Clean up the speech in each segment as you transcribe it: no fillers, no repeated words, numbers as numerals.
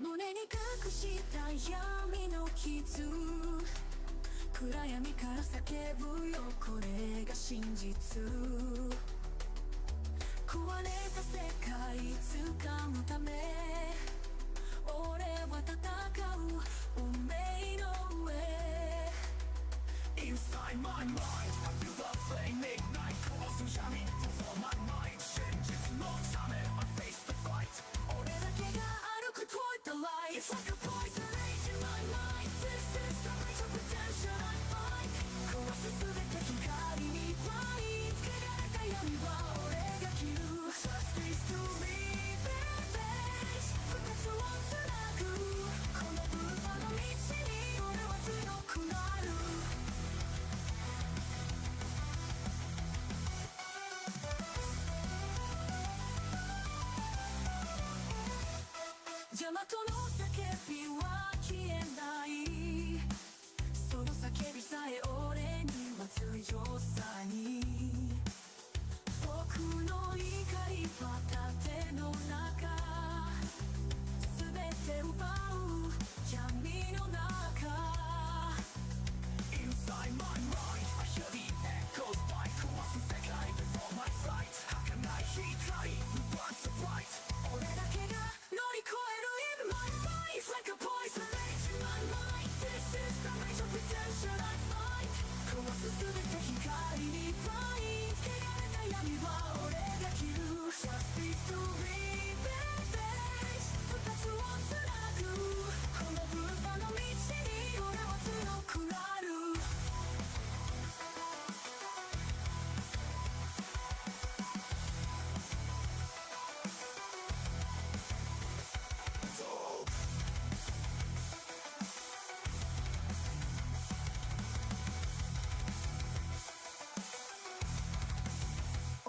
胸に隠した闇の傷、暗闇から叫ぶよ、これが真実。壊れた世界掴むため、俺は戦う運命の上。 Inside my mind, I feel the flame ignite. 壊す闇 for my mind. 真実のため I face the fight. 俺だけが歩く toward the light. It's like a poison rage in my mind. This is the rage of redemption I fight. 壊すすべて光に fight. 汚れた闇は俺が切る。 Justice to me, revenge. 二つをつなぐ。このブルマの道に俺は強くなる。ジャマトの叫びは消えない。その叫びさえ俺には強さに。僕の怒りは盾の中。全て奪う闇の中。 Inside my mind, I hear the echoes fight. 壊す世界 before my flight. 儚い光 who burns so bright. 俺だけが乗り越える in my mind. It's like a poison rage in my mind. This is the rage of redemption I fight. 壊すすべて光に fight. 汚れた闇は俺が切る。 Justice to be revenge. 二つをつなぐ。このブルマの道に俺は強くなる。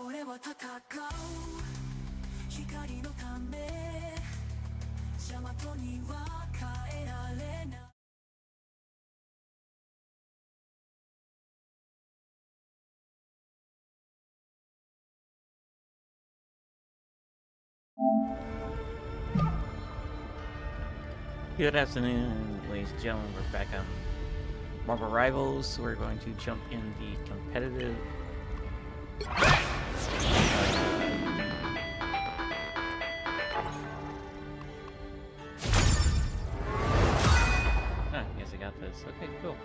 俺は戦う光のため。ジャマトには変えられない。Good afternoon, ladies and gentlemen. We're back on Marvel Rivals. We're going to jump in the competitive. Yes, I got this. Okay, cool.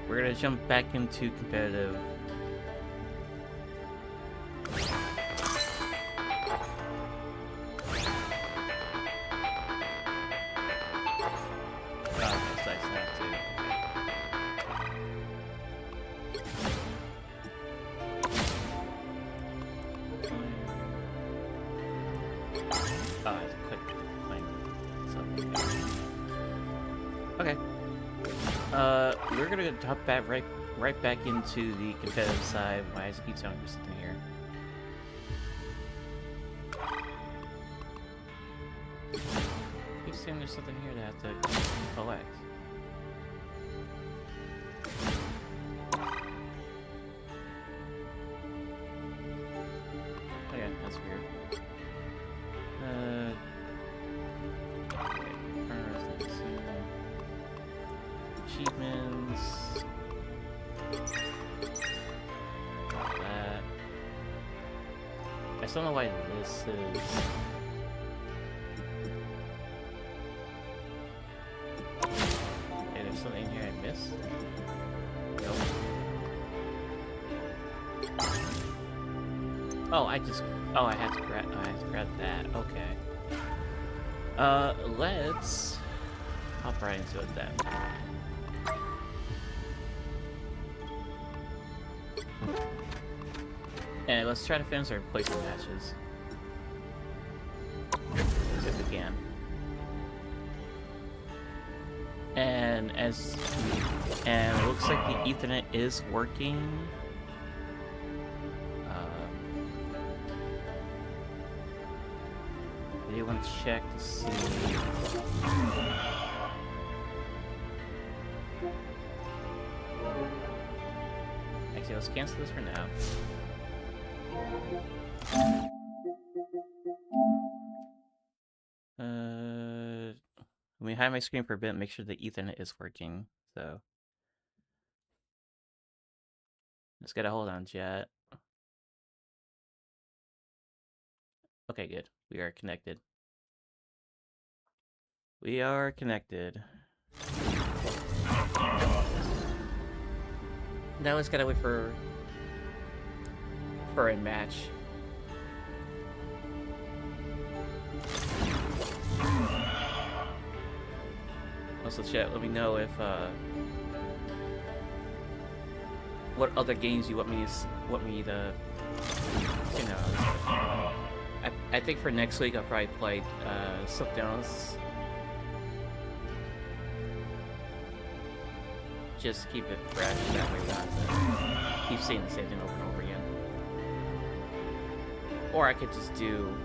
We're gonna jump back into competitive. Okay. We're gonna hop back right back into the competitive side. Why does it keep telling me something here? Keeps saying there's something here that I have to collect. Okay, that's weird. Achievements. That. I still don't know why this is. Hey, there's something here I missed. Nope. Oh, I had to grab that. Okay. Let's hop right into it then. And let's try to finish our replacement matches. If we can. And it looks like the Ethernet is working. I do want to check to see. Actually, let's cancel this for now. Let me hide my screen for a bit and make sure the Ethernet is working. So, just gotta hold on, chat. Okay, good. We are connected. We are connected. Now let's gotta wait for a match. Also, chat, let me know if what other games you want me to you know. I think for next week I'll probably play something else. Just keep it fresh, that way we don't have to keep seeing the same thing over and over again. Or I could just do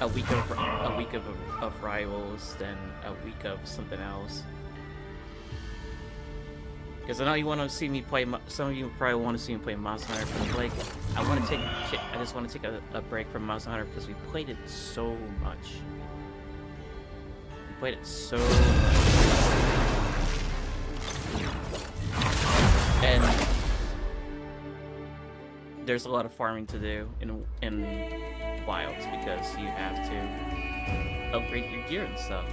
a week of Rivals, then a week of something else. Because I know you want to see me play. Some of you probably want to see me play Monster Hunter, but like, I just want to take a break from Monster Hunter because we played it so much. We played it so much, and there's a lot of farming to do in Wilds because you have to upgrade your gear and stuff.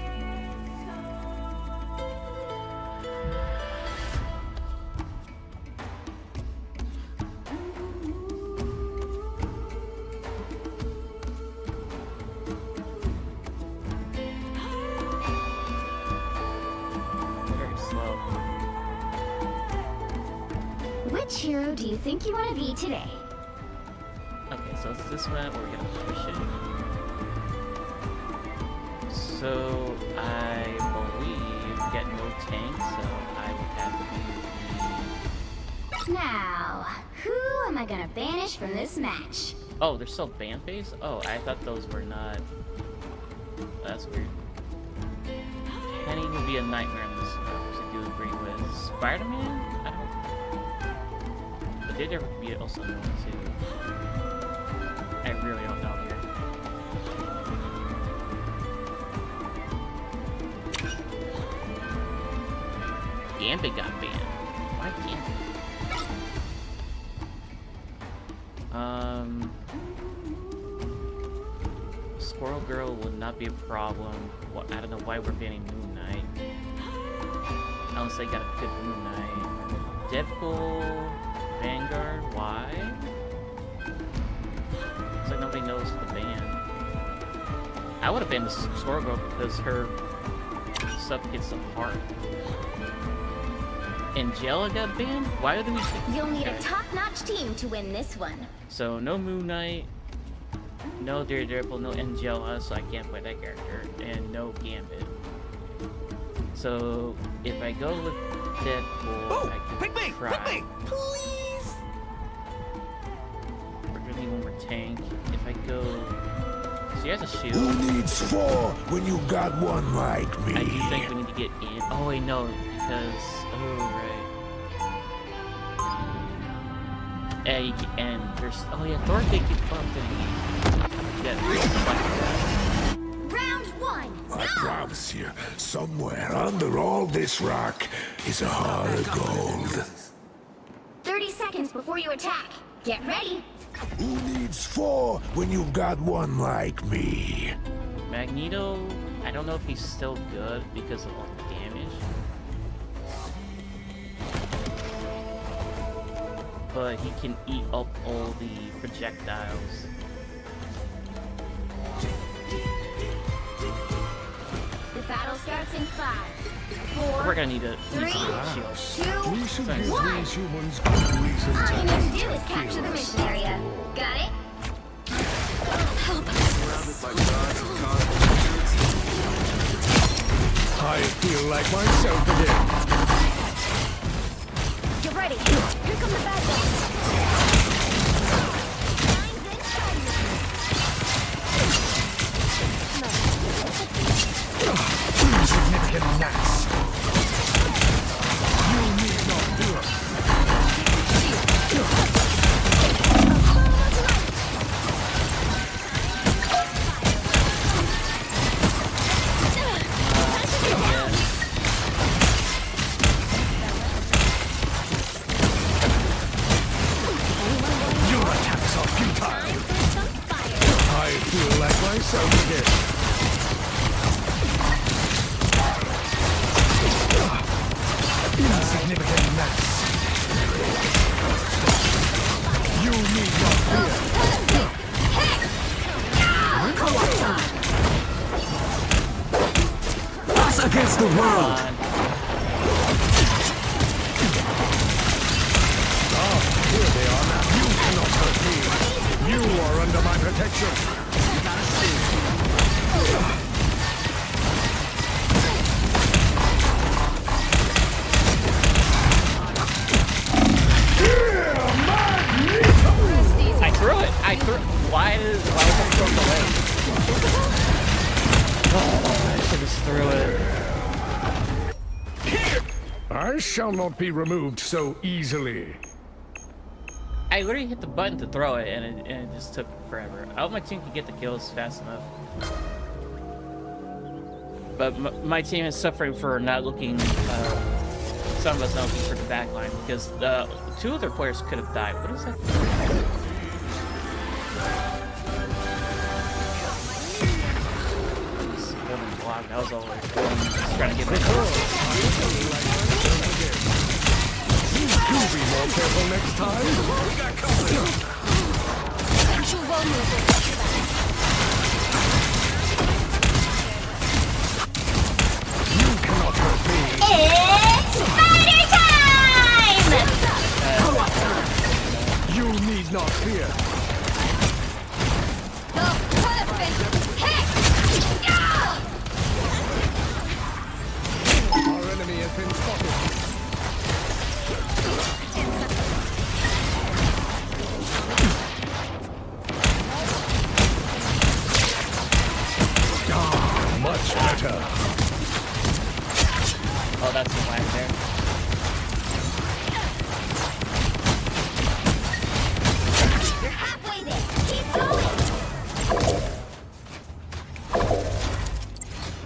Which hero do you think you want to be today? Okay, so it's this map where we're gonna push it. So I believe get no tank, so I would have to be. Now, who am I gonna banish from this match? Oh, they're still ban phase? Oh, I thought those were not. That's weird. Penny would be a nightmare in this map, which I do agree with. Spider-Man? I don't. But Daredevil would be also known too. I really don't know here. Gambit got banned. Why Gambit? Squirrel Girl would not be a problem. Well, I don't know why we're banning Moon Knight. Unless they got a good Moon Knight. Deadpool, Vanguard, why? It's like nobody knows the ban. I would have banned the Squirrel Girl because her stuff gets so hard. Angela got banned? Why did we? You'll need a top-notch team to win this one. So no Moon Knight, no Daredevil, no Angela, so I can't play that character, and no Gambit. So if I go with Deadpool, I can try. Pick me, please. We're gonna need one more tank. If I go, she has a shield. Who needs 4 when you've got one like me? I do think we need to get in. Oh wait, no, because right. And there's Thor did get bumped in. Round 1. I promise you, somewhere under all this rock is a heart of gold. 30 seconds before you attack. Get ready. Who needs 4 when you've got one like me? Magneto, I don't know if he's still good because of all the damage. But he can eat up all the projectiles. The battle starts in 5, 4, We're gonna need a 3, shield. 2, should Thanks. give these humans good reason All to you need to do is capture the mission area. Got it? I feel like myself again. Get ready. Here come the bad guys. Insignificant gnats. You need not fear. Your attacks are futile. I feel like myself again. Insignificant gnats. You need not fear. Us against the world. Here they are now. You cannot hurt me. You are under my protection. I threw it. I threw. Why was I thrown away? Oh, I should just threw it. I shall not be removed so easily. I literally hit the button to throw it, and it just took forever. I hope my team can get the kills fast enough. But my team is suffering for not looking. Some of us not looking for the back line because two of their players could have died. What is that? Just holding block. That was all we're doing. Just trying to get my You be more careful next time. You cannot hurt me. It's spider time! You need not fear. Our enemy has been spotted. Ah, much better. Oh, that's the flag there. You're halfway there. Keep going.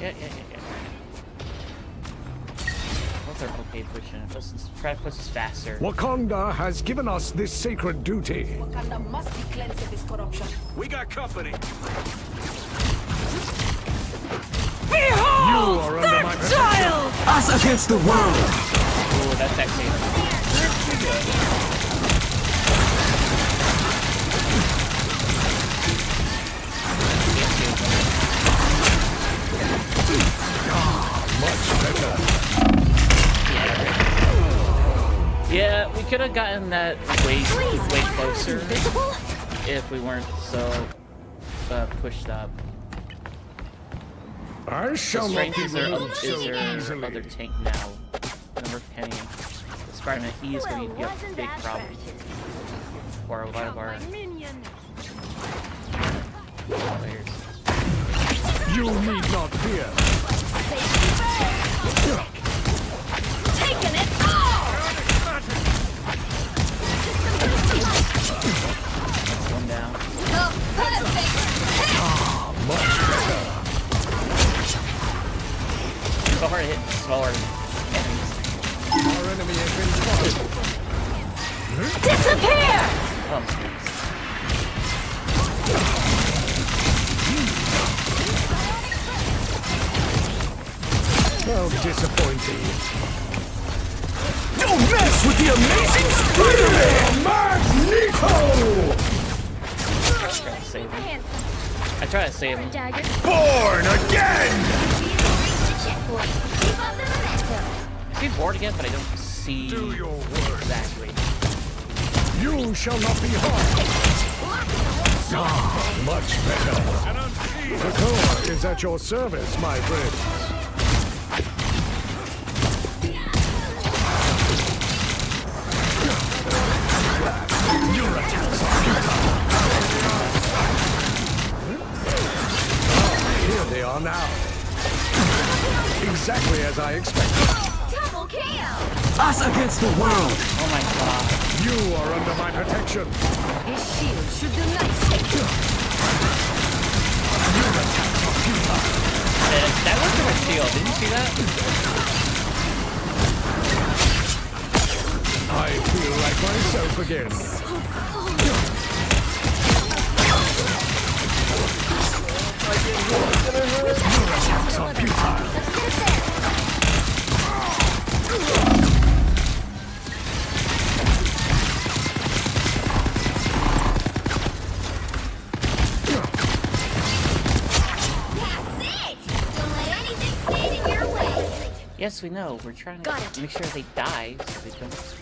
Yeah. What's our okay pushing? Let's try to push this faster. Wakanda has given us this sacred duty. Wakanda must be cleansed of this corruption. We got company. You are under my protection. Us against the world! Ooh, that's actually. Much better. Yeah, we could have gotten that way closer if we weren't so pushed up. I shall not Strength be is their removed so other easily. tank now. Number Penny. Spider-Man, he is going to be a big problem for a lot of our players. You need not fear. Taking it all! One down. Much better. So hard to hit smaller enemies. Our enemy has been spotted. Disappear! Oh, my goodness. How disappointing. Don't mess with the amazing Spider-Man Magneto! Try to save him. I try to save him. Born again! I see bored again, but I don't see Do your worst. exactly. You shall not be harmed. Ah, much better. The core is at your service, my friends. Your attacks are futile. Ah, here they are now. Exactly as I expected. Double KO! Us against the world. Oh my god. You are under my protection. His shield should do nicely. Your attacks are futile. That was my shield. Didn't you see that? I feel like myself again. Your attacks are futile. That's it! Don't let anything stand in your way. Yes, we know. We're trying Got to it. make sure they die so they don't.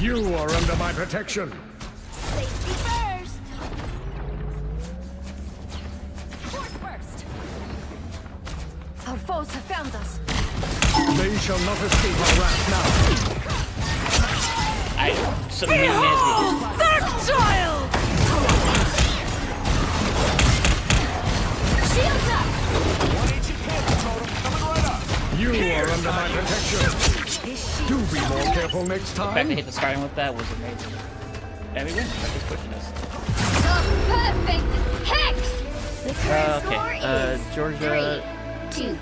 You are under my protection. Safety first! Force burst. Our foes have found us. They shall not escape our wrath now. So many minutes. Third child! Shields up! You are under my protection. Do be more careful next The fact they time. hit the Spartan with that was amazing. And we win. I'm just pushing this. The perfect hex! The current Okay, score is Georgia, 3, 2, Okay,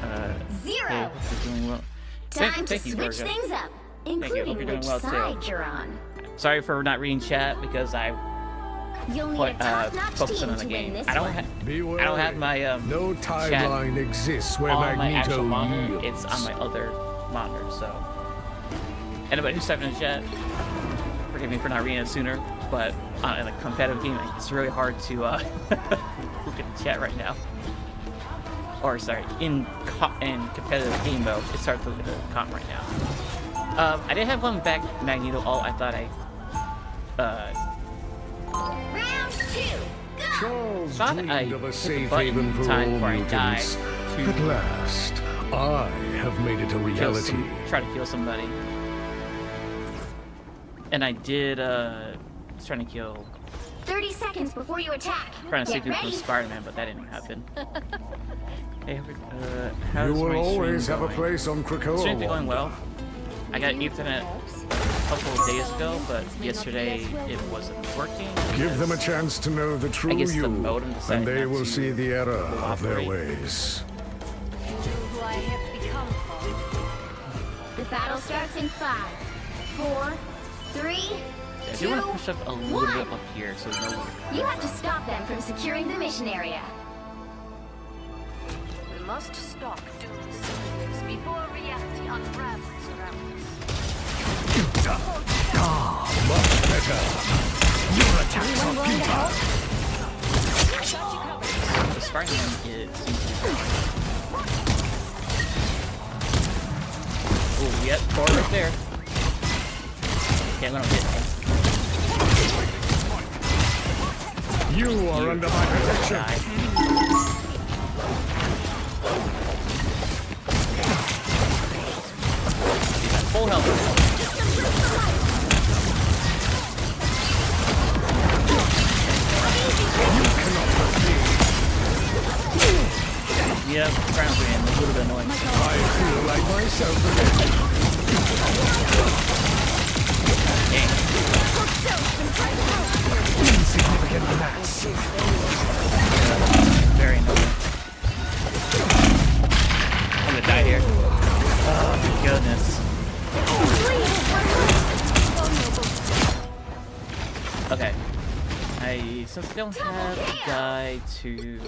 0. hope you're doing well. Time to Thank you, switch Georgia. things up, you. Hope including you're doing which well, too. side you're on. Sorry for not reading chat because I You'll need a top-notch focusing team on the to win game. this I don't one. have. Beware. I don't have my No timeline exists where on my actual Magneto monitor. yields. It's on my other monitor. So, anybody who's typing in chat, forgive me for not reading it sooner. But in a competitive game, it's really hard to look at the chat right now. Or sorry, in competitive game mode, it's hard to look at the comp right now. I did have one back Magneto. All I thought Round 2, go! Charles Thought dreamed I of a hit the safe button haven for time all before I died mutants. to At last, I have made it a reality. try to kill somebody. And I did, was trying to kill, 30 seconds before you attack. trying to Get see if it ready. was Spider-Man, but that didn't happen. Hey, how's You will my stream always have a going? place on Krakoa. Stream's been going well. I got Ethernet a couple of days ago, but yesterday it wasn't working. Give them a because chance to know the true guess the you, modem decided and they not will to see the error of their cooperate. ways. Who I have become. The battle starts in 5, 4, 3, I 2, do want to push up a little bit 1. up here so no one. You have to stop them from securing the mission area. We must stop Doom's secrets before reality unravels around us. Much better. Your attacks are futile. The Spider-Man is. Oh, yep, four right there. Can't let him hit me. You are under my protection. Die. He's at full health. You cannot hurt me. Yep, Crown Brand, a little bit annoying. I feel like myself again. Dang. Insignificant gnats. Very annoying. I'm gonna die here. Oh, my goodness. Okay. Since I don't have a guy to...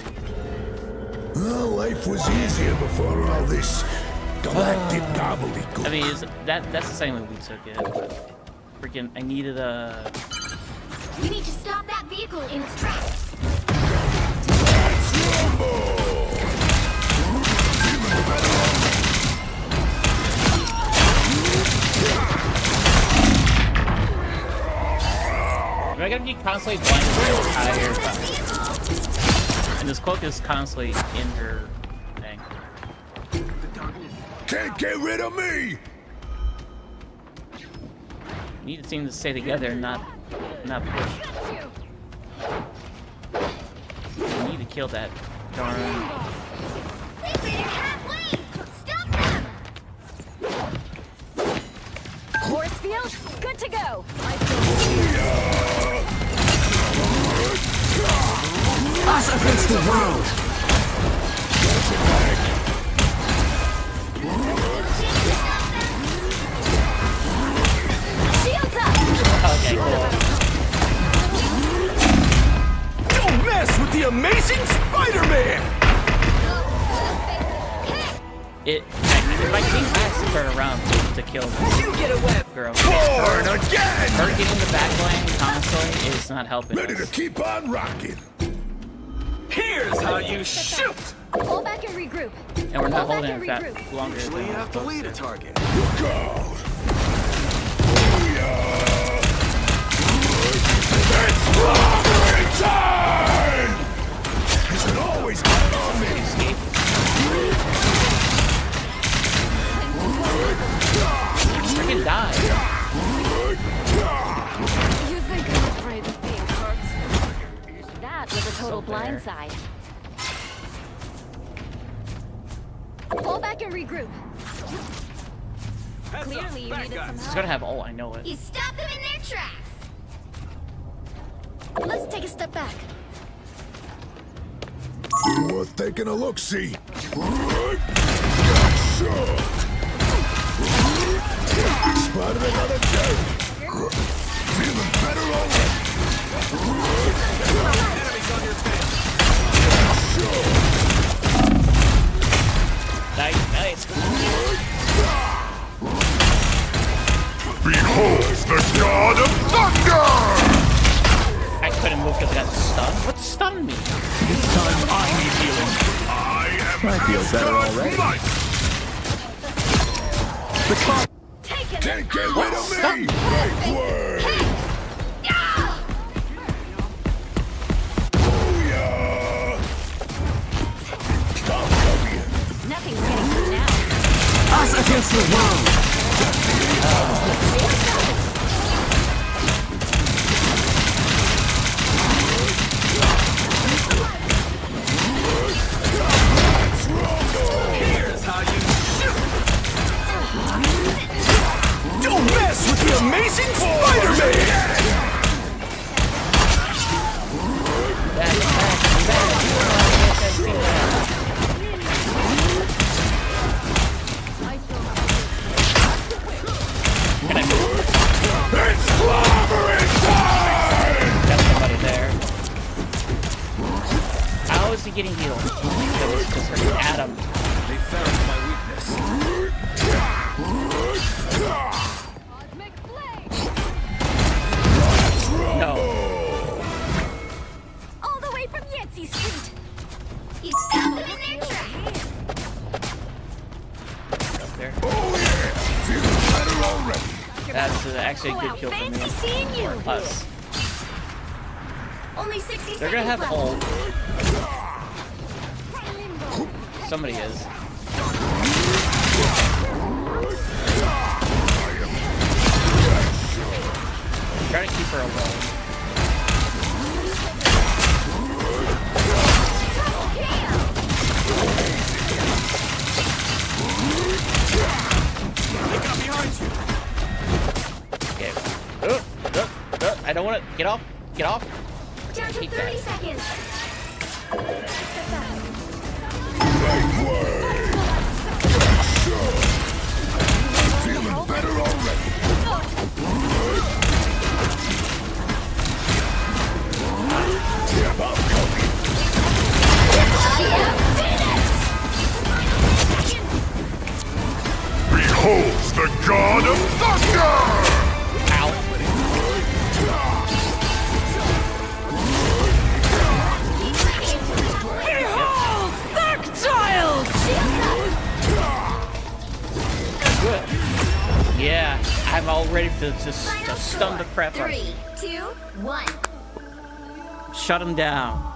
Life was easier before all this galactic gobbledygook. I mean, that's the same way we took it. Freaking, I needed a... You need to stop that vehicle in its tracks. Am I gonna be constantly blinded the entire time? And this cloak is constantly in her thing. Can't get rid of me! You need the team to stay together and not push. You need to kill that darn. Force field, good to go. Us against the world. Shields up. Okay, cool. Don't mess with the amazing Spider-Man! My team has to turn around to kill this You get away! girl. Born again! Her getting the back line constantly is not helping Ready to us. keep on rocking. Here's how you shoot! Pull back and regroup. And we're not Pull back holding and it that regroup. longer Usually than you we're have to supposed lead a to. target. Go! It's robbery time! You should always count on me! Escape. Freaking die. You think I'm afraid of being hurt? That was a total So fair. blindside. Pull back and regroup. Clearly you needed some She's help. gonna have ult, I know it. You stop them in their tracks. Let's take a step back. Worth taking a look-see. Spotted another jerk. Feeling better already. Enemies on your tail. Nice, nice. Behold the god of thunder! I couldn't move because I got stunned. What stunned me? This time I need healing. I feel better already. The clock can't get rid of me! Right word! Booyah! Come here. Nothing's getting through now. Us against the world. Here's how you shoot! Don't mess with the amazing Spider-Man! Can I move? It's clobbering time! Got somebody there. How is he getting healed? Because freaking Adam. They found my weakness. No. All the way from Yancey Street. You stop them in their tracks. Up there. Oh yeah! Feeling better already! That's actually a good kill for Fancy me. seeing you. Us. Only 60 They're gonna seconds have left. ult. Somebody is. Try to keep her alone. They got behind you. Okay. I don't want to get off. Get off. Down to Keep 30 that. seconds. Right word! Feeling better already! I'm coming! Behold the god of thunder! Ow. Behold, Dark Child! Good. Yeah. ready to just Final stun the score, crap out. 3, 2, 1. Shut him down.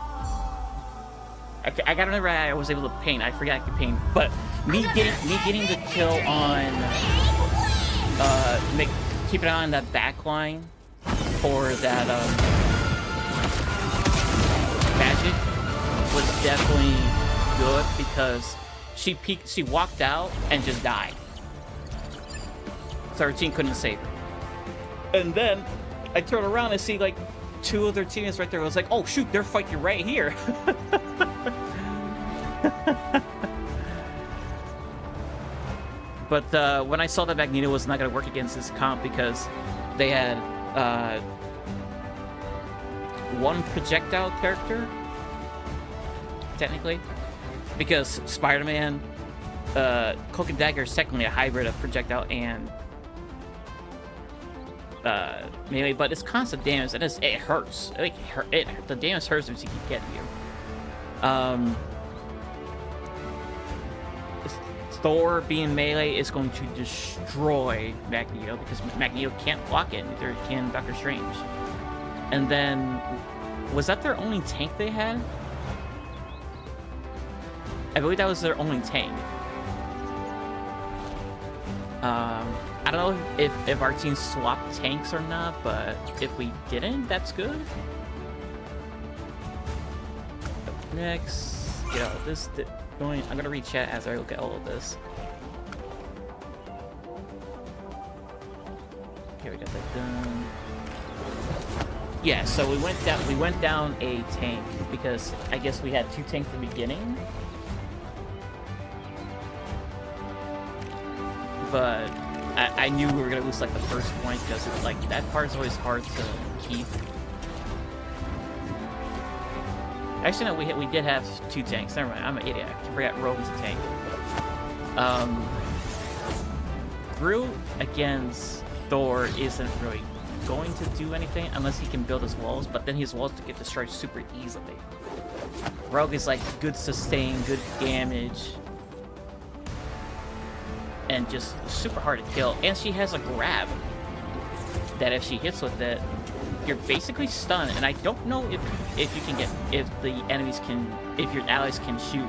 I gotta remember I was able to paint. I forgot I could paint, but me getting the kill on keeping on that back line for that magic was definitely good because she walked out and just died. So her team couldn't save her. And then I turn around and see like 2 of their teammates right there. I was like, oh shoot, they're fighting right here. But when I saw that Magneto was not going to work against this comp because they had one projectile character, technically, because Spider-Man, Cloak and Dagger is technically a hybrid of projectile and melee, but it's constant damage and it hurts. Like the damage hurts if you keep getting you. Thor being melee is going to destroy Magneto because Magneto can't block it, neither can Doctor Strange. And then, was that their only tank they had? I believe that was their only tank. I don't know if our team swapped tanks or not, but if we didn't, that's good. Next, I'm gonna read chat as I look at all of this. Okay, we got that done. Yeah, so we went down a tank because I guess we had 2 tanks from the beginning. But I knew we were gonna lose like the first point because it's like that part's always hard to keep. Actually, no, we did have 2 tanks. Never mind, I'm an idiot. I forgot Rogue's a tank. Drew against Thor isn't really going to do anything unless he can build his walls, but then his walls get destroyed super easily. Rogue is like good sustain, good damage, and just super hard to kill. And she has a grab that if she hits with it, you're basically stunned, and I don't know if your allies can shoot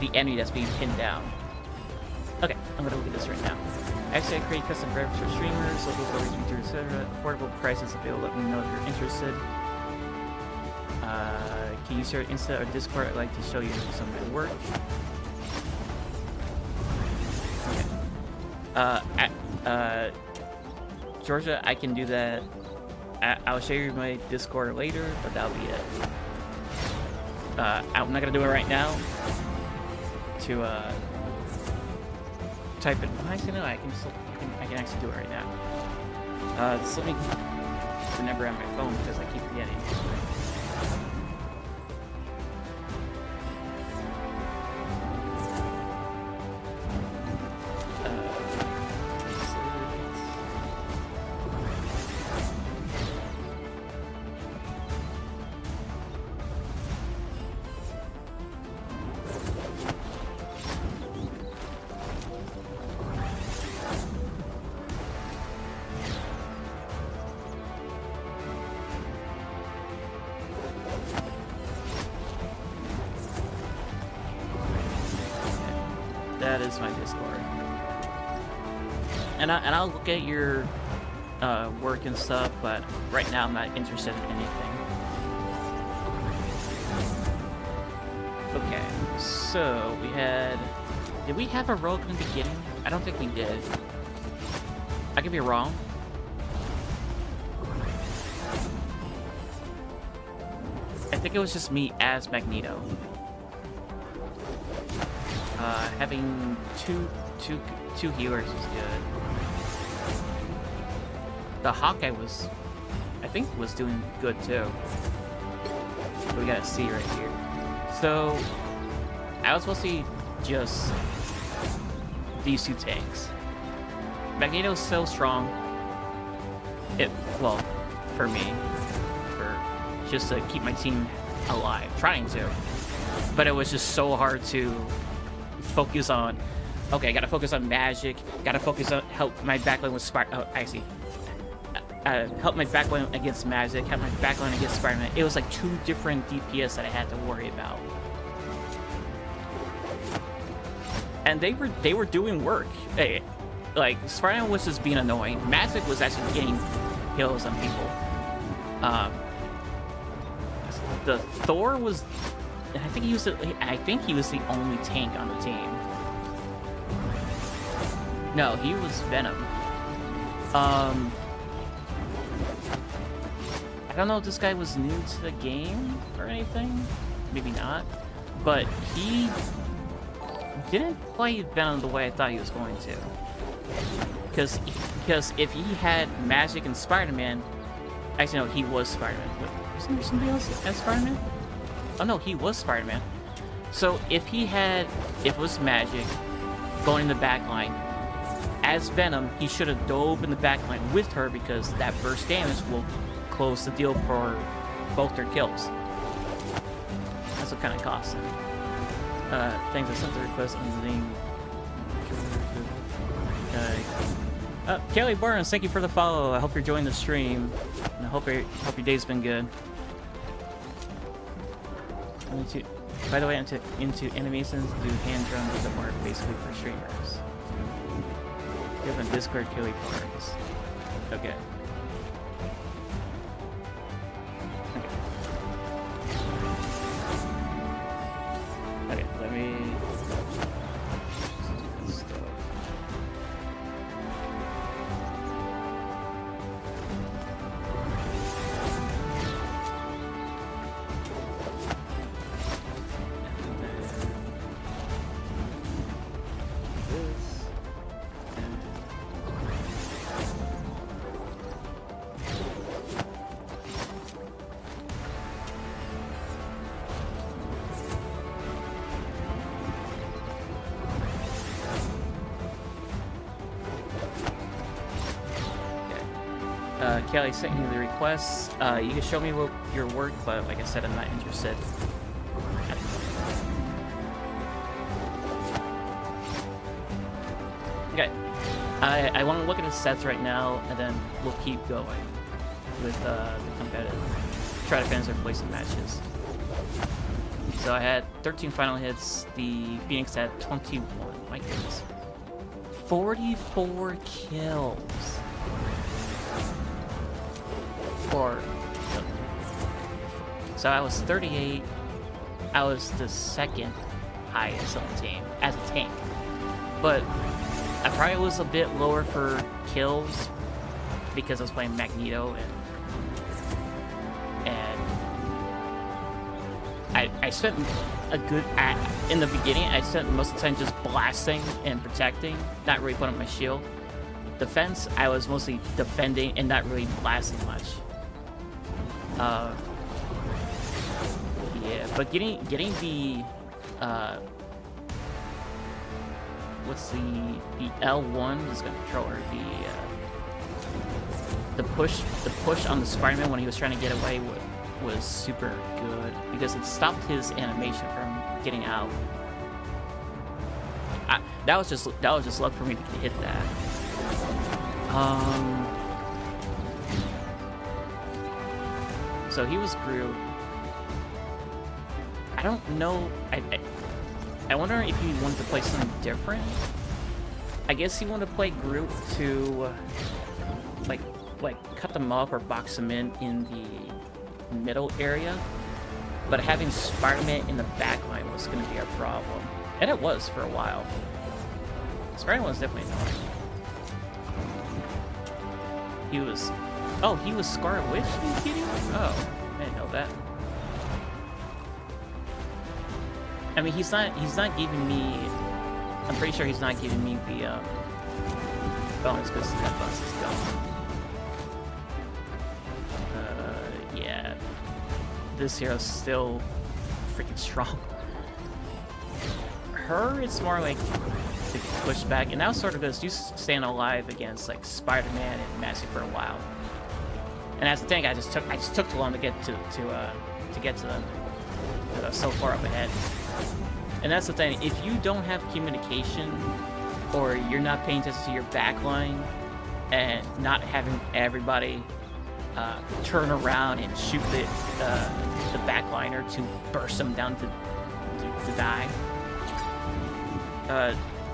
the enemy that's being pinned down. Okay, I'm gonna look at this right now. Actually, I create custom graphics for streamers, local stories, features, etc. Affordable prices available. Let me know if you're interested. Can you share Insta or Discord? I'd like to show you some of my work. Okay. Georgia, I can do that. I'll show you my Discord later, but that'll be it. I'm not gonna do it right now. To type it. Actually, no, I can actually do it right now. Just let me remember on my phone because I keep forgetting. That is my Discord, and I'll look at your work and stuff, but right now I'm not interested in anything. Okay, so did we have a rogue in the beginning? I don't think we did. I could be wrong. I think it was just me as Magneto. Having two healers is good. The Hawkeye I think was doing good too. But we gotta see right here. So I was supposed to see just these 2 tanks. Magneto's so strong. Well, for me, just to keep my team alive, trying to. But it was just so hard to focus on okay, I gotta focus on magic. Gotta focus on help my backline with Oh, I see. Help my backline against magic. Help my backline against Spider-Man. It was like 2 different DPS that I had to worry about. And they were doing work. Like Spider-Man was just being annoying. Magic was actually getting kills on people. The Thor was, I think he was the only tank on the team. No, he was Venom. I don't know if this guy was new to the game or anything. Maybe not. But he didn't play Venom the way I thought he was going to. Because if he had magic and Spider-Man, actually no, he was Spider-Man. Wasn't there somebody else as Spider-Man? Oh no, he was Spider-Man. So if it was magic going in the back line, as Venom, he should have dove in the back line with her because that burst damage will close the deal for both their kills. That's what kind of costs him. Thanks, I sent the request on the name. Kelly Burns, thank you for the follow. I hope you're enjoying the stream. And I hope your day's been good. By the way, into animations, do hand drums that work basically for streamers. You have a Discord, Kelly Burns. Okay. Okay, let me... Kelly sent me the request. You can show me your work, but like I said, I'm not interested. Okay. I want to look at the sets right now, and then we'll keep going with the competitive. Try to finish their placing matches. So I had 13 final hits. The Phoenix had 21. My goodness. 44 kills. So I was 38. I was the second highest on the team as a tank, but I probably was a bit lower for kills because I was playing Magneto, and I spent a good in the beginning. I spent most of the time just blasting and protecting, not really putting up my shield. Defense, I was mostly defending and not really blasting much. Yeah, but getting the what's the L1 is gonna controller, the push on the Spider-Man when he was trying to get away was super good because it stopped his animation from getting out. That was just luck for me to hit that. So he was Groot. I don't know. I wonder if he wanted to play something different. I guess he wanted to play Groot to like cut them up or box them in the middle area. But having Spider-Man in the backline was going to be a problem, and it was for a while. Spider-Man was definitely annoying. He was Scarlet Witch? Are you kidding me? Oh, I didn't know that. I mean, he's not giving me. I'm pretty sure he's not giving me the bonus because that bus is gone. Yeah, this hero's still freaking strong. Her, it's more like to push back, and now sort of goes, you staying alive against like Spider-Man and Massive for a while. And as a tank, I just took too long to get to them. So far up ahead. And that's the thing. If you don't have communication or you're not paying attention to your back line and not having everybody turn around and shoot the backliner to burst them down to die.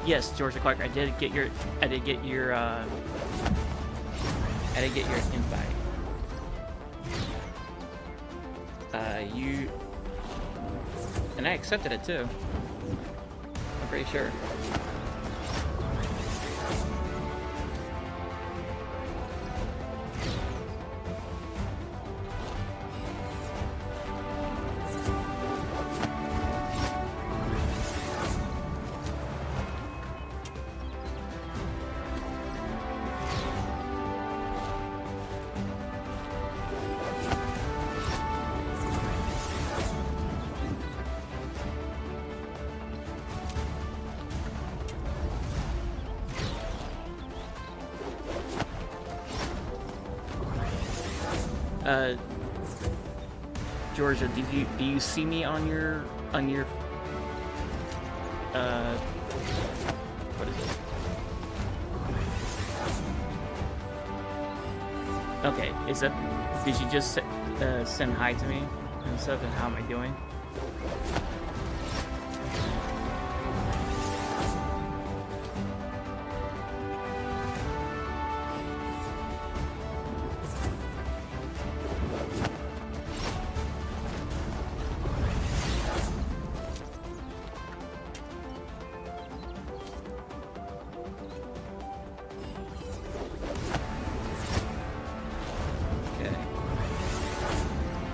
Yes, Georgia Clark, I did get your invite. And I accepted it too. I'm pretty sure. Georgia, do you see me on your what is it? Okay, is that, did you just send hi to me and stuff, and how am I doing?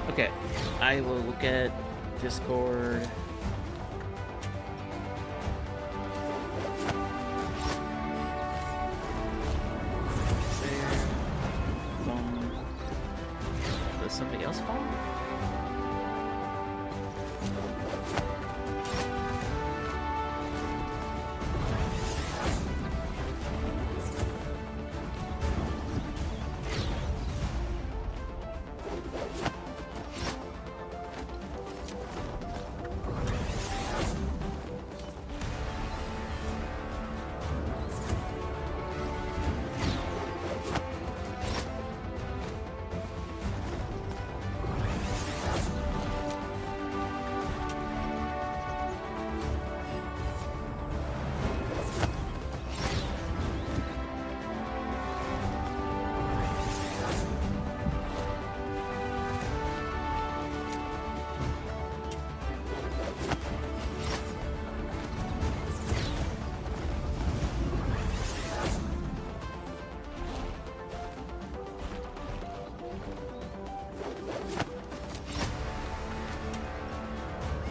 Okay, I will look at Discord. Does somebody else follow?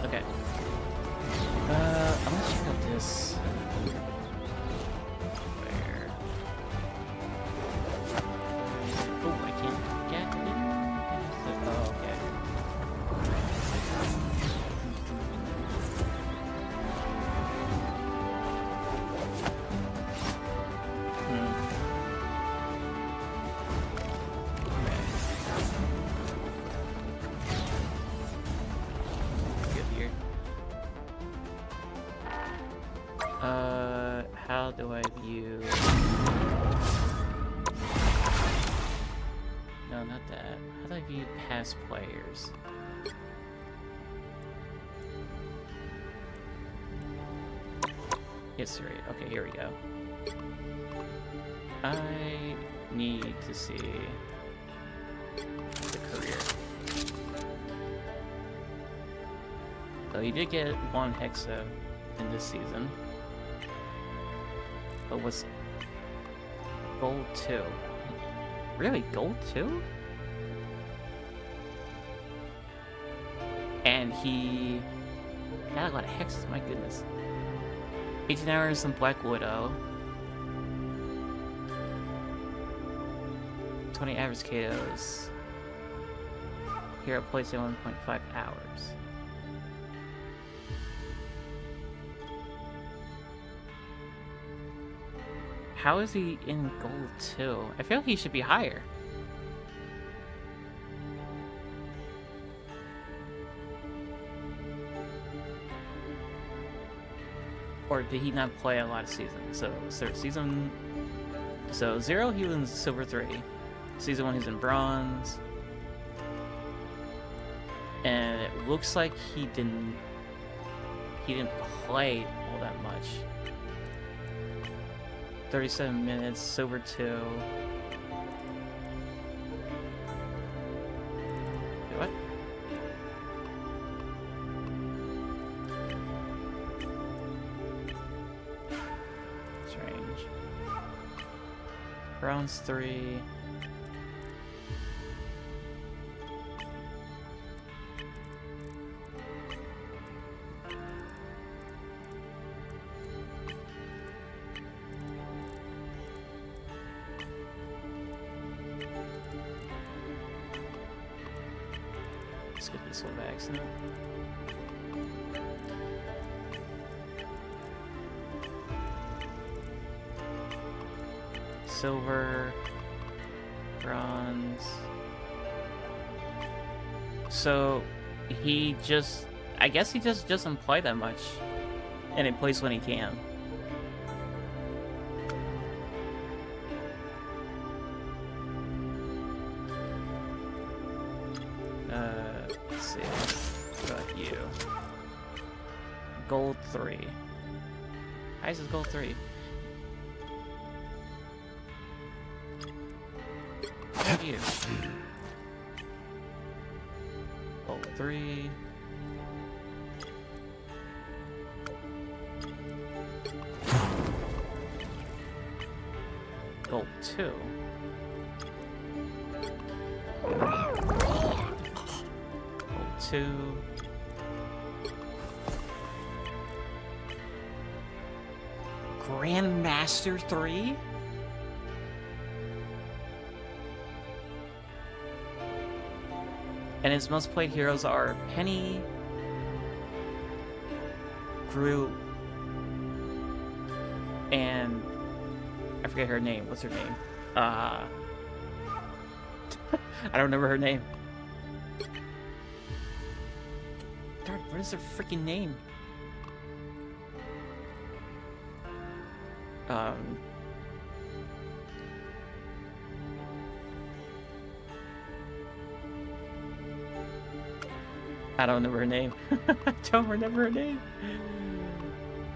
Okay. I'm gonna check out this. Where? Oh, I can't get it. Oh, okay. How do I view? No, not that. How do I view past players? History. Okay, here we go. I need to see the career. So he did get 1 hexa in this season. But was gold 2? Really, gold 2? And he got a lot of hexes, my goodness. 18 hours in Black Widow. 20 average KOs. Hero plays in 1.5 hours. How is he in gold 2? I feel like he should be higher. or did he not play a lot of seasons? So 0 he was in Silver 3, Season 1 he's in Bronze, and it looks like he didn't play all that much. 37 minutes, Silver 2. What? Strange. Bronze 3. Let's get this one by accident. Silver, bronze. So he just, I guess he just doesn't play that much, and he plays when he can. Let's see. What about you? Gold 3. Ice is gold 3. What about you? Gold 3. Gold 2. Gold 2. Grandmaster 3? And his most played heroes are Penny, Groot, and I forget her name. What's her name? I don't remember her name. Darn, what is her freaking name? I don't remember her name. I don't remember her name.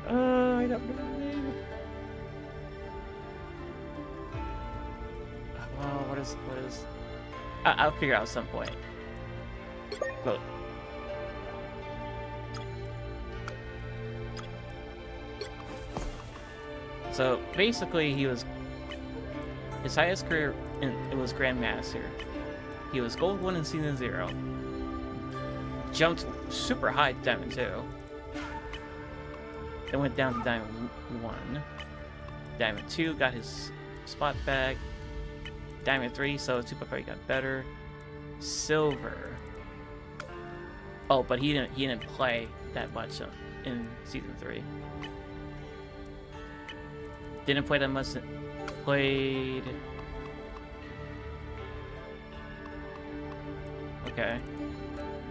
Oh, I don't remember her name. Oh, what is? I'll figure out at some point. Look. So basically, his highest career it was Grandmaster. He was Gold 1 in Season 0. Jumped super high to Diamond 2. Then went down to Diamond 1. Diamond 2 got his spot back. Diamond 3, so 2.5 got better. Silver. Oh, but he didn't play that much in Season 3. Didn't play that much. Played. Okay.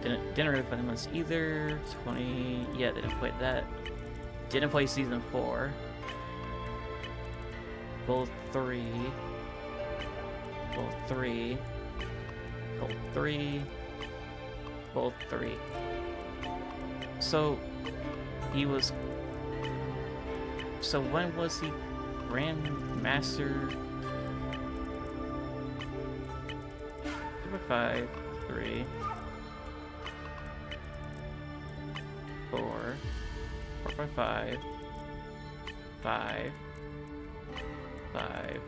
Didn't really play that much either. 20. Yeah, didn't play that. Didn't play Season 4. Gold 3. Gold 3. Gold 3. Gold 3. So he was. So when was he Grandmaster? 5, 3, 4, 4, 5, 5, 5,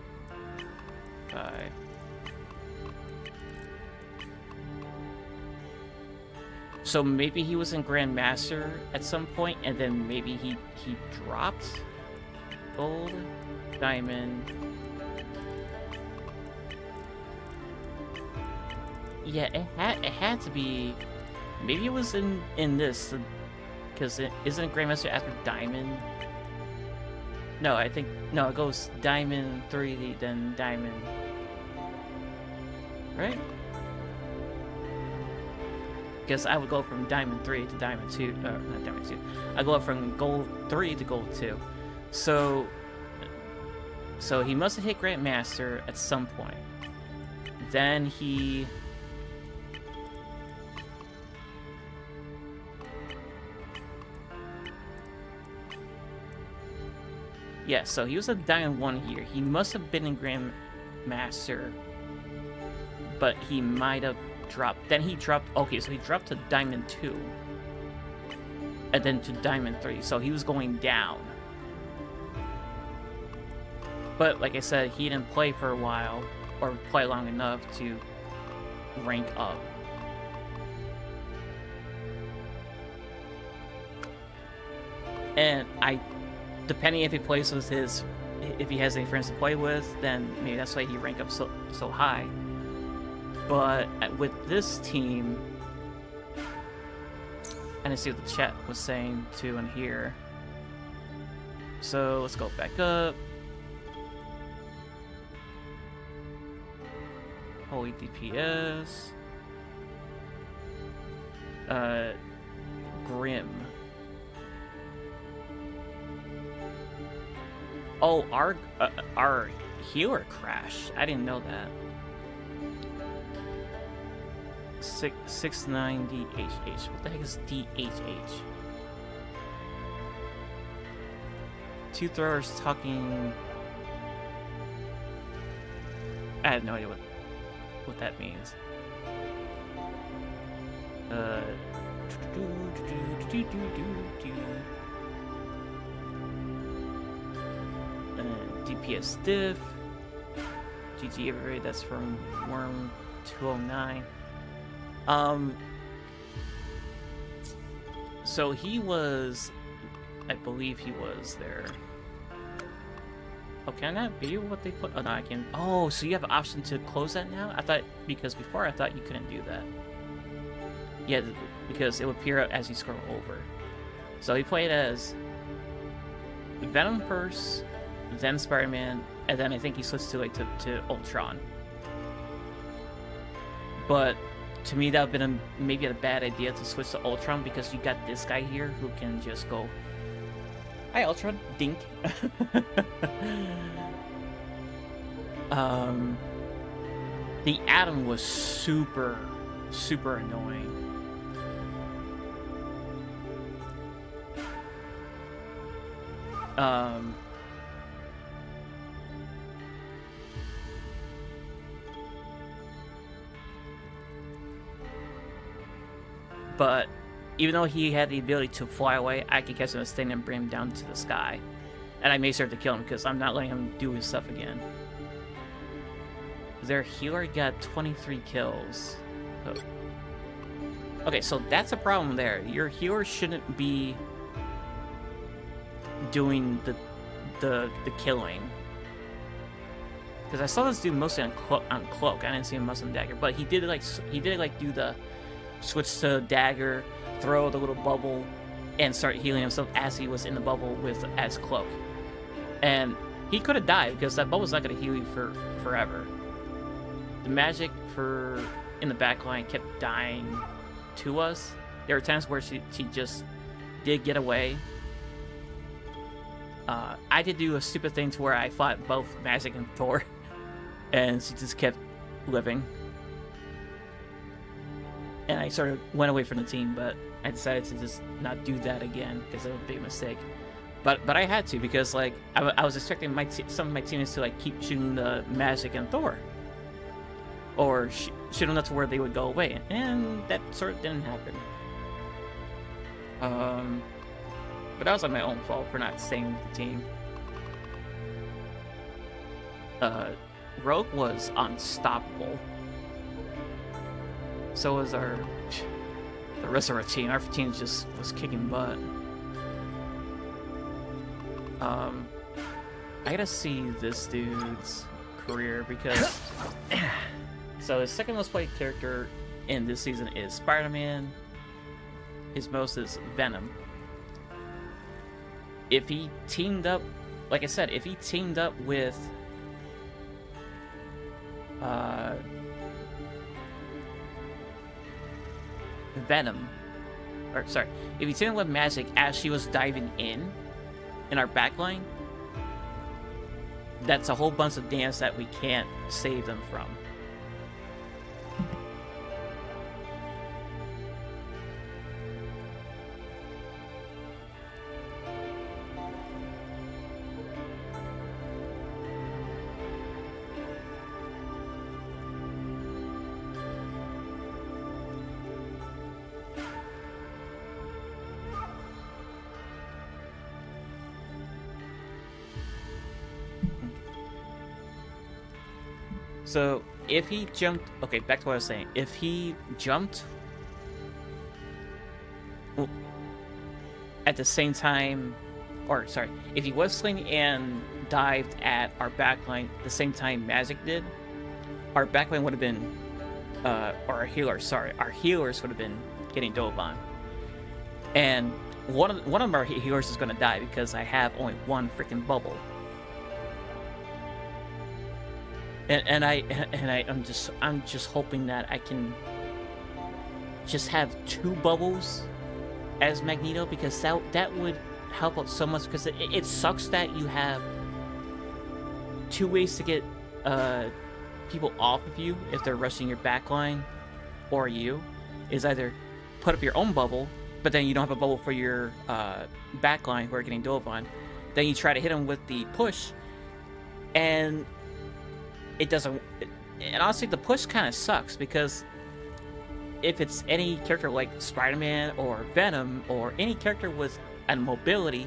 5. So maybe he was in Grandmaster at some point, and then maybe he dropped Gold, Diamond. Yeah, it had to be. Maybe it was in this, because isn't Grandmaster after Diamond? No, I think no. It goes Diamond 3, then Diamond. Right? because I would go from Diamond 3 to Diamond 2, not Diamond 2. I go up from Gold 3 to Gold 2. So he must have hit Grandmaster at some point. Then he... Yeah, so he was a Diamond 1 here. He must have been in Grandmaster, but he might have dropped. Then he dropped... Okay, so he dropped to Diamond 2. And then to Diamond 3. So he was going down. But, like I said, he didn't play for a while, or play long enough to rank up. And depending if he plays with if he has any friends to play with, then maybe that's why he ranked up so high. But with this team, I didn't see what the chat was saying too in here. So let's go back up. Holy DPS. Grim. Oh, our healer crashed. I didn't know that. 690 HH. What the heck is DHH? Two throwers talking. I have no idea what that means. DPS stiff. GG everybody. That's from Worm 209. So he was, I believe he was there. Oh, can that be what they put? Oh, no, I can. Oh, so you have an option to close that now? I thought, because before I thought you couldn't do that. Yeah, because it would appear as you scroll over. So he played as Venom first, then Spider-Man, and then I think he switched to to Ultron. But to me, that would have been maybe a bad idea to switch to Ultron, because you got this guy here who can just go, "Hi, Ultron, dink." The Atom was super annoying. But even though he had the ability to fly away, I could catch him and sting and bring him down to the sky. And I made sure to kill him because I'm not letting him do his stuff again. Their healer got 23 kills. Oh. Okay, so that's a problem there. Your healer shouldn't be doing the killing. Because I saw this dude mostly on Cloak. I didn't see him mostly on Dagger, but he did like do the switch to Dagger, throw the little bubble, and start healing himself as he was in the bubble as Cloak. And he could have died because that bubble's not going to heal you for forever. The magic in the backline kept dying to us. There were times where she just did get away. I did do a stupid thing to where I fought both Magic and Thor, and she just kept living. And I sort of went away from the team, but I decided to just not do that again because it was a big mistake. But I had to, because like I was expecting some of my teammates to like keep shooting the Magic and Thor, or shoot them up to where they would go away, and that sort of didn't happen. But that was like my own fault for not staying with the team. Rogue was unstoppable. So was the rest of our team. Our team just was kicking butt. I gotta see this dude's career because so his second most played character in this season is Spider-Man. His most is Venom. If he teamed up, like I said, if he teamed up with Venom, or sorry, if he's hitting with magic as she was diving in our backline, that's a whole bunch of damage that we can't save them from. So, if he jumped... Okay, back to what I was saying. If he jumped... well, at the same time... Or, sorry. If he was slinging and dived at our backline the same time Magic did, our backline would have been... or our healer, sorry. Our healers would have been getting dove on. And one of our healers is going to die because I have only one freaking bubble. I'm just hoping that I can just have 2 bubbles as Magneto, because that would help out so much, because it sucks that you have 2 ways to get people off of you if they're rushing your backline or you, is either put up your own bubble, but then you don't have a bubble for your backline who are getting dove on. Then you try to hit them with the push, and it doesn't. And honestly, the push kind of sucks, because if it's any character like Spider-Man or Venom or any character with a mobility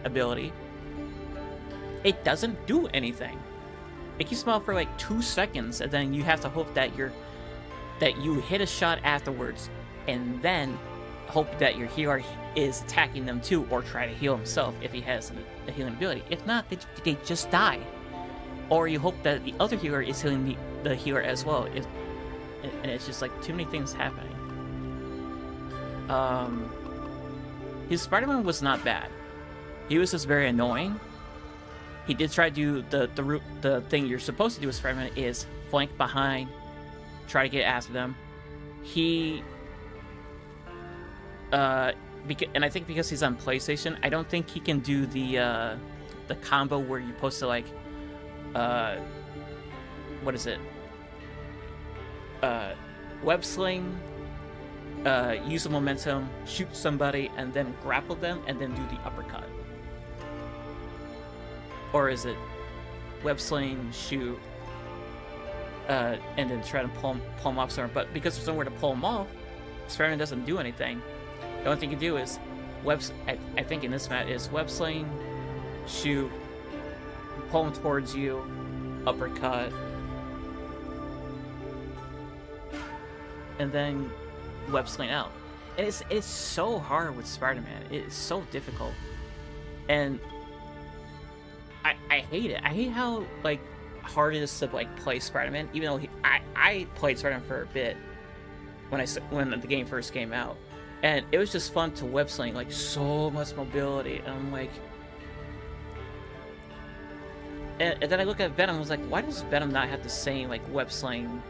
ability, it doesn't do anything. It keeps them out for like 2 seconds, and then you have to hope that you hit a shot afterwards, and then hope that your healer is attacking them too, or try to heal himself if he has a healing ability. If not, they just die. Or you hope that the other healer is healing the healer as well. And it's just like too many things happening. His Spider-Man was not bad. He was just very annoying. He did try to do the thing you're supposed to do with Spider-Man, is flank behind, try to get after them. He and I think because he's on PlayStation, I don't think he can do the combo where you're supposed to like what is it? Web sling, use the momentum, shoot somebody, and then grapple them, and then do the uppercut. Or is it web sling, shoot, and then try to pull him off somewhere? But because there's nowhere to pull him off, Spider-Man doesn't do anything. The only thing you can do is I think in this match is web sling, shoot, pull him towards you, uppercut, and then web sling out. And it's so hard with Spider-Man. It's so difficult, and I hate it. I hate how like hard it is to like play Spider-Man. Even though I played Spider-Man for a bit when the game first came out, and it was just fun to web sling, like so much mobility, and I'm like. And then I look at Venom, I was like, why does Venom not have the same, like, web sling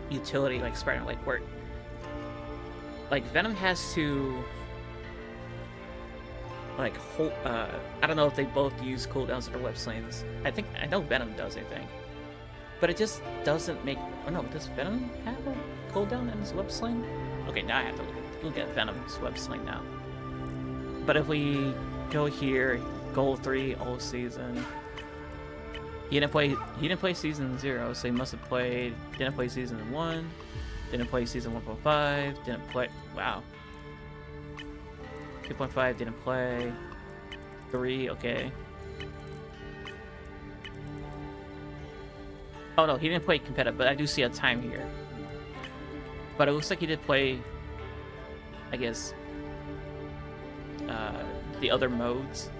utility like Spider-Man? Like, where... Like, Venom has to... Like, hold... I don't know if they both use cooldowns or web slings. I know Venom does, I think. But it just doesn't make... Oh, no, does Venom have a cooldown in his web sling? Okay, now I have to look at Venom's web sling now. But if we go here, goal 3 all season... He didn't play season 0, so he must have didn't play season 1, didn't play season 1.5, didn't play, wow. 2.5 didn't play, 3, okay. Oh no, he didn't play competitive, but I do see a time here. But it looks like he did play, I guess, the other modes.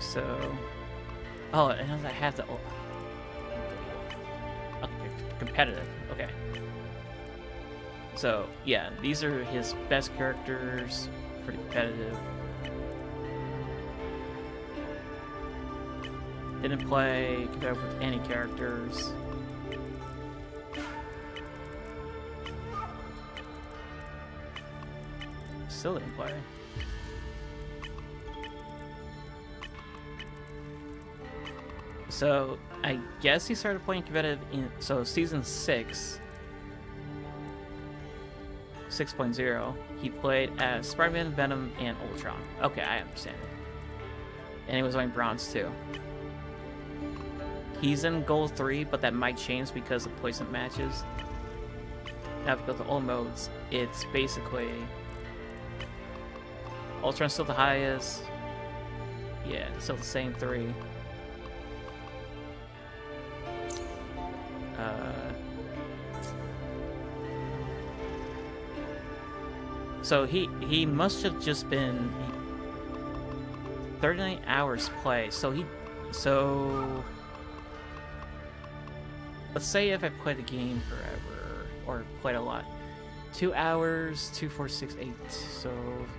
So, oh, and I have to. Okay, competitive. Okay. So yeah, these are his best characters for the competitive. Didn't play competitive with any characters. still didn't play. So I guess he started playing competitive in season 6.0. He played as Spider-Man, Venom, and Ultron. Okay, I understand. And he was wearing bronze too. He's in gold 3, but that might change because of placement matches. Now if you go to all modes, it's basically Ultron's still the highest. Yeah, still the same 3. So he must have just been 39 hours play. So let's say if I play the game forever or played a lot, 2 hours, 2, 4, 6, 8. So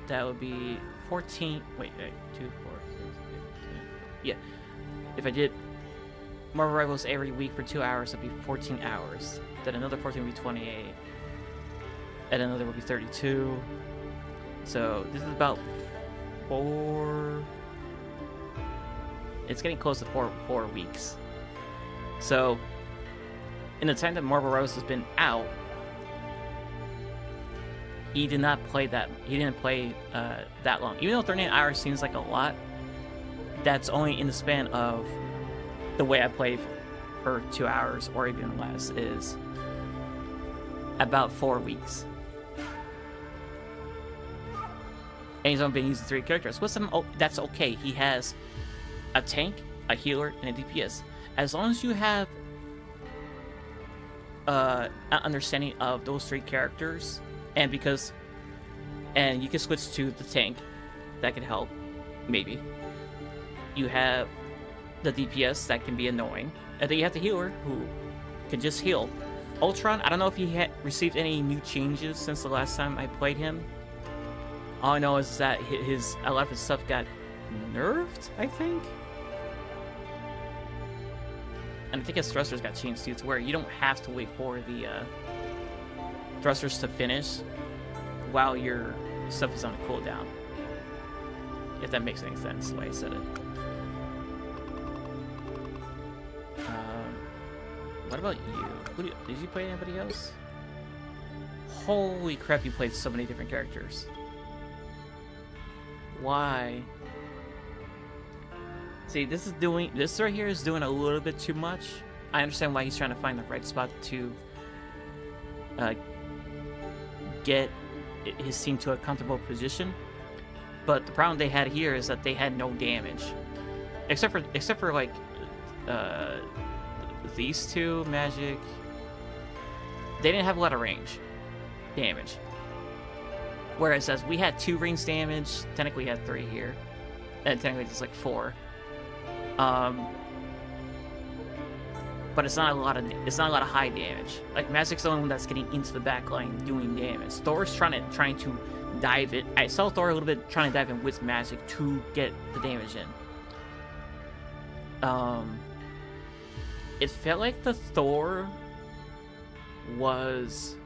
that would be 14. Wait, 2, 4, 6, 8, 10. Yeah. If I did Marvel Rivals every week for 2 hours, it'd be 14 hours. Then another 14 would be 28. And another would be 32. So this is about 4. It's getting close to 4 weeks. So in the time that Marvel Rivals has been out, he did not play that. He didn't play that long. Even though 39 hours seems like a lot, that's only in the span of the way I played for 2 hours or even less is about 4 weeks. And he's only been using 3 characters. That's okay. He has a tank, a healer, and a DPS. As long as you have an understanding of those 3 characters, and you can switch to the tank, that can help, maybe. You have the DPS that can be annoying, and then you have the healer who can just heal. Ultron, I don't know if he had received any new changes since the last time I played him. All I know is that a lot of his stuff got nerfed, I think. And I think his thrusters got changed too, to where you don't have to wait for the thrusters to finish while your stuff is on a cooldown. If that makes any sense, the way I said it. What about you? Did you play anybody else? Holy crap, you played so many different characters. Why? See, this right here is doing a little bit too much. I understand why he's trying to find the right spot to get his team to a comfortable position. But the problem they had here is that they had no damage, except for like these two, Magic. They didn't have a lot of range damage. Whereas as we had 2 range damage, technically we had 3 here, and technically it's like 4. But it's not a lot of high damage. Like Magic's the only one that's getting into the backline doing damage. Thor's trying to dive it. I saw Thor a little bit trying to dive in with Magic to get the damage in. It felt like the Thor was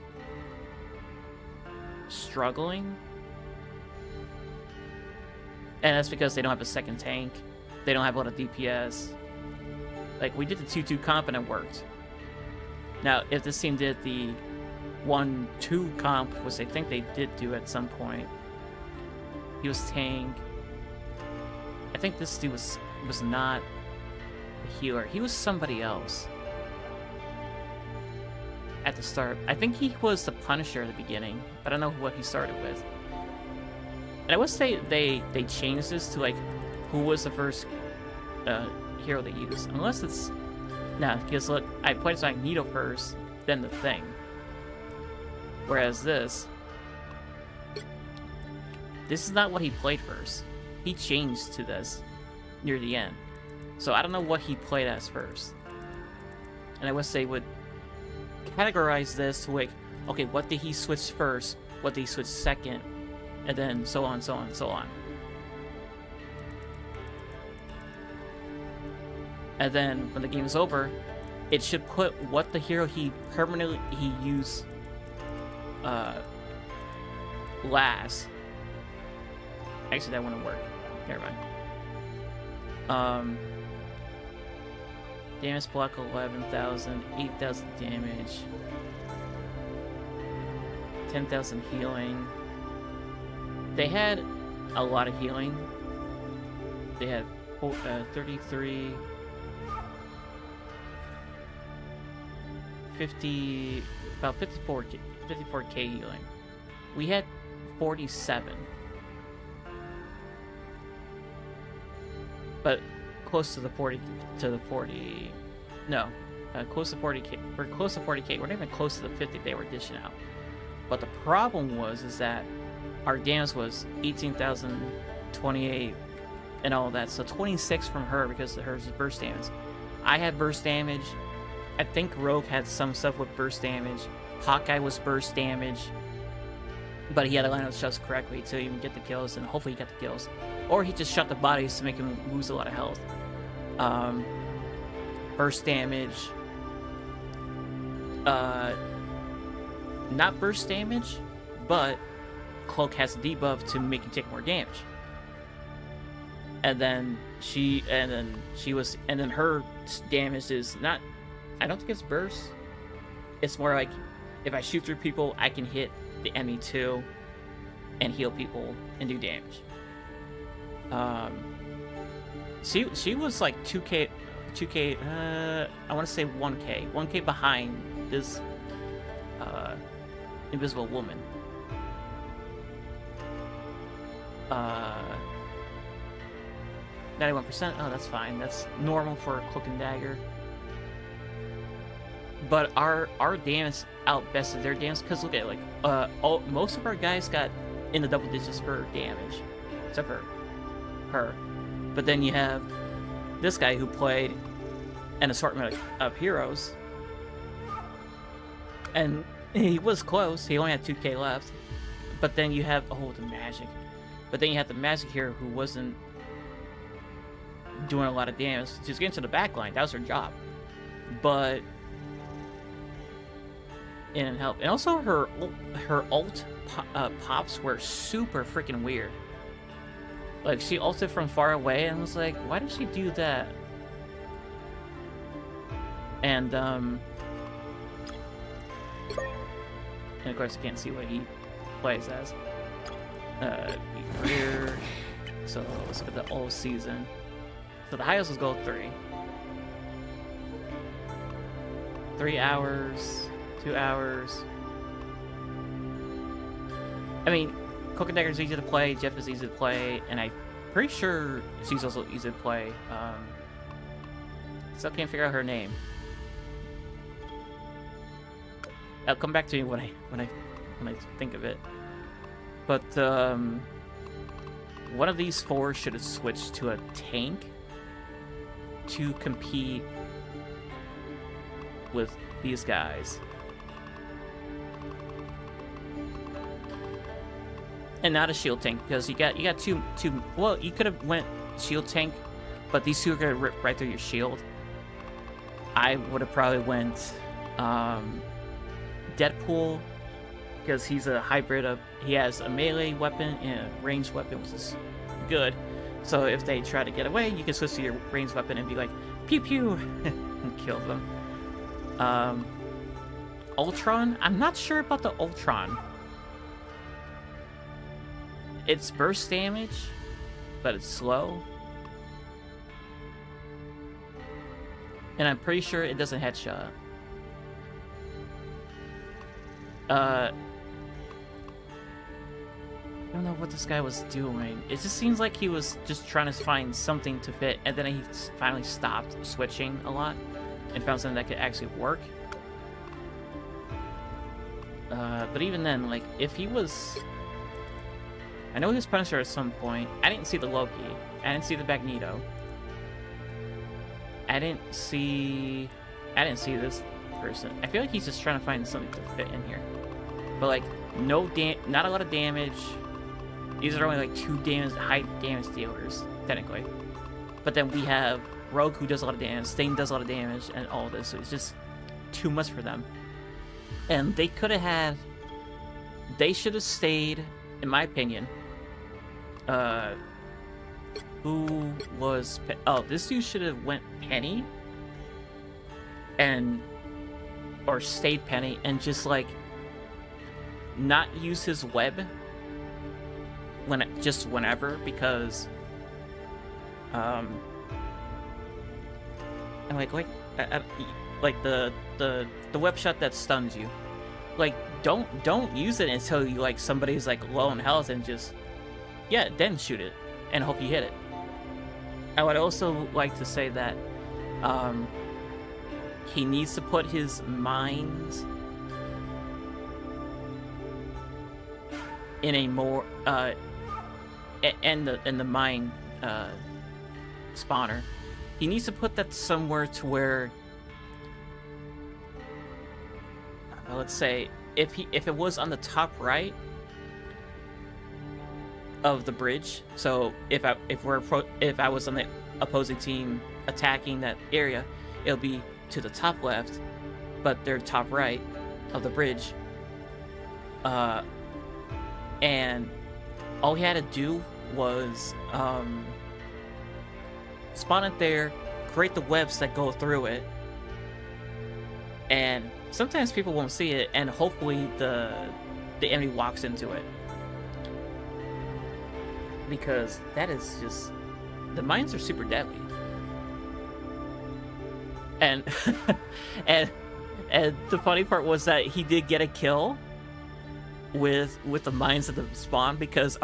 struggling, and that's because they don't have a second tank. They don't have a lot of DPS. Like, we did the 2-2 comp and it worked. Now, if this team did the 1-2 comp, which I think they did do at some point, he was tank. I think this dude was not a healer. He was somebody else at the start. I think he was the Punisher at the beginning. I don't know what he started with. And I would say they changed this to like who was the first hero they used. Unless it's because look, I played as Magneto first, then the Thing. Whereas this is not what he played first. He changed to this near the end. So I don't know what he played as first. And I would say would categorize this to like, okay, what did he switch first? What did he switch second? And then so on, so on, so on. And then when the game is over, it should put what the hero he used last Actually, that wouldn't work. Never mind. Damage block 11,000, 8,000 damage, 10,000 healing. They had a lot of healing. They had 33, 50, about 54k healing. We had 47. But close to the 40, close to 40k. We're close to 40k. We're not even close to the 50 they were dishing out. But the problem is that our damage was 18,028 and all that. So 26 from her because hers is burst damage. I had burst damage. I think Rogue had some stuff with burst damage. Hawkeye was burst damage. But he had to line up shots correctly to even get the kills, and hopefully he got the kills. Or he just shot the bodies to make him lose a lot of health. Burst damage. Not burst damage, but Cloak has a debuff to make you take more damage. And then her damage is not, I don't think it's burst. It's more like if I shoot through people, I can hit the enemy too and heal people and do damage. She was like 2k, I want to say 1k behind this invisible woman. 91%. Oh, that's fine. That's normal for a Cloak and Dagger. But our damage outbested their damage because look at it, like most of our guys got in the double digits for damage, except for her. But then you have this guy who played an assortment of heroes, and he was close. He only had 2k left. But then you have the magic. But then you have the magic here who wasn't doing a lot of damage. She was getting to the back line. That was her job. But it didn't help. And also her ult pops were super freaking weird. Like she ulted from far away and was like, why did she do that? And of course I can't see what he plays as. Be career. So let's look at the all season. So the highest was gold 3. 3 hours, 2 hours. I mean, Cloak and Dagger is easy to play, Jeff is easy to play, and I'm pretty sure she's also easy to play. Still can't figure out her name. I'll come back to you when I think of it. But one of these four should have switched to a tank to compete with these guys. And not a shield tank, because you got two. Well, you could have went shield tank, but these two are gonna rip right through your shield. I would have probably went Deadpool, because he's a hybrid of, he has a melee weapon and a ranged weapon, which is good. So if they try to get away, you can switch to your ranged weapon and be like, pew pew, and kill them. Ultron, I'm not sure about the Ultron. It's burst damage, but it's slow. And I'm pretty sure it doesn't headshot. I don't know what this guy was doing. It just seems like he was just trying to find something to fit, and then he finally stopped switching a lot and found something that could actually work. But even then, like, if he was... I know he was Punisher at some point. I didn't see the Loki. I didn't see the Magneto. I didn't see this person. I feel like he's just trying to find something to fit in here. But like, not a lot of damage. These are only like 2 high damage dealers, technically. But then we have Rogue, who does a lot of damage, Stain does a lot of damage, and all this. So it's just too much for them. And they should have stayed, in my opinion, who was oh, this dude should have went Penny and or stayed Penny and just like not use his web just whenever, because and like like the web shot that stuns you, like don't use it until you like somebody's like low on health, and just then shoot it and hope you hit it. I would also like to say that he needs to put his mind in a more and the mine spawner. He needs to put that somewhere to where let's say if it was on the top right of the bridge. So if I was on the opposing team attacking that area, it'll be to the top left, but they're top right of the bridge. And all he had to do was spawn it there, create the webs that go through it, and sometimes people won't see it, and hopefully the enemy walks into it. Because that is just... the mines are super deadly. And and the funny part was that he did get a kill with the mines at the spawn, because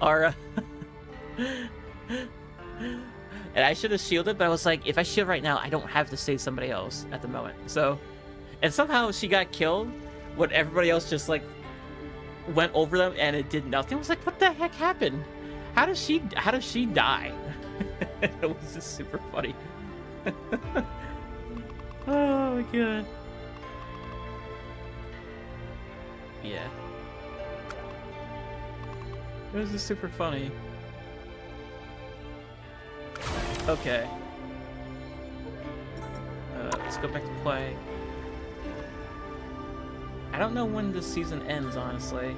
our and I should have shielded, but I was like, if I shield right now, I don't have to save somebody else at the moment. So, and somehow she got killed when everybody else just like went over them and it did nothing. I was like, what the heck happened? How does she die? It was just super funny. Oh my god. Yeah. It was just super funny. Okay. Let's go back to play. I don't know when this season ends, honestly.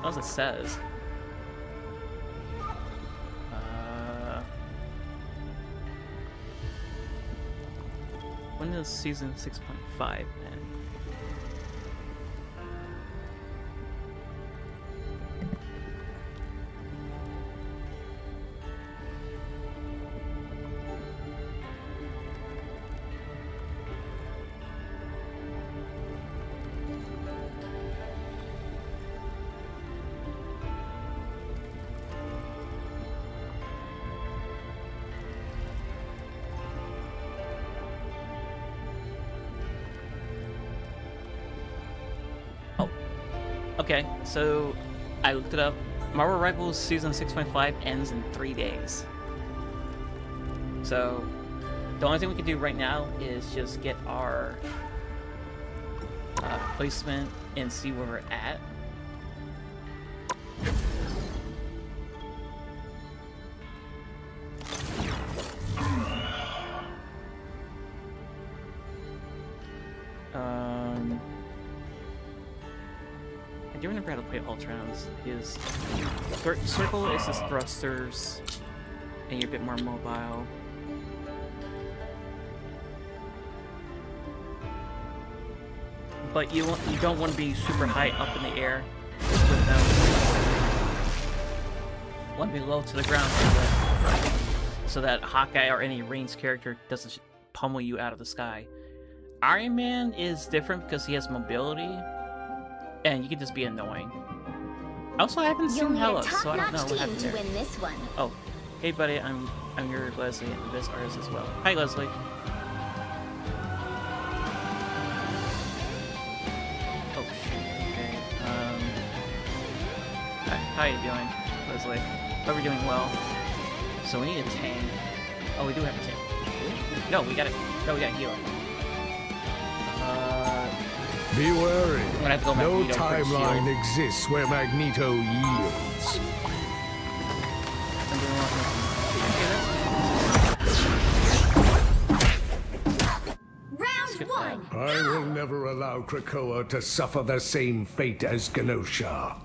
As it says. When does season 6.5 end? Okay, so I looked it up. Marvel Rivals Season 6.5 ends in 3 days. So the only thing we can do right now is just get our placement and see where we're at. I do remember how to play Ultrons. His circle is his thrusters, and you're a bit more mobile. But you don't want to be super high up in the air with them. You want to be low to the ground so that Hawkeye or any ranged character doesn't pummel you out of the sky. Iron Man is different because he has mobility, and you can just be annoying. Also, I haven't seen Hela, so I don't know what happened there. Win this one. Oh, hey buddy, I'm your Leslie, and the best artist as well. Hi Leslie. Oh shit. Okay. How you doing, Leslie? Hope you're doing well. So we need a tank. Oh, we do have a tank. No, we got it. No, we got healing. Be wary. I'm gonna have to go No Magneto for timeline shield. exists where Magneto yields. Round one. I will never allow Krakoa to suffer the same fate as Genosha.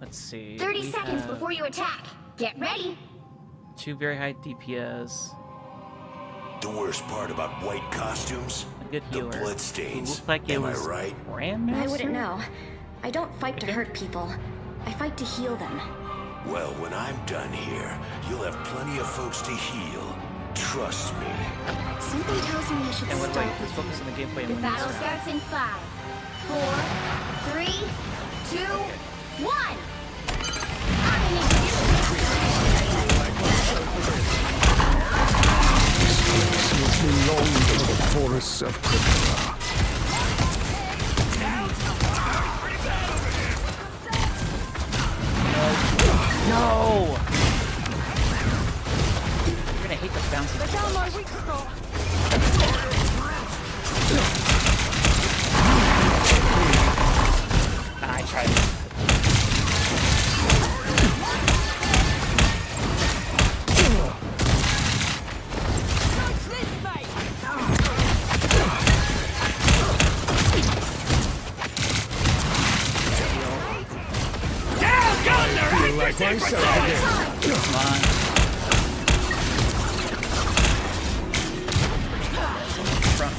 Let's see. 30 we seconds have before you attack. Get ready. 2 very high DPS. The worst part about white costumes? A good The healer. It bloodstains. looked like it Am was I right? Grandmaster? I wouldn't know. I don't fight to hurt people. I fight to heal them. Well, when I'm done here, you'll have plenty of folks to heal. Trust me. Something tells me I should And what start like, let's focus on the gameplay The and win battle this round. starts in 5, 4, 3, 2, 1. Makes me long for the forests of Krypton. No! You're gonna hate the bouncy. I tried. Feel like myself again. Come on. Front.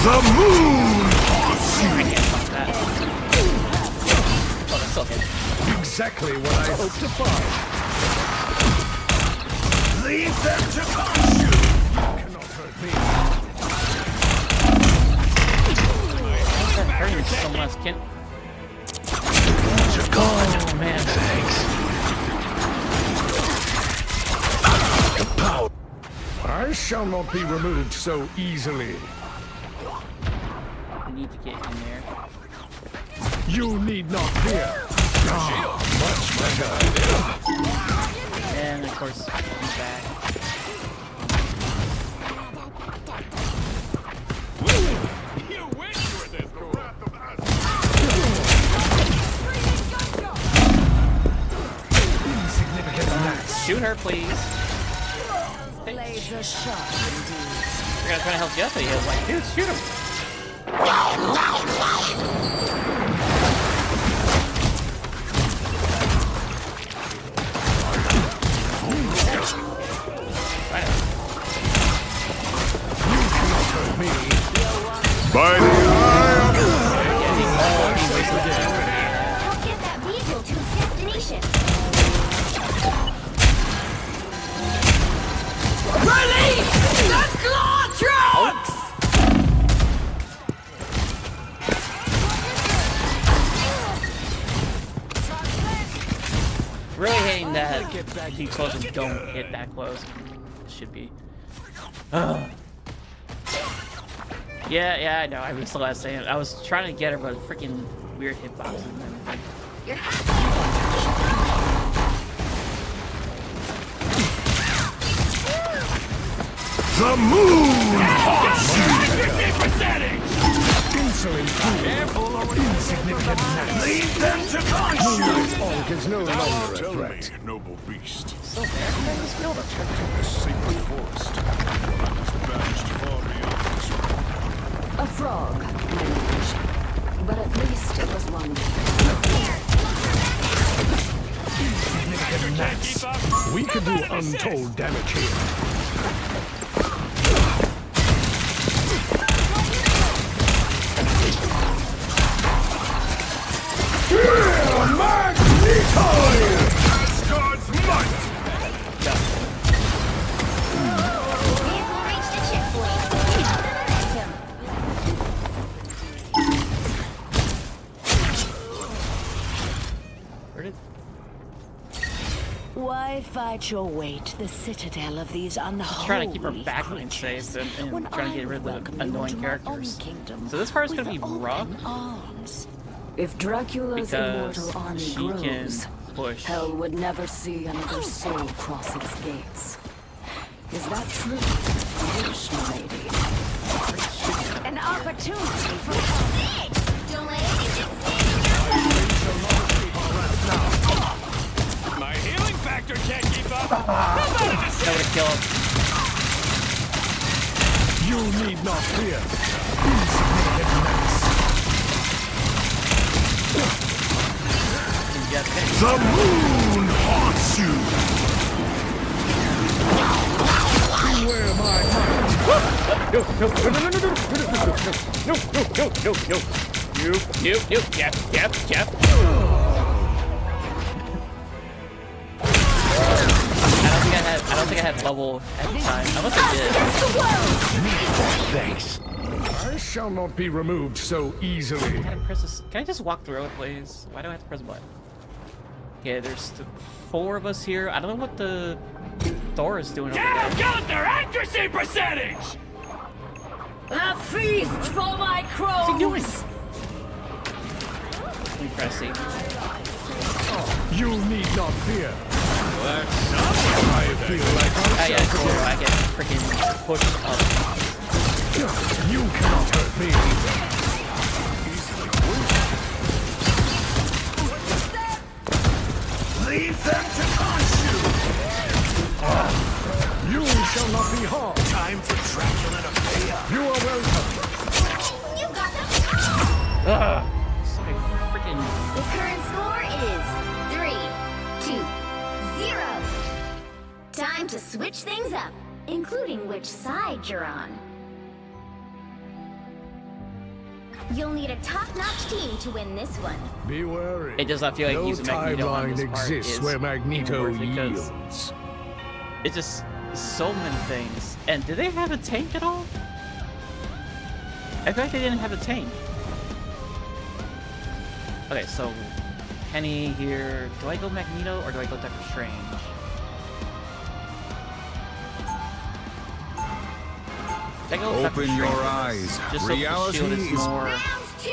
The moon! I can't fuck that. Oh, that's still hit. Exactly what I hoped to find. Leave them to consume! Cannot hurt me. They're hurting so much. Can't. Oh, man. I shall not be removed so easily. I need to get in there. You need not fear. Much better. And of course, he's back. Shoot her, please. Laser sharp indeed. We're gonna try to help Jesse. He was like, dude, shoot him. Right. By the eye of Help get that vehicle to its destination. Release the claw trucks! Really hating that the explosions don't hit that close. Should be. Ugh. Yeah, I know. I missed the last thing. I was trying to get her, but freaking weird hitboxes and everything. You're happy. the moon! Insolent fool! Insignificant gnats! Leave them to Moonlight's Hulk is no longer a Tell threat. me, noble beast. Still there. Protecting this sacred forest. I must have vanished far beyond this realm. A frog, my liege. But at least it was one. Insignificant gnats! We could do untold damage here. God's might! Vehicle reached a checkpoint. Item. Where did? Why fight your weight, the citadel of these unholy Trying to keep our backline creatures, safe and when trying to I get rid of welcome the you annoying into my own characters. kingdom So this part's with gonna be open rough arms. If Dracula's because immortal army she grows, can push. hell would never see another soul cross its gates. Is that true? Wish, my lady. An opportunity for help. Don't let anything stand. My healing factor can't keep up. That would kill him. You need not fear. The moon haunts you! Beware my might! I don't think I had bubble at the time. Unless I did. Thanks. I shall not be removed so easily. Can I press this? Can I just walk through it, please? Why do I have to press a button? Okay, there's 4 of us here. I don't know what the Thor is doing over there. Down goes their accuracy percentage! A feast for my crows! What's he doing? Let me press C. You need not fear. That's I feel like Oh yeah, cool. I get freaking pushed up. you cannot hurt me. Leave them to consume! You shall not be harmed. Time for Dracula to pay up. You are welcome. You got them. Somebody freaking. The current score is 3-2-0. Time to switch things up, including which side you're on. You'll need a top-notch team to win this one. Be wary. It does not feel like no using Magneto on timeline this part exists is where Magneto even worse because yields. it's just so many things. And did they have a tank at all? I feel like they didn't have a tank. Okay, so Penny here. Do I go Magneto or do I go Doctor Strange? I go Doctor Open your Strange eyes. just so Reality the shield is is more Round 2,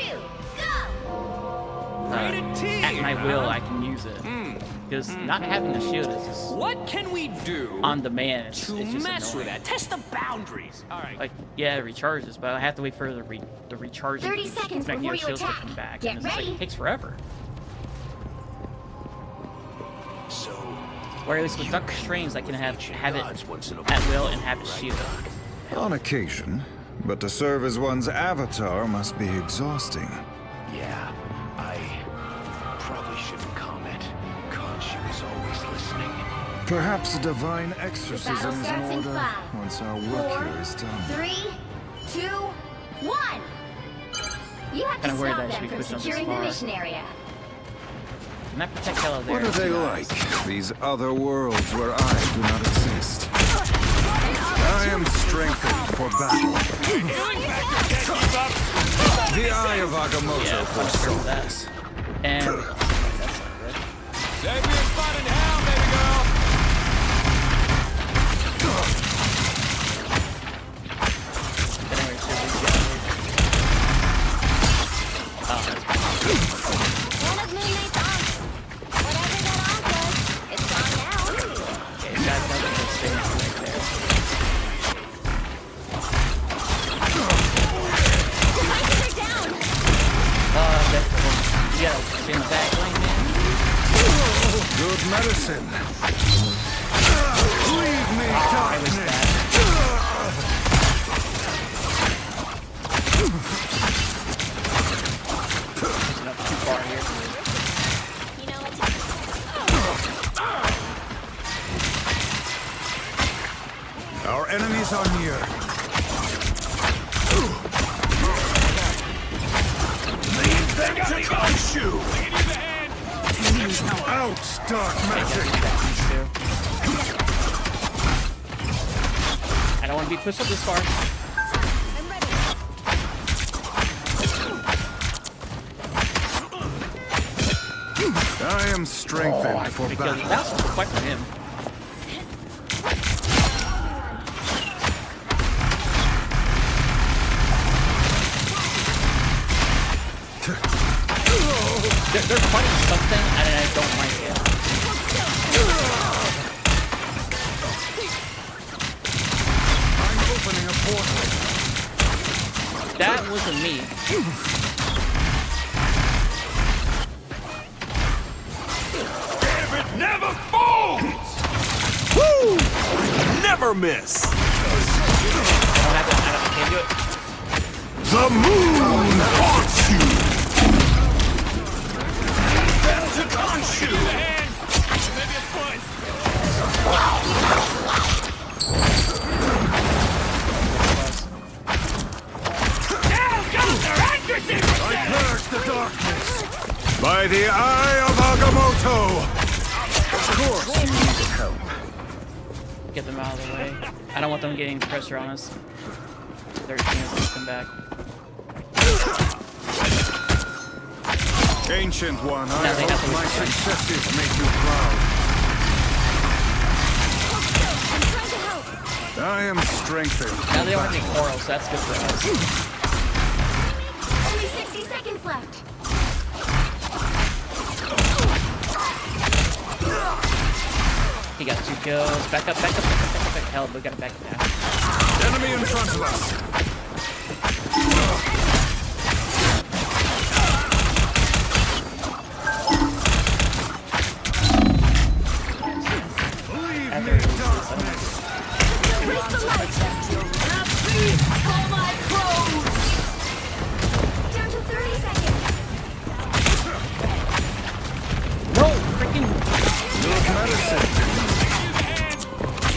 go! at my will. I can use it because not having the shield is just What can we do on demand. It's to just mess with annoying. that? Test the boundaries. All right. Like, yeah, it recharges, but I have to wait for the recharging 30 seconds before Magneto you shields to attack. come back. Get and it's just, like, ready. it takes forever. So, Or at least with Doctor Strange, I can have it gods once in a at will while, and have it right, shielded. Doc? on occasion, but to serve as one's avatar must be exhausting. Yeah, I probably shouldn't comment. Khonshu is always listening. Perhaps a divine battle exorcism is starts in in order 5, once our 4, work here is done. 3, 2, 1. You have to Kinda worried stop that I should them be from pushed on this securing the far. mission area. Can I protect Hello there? What are they like, these other worlds where I do not exist? I am strengthened for battle. Healing factor can't keep up. The eye of Agamotto Yeah, foresaw for that. this. And that's not good. Save me a spot in hell, baby girl. But anyway, so these guys- Oh, that's fine. One of Moon Knight's aunts. Whatever that aunt was, it's gone now. Okay, you guys know that this thing is right there. Devices are down. That's cool. You gotta stay in the back lane, man. Good medicine. Leave me, I missed darkness. that. Pushing up too far here. You know what to Our enemies are near. Leave them to Khonshu! I can use a hand. Out, dark magic. I don't want to be pushed up this far. I am strengthened for Because battle. that's quite for him. They're fighting something, and I don't like it. I'm opening a portal. That wasn't me. David never falls. Never miss! I can't do it. The moon haunts you! To Khonshu! Maybe a foot! Down goes their accuracy! I purge the darkness! By the eye of Agamotto! Of course you need help. Get them out of the way. I don't want them getting pressure on us. There's a chance to come back. Ancient One, Now I they have hope to my withdraw. successes make you proud. I'm trying to help. I am strengthened. Now they don't have any coral, so that's good for us. Only 60 seconds left. He got 2 kills. Back up, back up, back up, back up, back up. Hell, we gotta back up now. Enemy in front of us. After he loses, Release the light. Down to 30 seconds. no, freaking. Your medicine.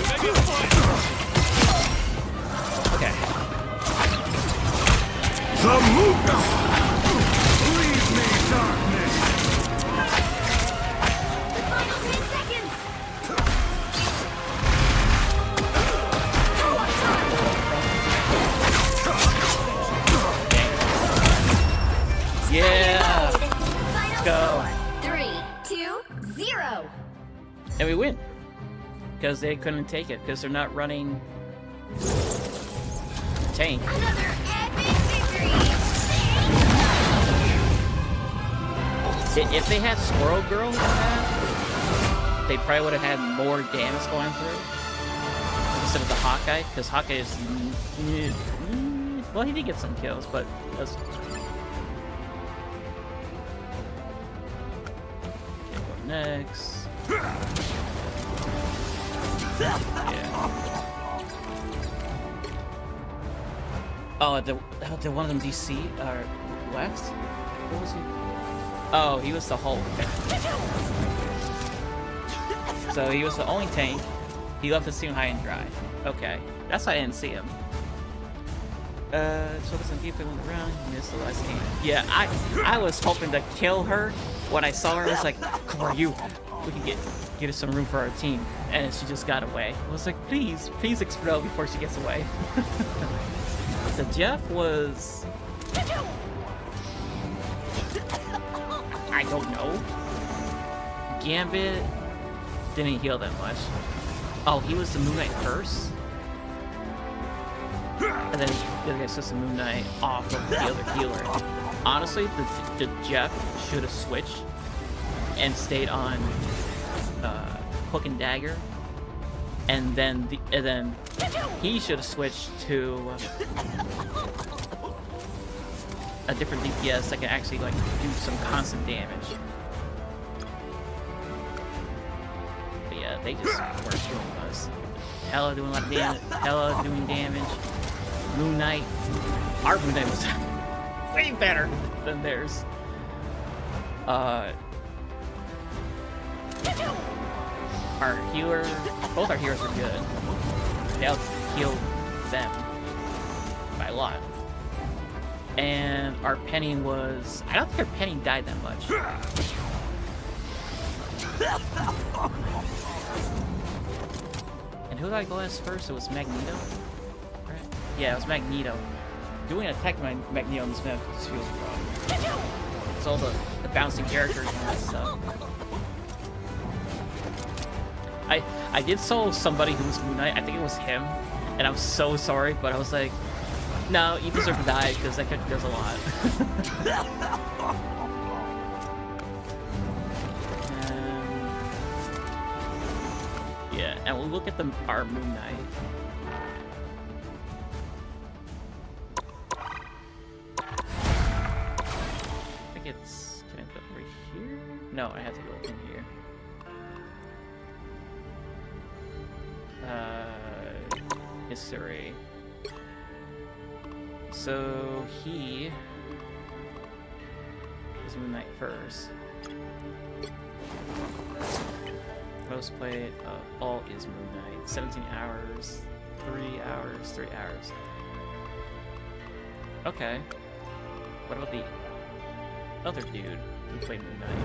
Maybe a foot! Okay. The moon! Leave me, darkness! Final 10 seconds. Yeah! Final go. score. 3, 2, 0. And we win. Because they couldn't take it, because they're not running tank. Another epic victory. If they had Squirrel Girl in that, they probably would have had more damage going through. Instead of the Hawkeye, because Hawkeye is... Well, he did get some kills, but that's... Okay, go next. Yeah. Oh, did one of them DC or West? What was he? Oh, he was the Hulk. So he was the only tank. He left the scene high and dry. Okay, that's why I didn't see him. So listen, keep it around. He missed the last game. Yeah, I was hoping to kill her when I saw her. I was like, "Come on, you. We can get us some room for our team." And she just got away. I was like, "Please, please explode before she gets away." So Jeff was... I don't know. Gambit didn't heal that much. Oh, he was the Moon Knight first? And then the other guy switched the Moon Knight off of the other healer. Honestly, the Jeff should have switched and stayed on Hook and Dagger. And then he should have switched to a different DPS that can actually like do some constant damage. But yeah, they just weren't doing us. Hella doing a lot of damage. Hella doing damage. Moon Knight. Our Moon Knight was way better than theirs. Our healer, both our healers are good. They out-healed them by a lot. And our Penny was... I don't think our Penny died that much. And who did I go as first? It was Magneto? Right? Yeah, it was Magneto. Doing an attack by Magneto on this map just feels wrong. It's all the bouncing characters and that stuff. I did solo somebody who was Moon Knight. I think it was him. And I'm so sorry, but I was like, no, you deserve to die because that character does a lot. Yeah, and we'll look at our Moon Knight. I think it's... Can I put it right here? No, I have to go in here. History. So he is Moon Knight first. Most played all is Moon Knight. 17 hours, 3 hours, 3 hours. Okay. What about the other dude who played Moon Knight?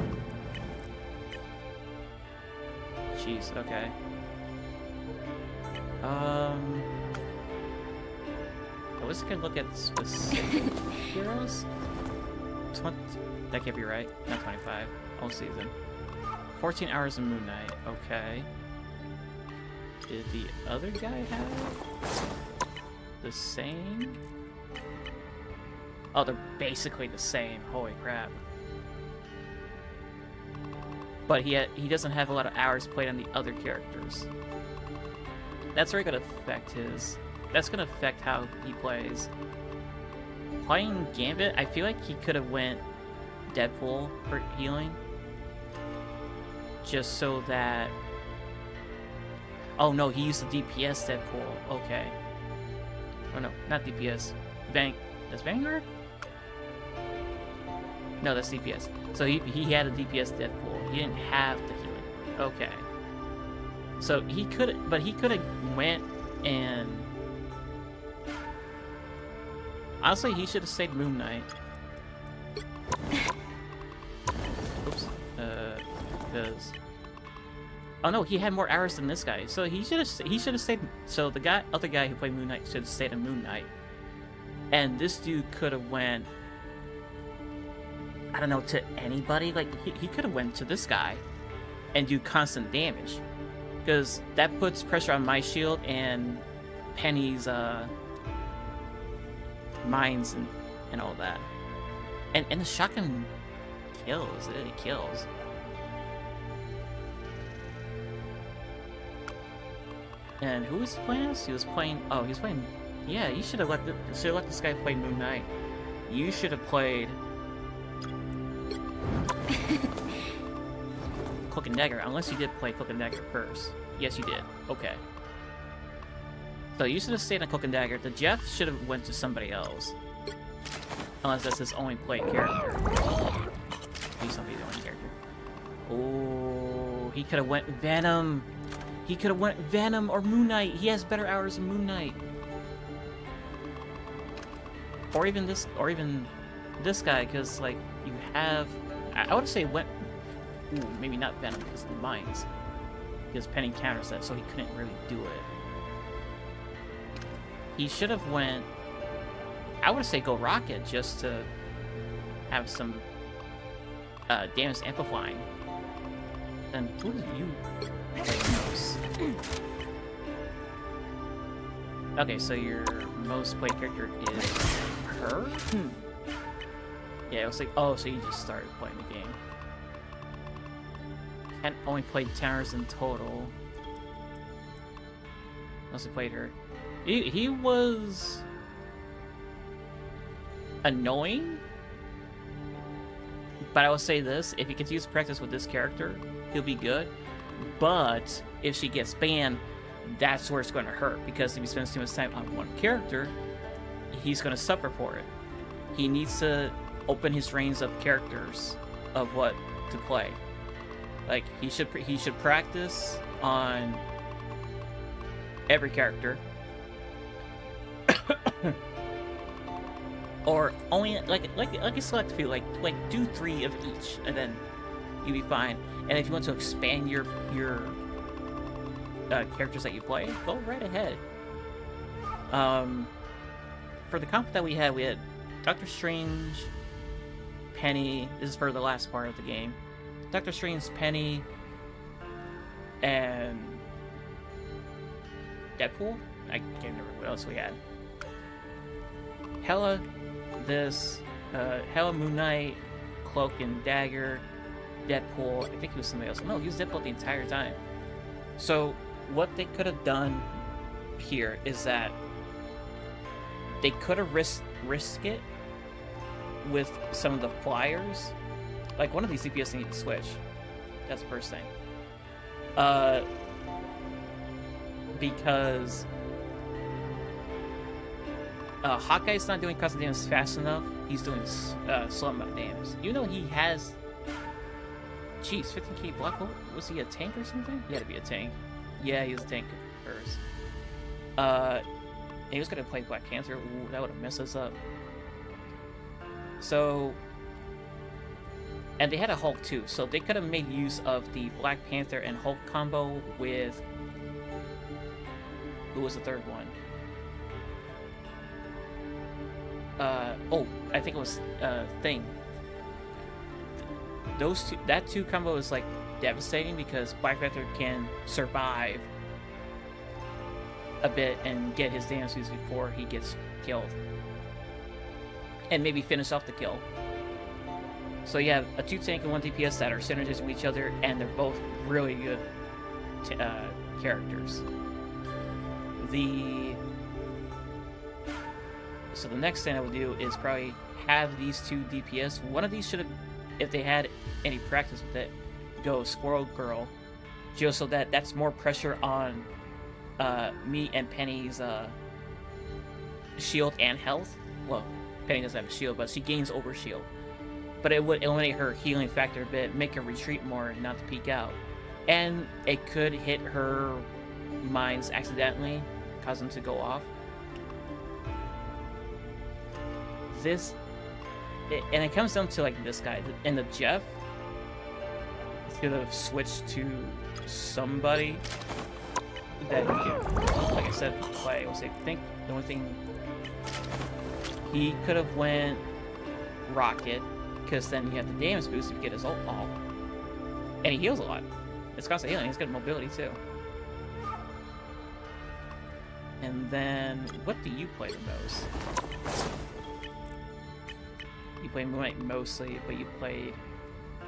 Jeez, okay. I was gonna look at specific heroes. 20, that can't be right. Not 25. All season. 14 hours of Moon Knight. Okay. Did the other guy have the same? Oh, they're basically the same. Holy crap. But he doesn't have a lot of hours played on the other characters. That's really gonna affect his. That's gonna affect how he plays. Playing Gambit, I feel like he could have went Deadpool for healing, just so that. Oh no, he used the DPS Deadpool. Okay. Oh no, not DPS. That's Vanguard? No, that's DPS. So he had a DPS Deadpool. He didn't have the healing. Okay. So he could, but he could have went and. Honestly, he should have stayed Moon Knight. Oops. Because. Oh no, he had more hours than this guy. So he should have stayed. So the other guy who played Moon Knight should have stayed in Moon Knight. And this dude could have went. I don't know, to anybody. Like he could have went to this guy, and do constant damage, because that puts pressure on my shield and Penny's mines and all that. And the shotgun kills. It kills. And who was playing this? He was playing. Oh, he was playing. Yeah, you should have let this guy play Moon Knight. You should have played Cloak and Dagger, unless you did play Cloak and Dagger first. Yes, you did. Okay. So you should have stayed on Cloak and Dagger. The Jeff should have went to somebody else. Unless that's his only played character. He's somebody's only character. Oh, he could have went Venom. He could have went Venom or Moon Knight. He has better hours than Moon Knight. Or even this guy, because like you have. I would say went. Ooh, maybe not Venom because of the mines. Because Penny counters that, so he couldn't really do it. He should have went. I would say go Rocket just to have some damage amplifying. And who do you play most? Okay, so your most played character is her? Yeah, it was like, oh, so you just started playing the game. And only played 10 hours in total. Mostly played her. He was annoying, but I will say this: if he continues to practice with this character, he'll be good. But if she gets banned, that's where it's going to hurt, because if he spends too much time on one character, he's going to suffer for it. He needs to open his range of characters of what to play. Like he should practice on every character. Or only like a select few, like do 3 of each, and then you'll be fine. And if you want to expand your characters that you play, go right ahead. For the comp that we had Doctor Strange, Penny. This is for the last part of the game. Doctor Strange, Penny, and Deadpool. I can't remember what else we had. Hela, Hela, Moon Knight, Cloak and Dagger, Deadpool. I think he was somebody else. No, he was Deadpool the entire time. So what they could have done here is that they could have risked it with some of the flyers. Like one of these DPS need to switch. That's the first thing. Because Hawkeye's not doing constant damage fast enough. He's doing slow amount of damage. Even though he has... Jeez, 15k Black Bolt? Was he a tank or something? He had to be a tank. Yeah, he was a tank first. He was gonna play Black Panther. Ooh, that would have messed us up. So... And they had a Hulk too, so they could have made use of the Black Panther and Hulk combo with... Who was the third one? Oh, I think it was Thing. Those two, that two combo is like devastating because Black Panther can survive a bit and get his damage boost before he gets killed, and maybe finish off the kill. So you have a 2 tank and 1 DPS that are synergistic with each other, and they're both really good characters. So the next thing I would do is probably have these 2 DPS. One of these should have, if they had any practice with it, go Squirrel Girl, just so that that's more pressure on me and Penny's shield and health. Well, Penny doesn't have a shield, but she gains over shield. But it would eliminate her healing factor a bit, make her retreat more, and not to peek out. And it could hit her mines accidentally, cause them to go off. And it comes down to like this guy, and the Jeff could have switched to somebody that he can, like I said, play. I think the only thing he could have went Rocket, because then you have the damage boost if you get his ult off, and he heals a lot. It's constant healing. He's got mobility too. And then what do you play the most? You play Moon Knight mostly, but you played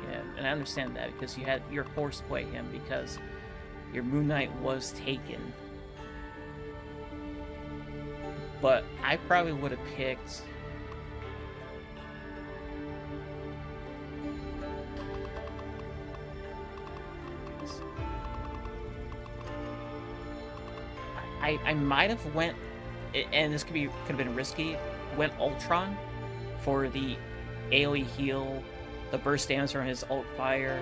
him, and I understand that because you're forced to play him because your Moon Knight was taken. But I probably would have picked I might have went, and this could have been risky, went Ultron for the AoE heal, the burst damage from his ult fire,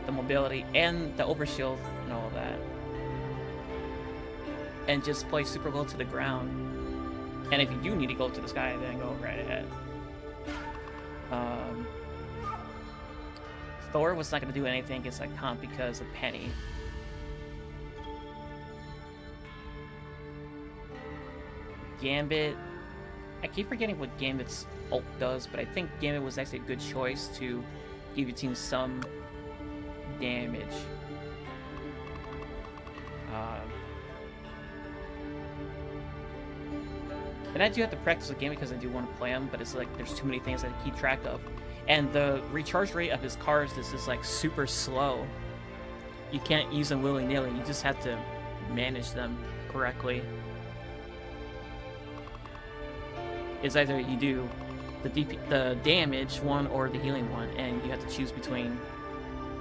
the mobility, and the overshield, and all of that. And just play super low to the ground. And if you do need to go to the sky, then go right ahead. Thor was not going to do anything against that comp because of Penny. Gambit, I keep forgetting what Gambit's ult does, but I think Gambit was actually a good choice to give your team some damage. And I do have to practice with Gambit because I do want to play him, but it's like there's too many things that I keep track of. And the recharge rate of his cards is just like super slow. You can't use them willy-nilly, you just have to manage them correctly. It's either you do the damage one or the healing one, and you have to choose between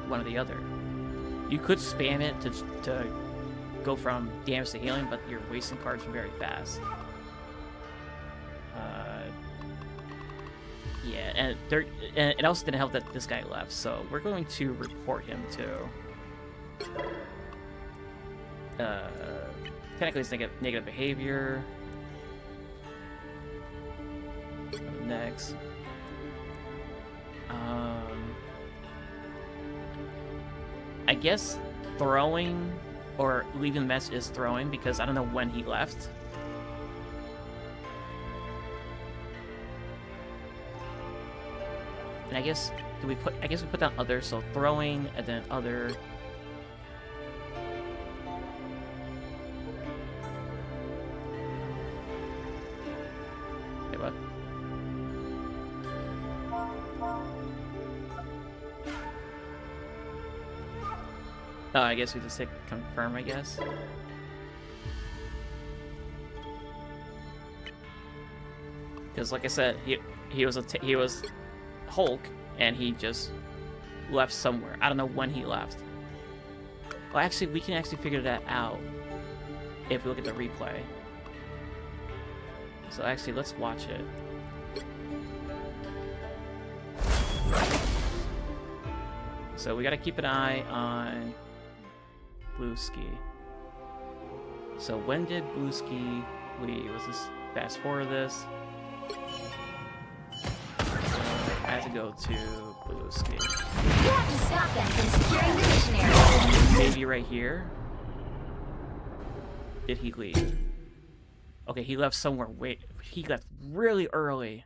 one or the other. You could spam it to go from damage to healing, but you're wasting cards very fast. Yeah, and it also didn't help that this guy left, so we're going to report him to technically it's negative behavior. Next. I guess throwing or leaving the mess is throwing because I don't know when he left. And I guess we put down other, so throwing and then other. Okay, what? Oh, I guess we just hit confirm, I guess. Because, like I said, he was Hulk, and he just left somewhere. I don't know when he left. Well, actually, we can actually figure that out if we look at the replay. So actually, let's watch it. So we gotta keep an eye on Blueski. So when did Blueski leave? Let's just fast forward this. I have to go to Blueski. You have to stop them from securing the mission area. Maybe right here. Did he leave? Okay, he left somewhere. Wait, he left really early.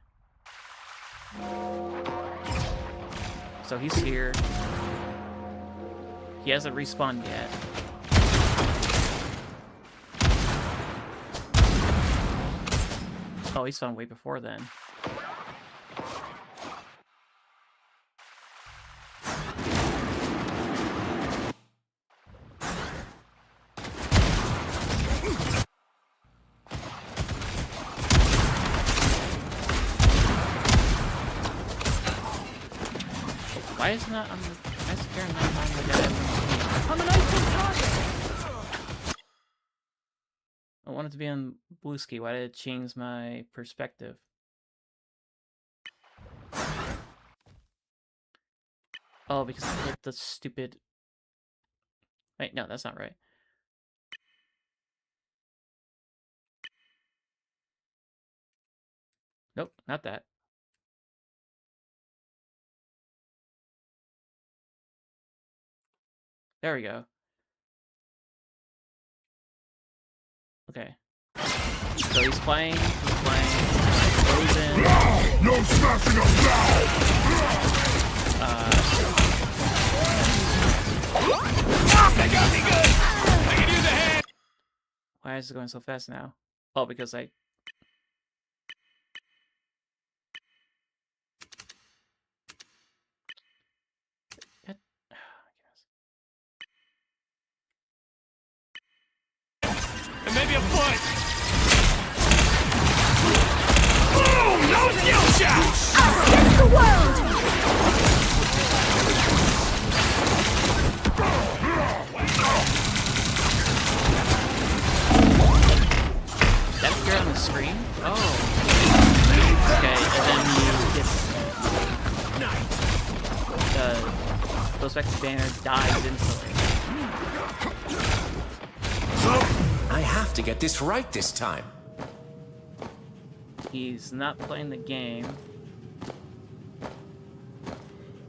So he's here. He hasn't respawned yet. Oh, he spawned way before then. Why is not on the? Why is Karen not on the guy? I'm an open target! I wanted to be on Blueski. Why did it change my perspective? Oh, because I hit the stupid. Wait, no, that's not right. Nope, not that. There we go. Okay. So he's playing. Frozen. No smashing up now! They got me good! I can use a hand! Why is it going so fast now? Oh, because I... And maybe a foot! Boom! No skill shot! Us against the world! That appear on the screen? Oh. Okay, and then the Prospective banner dies instantly. I have to get this right this time. He's not playing the game.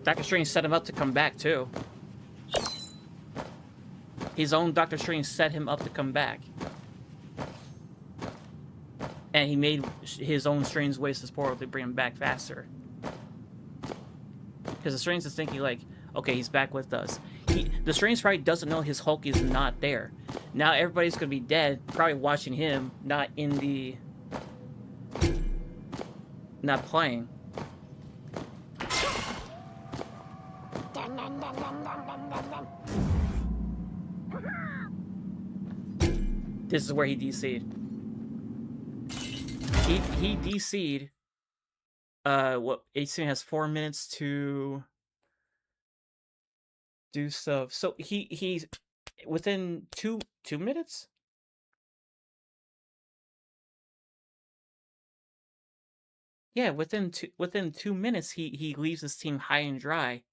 Doctor Strange set him up to come back, too. His own Doctor Strange set him up to come back. And he made his own Strange waste his portal to bring him back faster. Because the Strange is thinking like, okay, he's back with us. The Strange probably doesn't know his Hulk is not there. Now everybody's gonna be dead, probably watching him, not in the... not playing. This is where he DC'd. He DC'd. What? HCM has 4 minutes to do stuff. So he's within two minutes. Yeah, within 2 minutes, he leaves his team high and dry.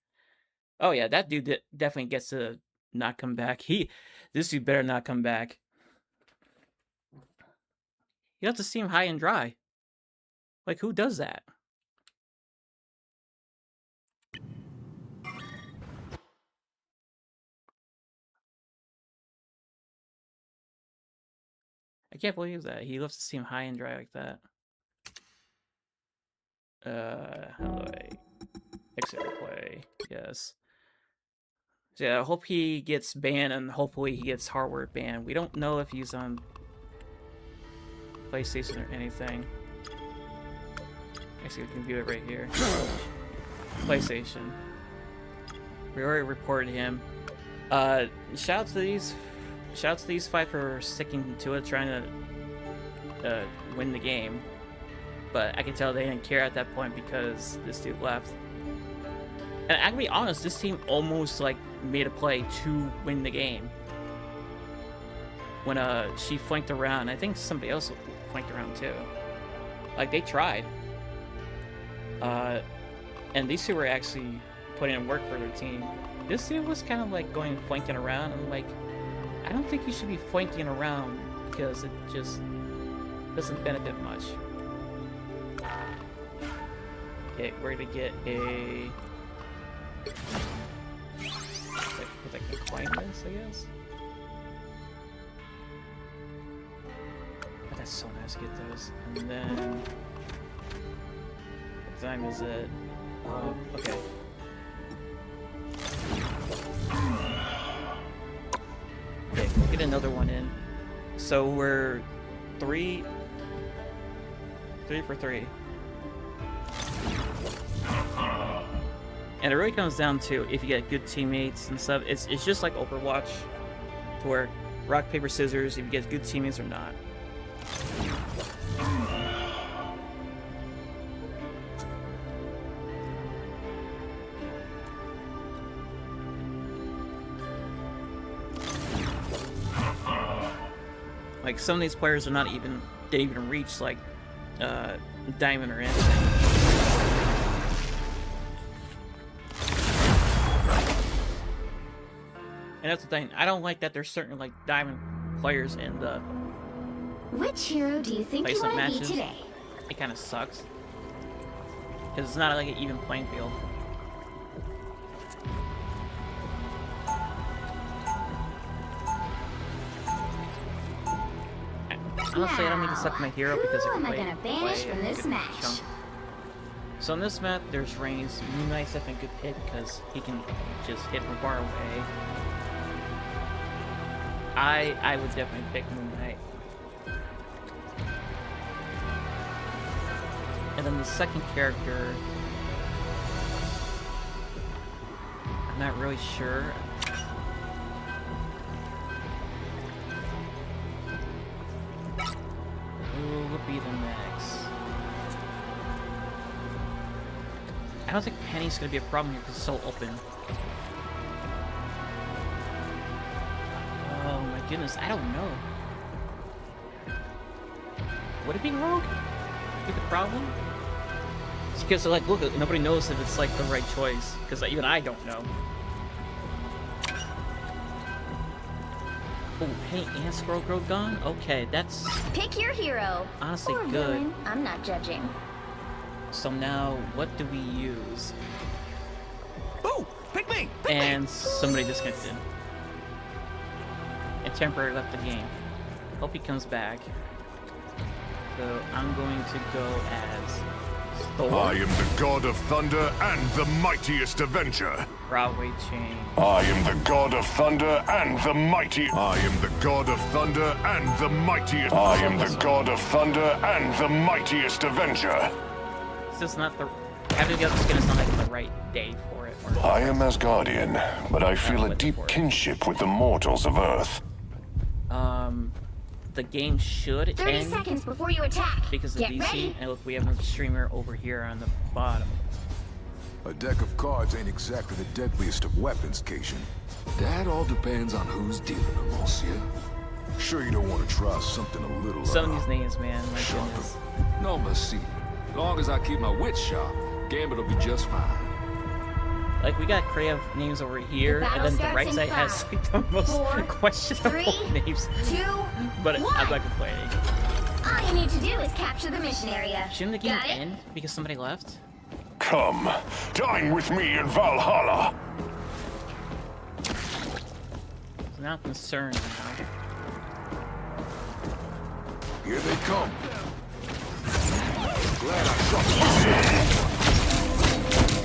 Oh yeah, that dude definitely gets to not come back. This dude better not come back. He left his team high and dry. Like, who does that? I can't believe that. He left his team high and dry like that. How do I exit replay? Yes. So yeah, I hope he gets banned and hopefully he gets hardware banned. We don't know if he's on PlayStation or anything. Actually, we can view it right here. PlayStation. We already reported him. Shout out to these 5 for sticking to it, trying to win the game. But I can tell they didn't care at that point because this dude left. And I can be honest, this team almost like made a play to win the game. When she flanked around, I think somebody else flanked around too. Like, they tried. And these two were actually putting in work for their team. This dude was kind of like going flanking around. I'm like, I don't think you should be flanking around because it just doesn't benefit much. Okay, we're gonna get a... If I can find this, I guess. Oh, that's so nice to get those. And then... What time is it? Okay. Okay, we'll get another one in. So we're 3 for 3. And it really comes down to if you get good teammates and stuff. It's just like Overwatch, where rock, paper, scissors, if you get good teammates or not. Like, some of these players are not even, they even reach like diamond or anything. And that's the thing, I don't like that there's certain like diamond players in the Which hero do you think you placement want to be matches. today? It kind of sucks. Because it's not like an even playing field. Honestly, I don't need to select my hero because I Who can am I play, gonna banish play from a this good match? chunk. So in this map, there's Reigns. Moon Knight's definitely a good pick because he can just hit from far away. I would definitely pick Moon Knight. And then the second character, I'm not really sure. Who would be the next? I don't think Penny's gonna be a problem here because it's so open. Oh my goodness, I don't know. Would it be Rogue? Be the problem? It's because like, look, nobody knows if it's like the right choice. Because even I don't know. Oh, Penny and Squirrel Girl gone? Okay, that's Pick your hero. honestly Or good. villain. I'm not judging. So now, what do we use? Ooh, pick me! Pick And me! somebody disconnected. And temporarily left the game. Hope he comes back. So I'm going to go as Thor. I am the god of thunder and the mightiest avenger. Broadway Chain. I am the god of thunder and the mighty. I am the god of thunder and the mightiest. I am the god of thunder and the mightiest avenger. It's just not the... Having the other skin is not like the right day for it. Or I am Asgardian, but I feel a deep kinship with the mortals of Earth. The game should 30 end seconds before you attack. because of Get DC. ready. And look, we have another streamer over here on the bottom. A deck of cards ain't exactly the deadliest of weapons, Cation. That all depends on who's dealing them, monsieur. Sure you don't want to try something a little, Some of these names, man, my sharper? goodness. No, merci. Long as I keep my wits sharp, Gambit will be just fine. Like, we got creative names over here, The and then the battle right side starts has in like, the most 4, questionable 3, names. 2, But I'm 1. not complaining. All you need to do is capture the mission area. Shouldn't the game Got it? end because somebody left? Come, dine with me in Valhalla. So now I'm concerned now. Here they come. Glad I shot them.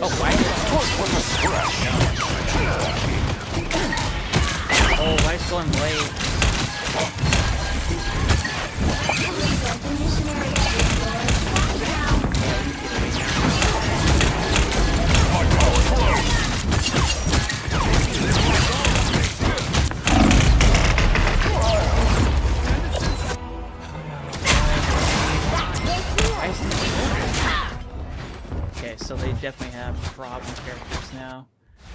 Oh, why? Oh, why is going late? Okay, so they definitely have problem characters now.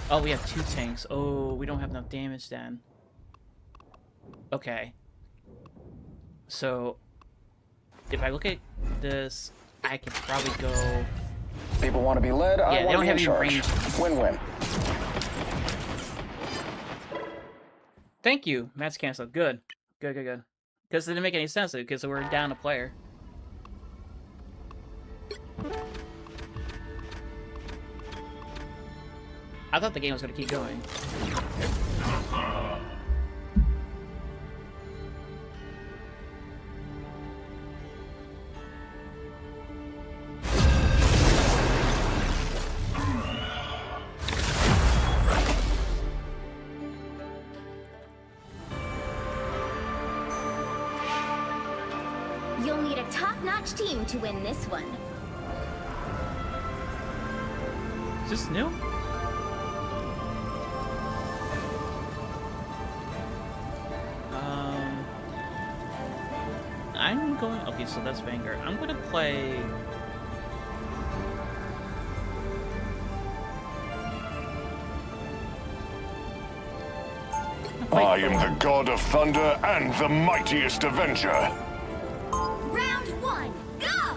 Oh, we have 2 tanks. Oh, we don't have enough damage then. Okay. So, if I look at this I could probably go. People want to be led, I Yeah, they want don't to be have in any charge. range. Win-win. Thank you. Match canceled. Good. Good, good, good. Because it didn't make any sense, because we're down a player. I thought the game was going to keep going. You'll need a top-notch team to win this one. Is this new? I'm going. Okay, so that's Vanguard. I'm gonna play. I am the god of thunder and the mightiest avenger. Round one, go!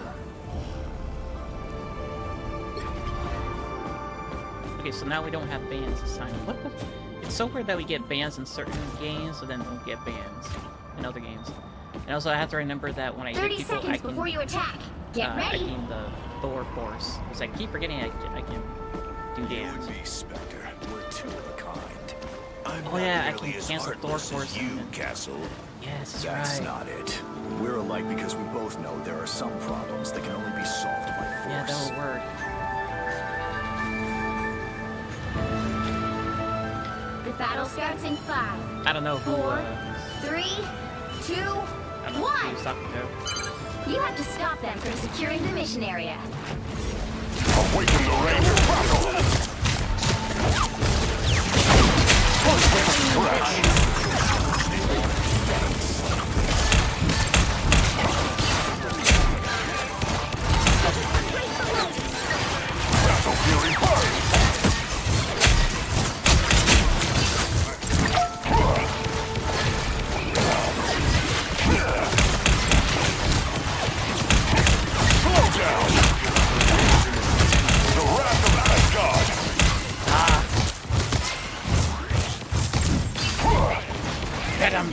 Okay, so now we don't have bans assigned. What the? It's so weird that we get bans in certain games, and then don't get bans in other games. And also, I have to remember that when I hit 30 people, seconds I can. before you attack. Get I ready. gain the Thor Force. Because I keep forgetting I can do damage. Be Spectre. We're two of a kind. I'm Oh not yeah, I nearly can as cancel Thor heartless Force. as you, and then- Castle. Yes, that's That's right. not it. We're alike because we both know there are some problems that can only be solved by force. Yeah, that'll work. The battle starts in 5, I don't know who. 4, 3, 2, I don't know 1. who he was talking to. You have to stop them from securing the mission area. Awaken the range of battle. Punch with a scratch. Battle Fury burn. Slow down. The Wrath of Asgard. Get him!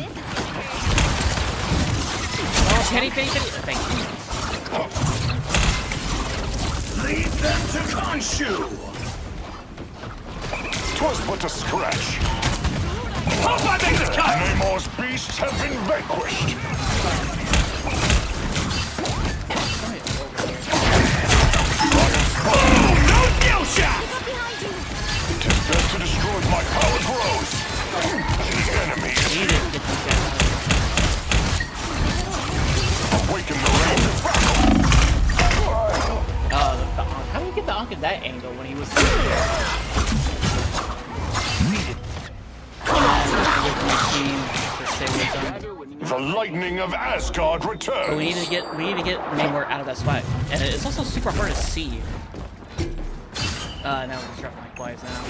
Oh, penny, penny, penny! Thank you. Lead them to Khonshu. 'Twas but a scratch. Hope I make the cut! Namor's beasts have been vanquished. No skill shot! Tis best to destroy as my power grows. The enemy is here. Awaken the range of battle. Oh, the Ankh. How did we get the Ankh at that angle when he was... The lightning of Asgard returns. But we need to get Namor out of that spot. And it's also super hard to see. Now we're disrupting my quiet now.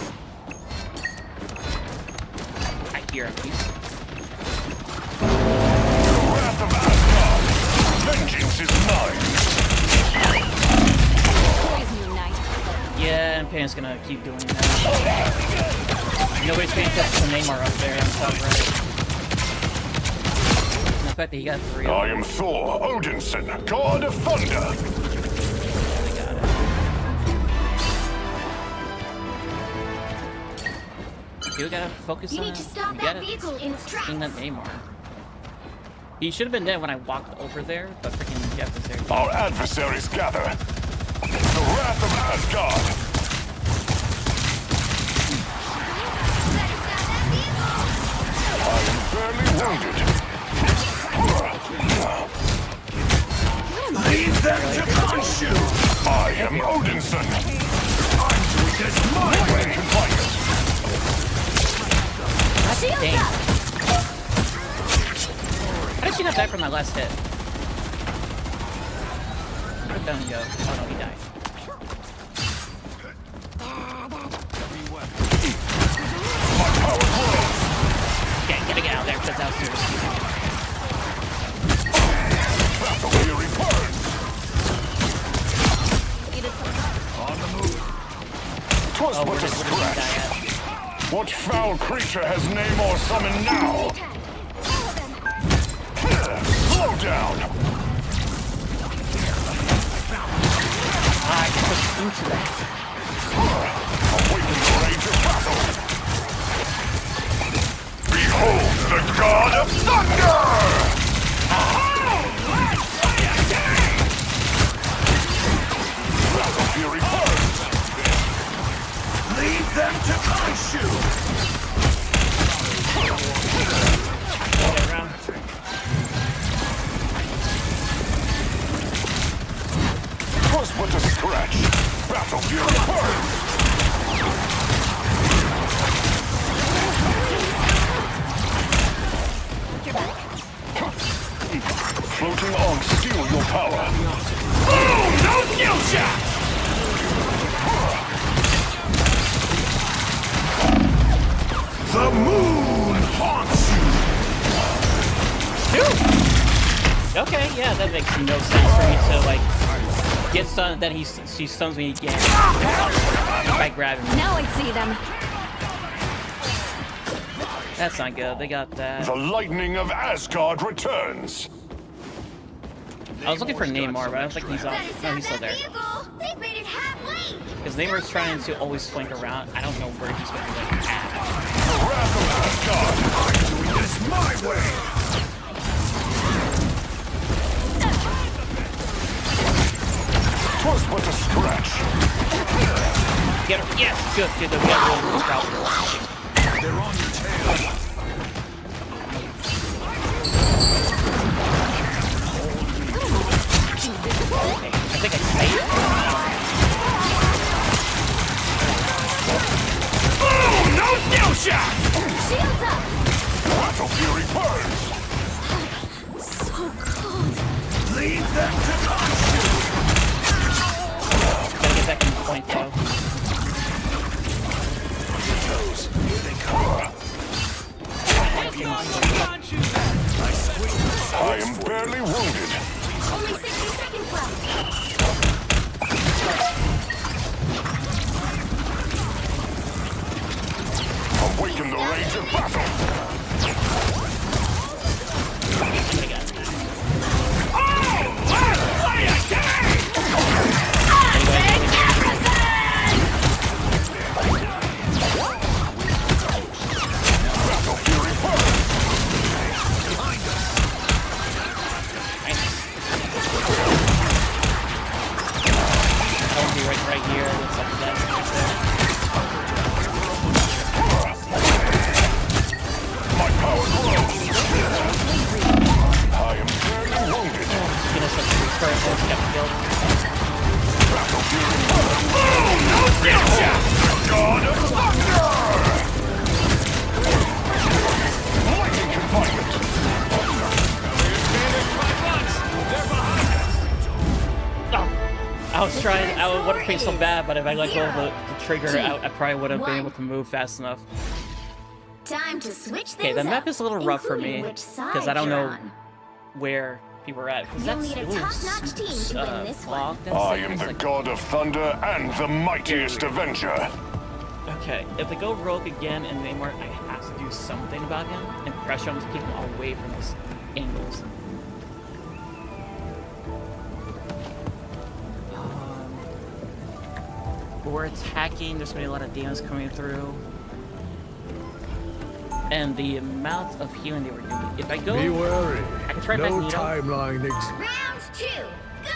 I hear him. The wrath of Asgard. Vengeance is mine. Yeah, and Pan's gonna keep doing that. Nobody's paying attention to Namor up there on top right. And the fact that he got 3 of I them. am Thor Odinson, god of thunder. They got it. You gotta focus You on need to stop you that gotta vehicle in its tracks. clean that Namor. He should have been dead when I walked over there, but freaking Jeff was there. Our adversaries gather. The wrath of Asgard. I am barely wounded. Lead them to Khonshu! I am Odinson. I'm doing this my way. Confinement. Dang. How did she not die from my last hit? Where'd Downey go? Oh no, he died. My power grows. Okay, gotta get out there because that was serious. Battle Fury burns. What foul creature has name or summon now? Slow down! I pushed into that. Awaken the rage of battle! Behold the God of Thunder! Battle Fury burns! Lead them to Khonshu! Twas but a scratch. Battle Fury burns! Floating on, steal your power. Boom! No skill shot! The moon haunts you! Okay, yeah, that makes no sense for me to, like, get stunned, then she stuns me again by grabbing me. Now I see them. That's not good, they got that. The lightning of Asgard returns! I was looking for Namor, but I don't think he's off. No, he's still there. They've made it halfway. Because Namor's trying to always flank around. I don't know where he's going to like at. The wrath of Asgard! I'm doing this my way! Twas but a scratch. Get her. Yes, good. We got really out. They're on your tail. Okay, I think I saved it. Boom! No skill shot! Shields up. Battle Fury burns! So cold. Lead them to Khonshu! Gotta get back in point though. Here they come. I am barely wounded. Only 60 seconds left. Awaken the rage of battle! Battle Fury burns! I'll be right here. Looks like that's right there. My power grows! I am barely wounded. Get us up to the first one. Kept building. Battle Fury burns! Boom! No skill shot! God of Thunder! Lightning confinement! I was trying. I would have been so bad, but if I let go of the trigger, I probably would have been able to move fast enough. Time to switch things Okay, the map up, is a little rough for me including which side because I don't you're know on. where people are at. Because You'll that's need a top-notch team to win this one. fogged and I stuff. am It's the like- God of Thunder and the mightiest Avenger. Okay, if they go rogue again and Namor, I have to do something about him and pressure him to keep him away from those angles. We're attacking, there's gonna be a lot of demons coming through. And the amount of healing they were doing. If I go, Be wary. I can try no Magneto timeline Round 2, go!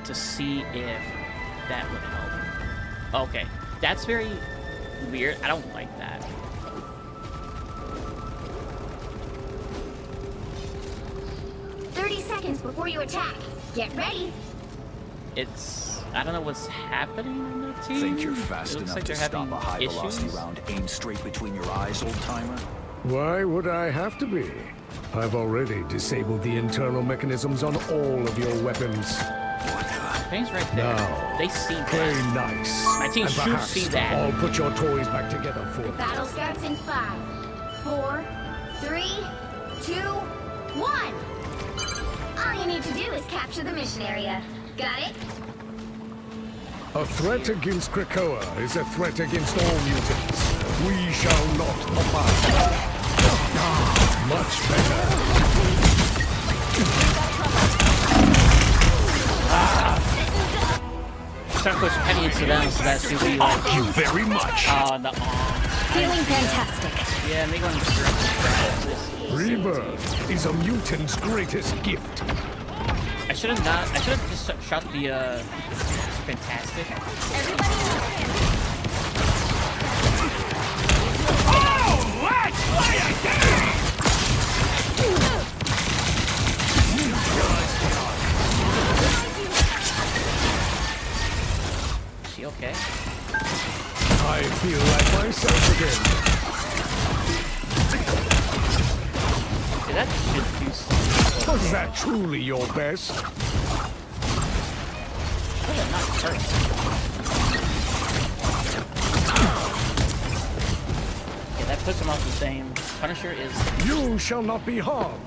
to see if that would help. Okay, that's very weird. I don't like that. Seconds before you attack. Get ready. I don't know what's happening on the team. Think you're fast It looks enough like to they're stop having a high-velocity issues. round aimed straight between your eyes, old-timer? Why would I have to be? I've already disabled the internal mechanisms on all of your weapons. Things right there. Now, They see play that. nice. My team and should perhaps see that. I'll put your toys back together for you. Battle starts in 5, 4, 3, 2, 1. All you need to do is capture the mission area. Got it? A threat against Krakoa is a threat against all mutants. We shall not abide. Much better. Trying to push Penny into them so that she'll be like. Thank you very much. Oh, the Feeling fantastic. Yeah, make one Rebirth is a mutant's greatest gift. I should have not. I should have just shot the fantastic. Is she okay? I feel like myself again. Yeah, that should do something. Was that truly your best? How did that not hurt? Yeah, that puts him off the same. Punisher is. You shall not be harmed.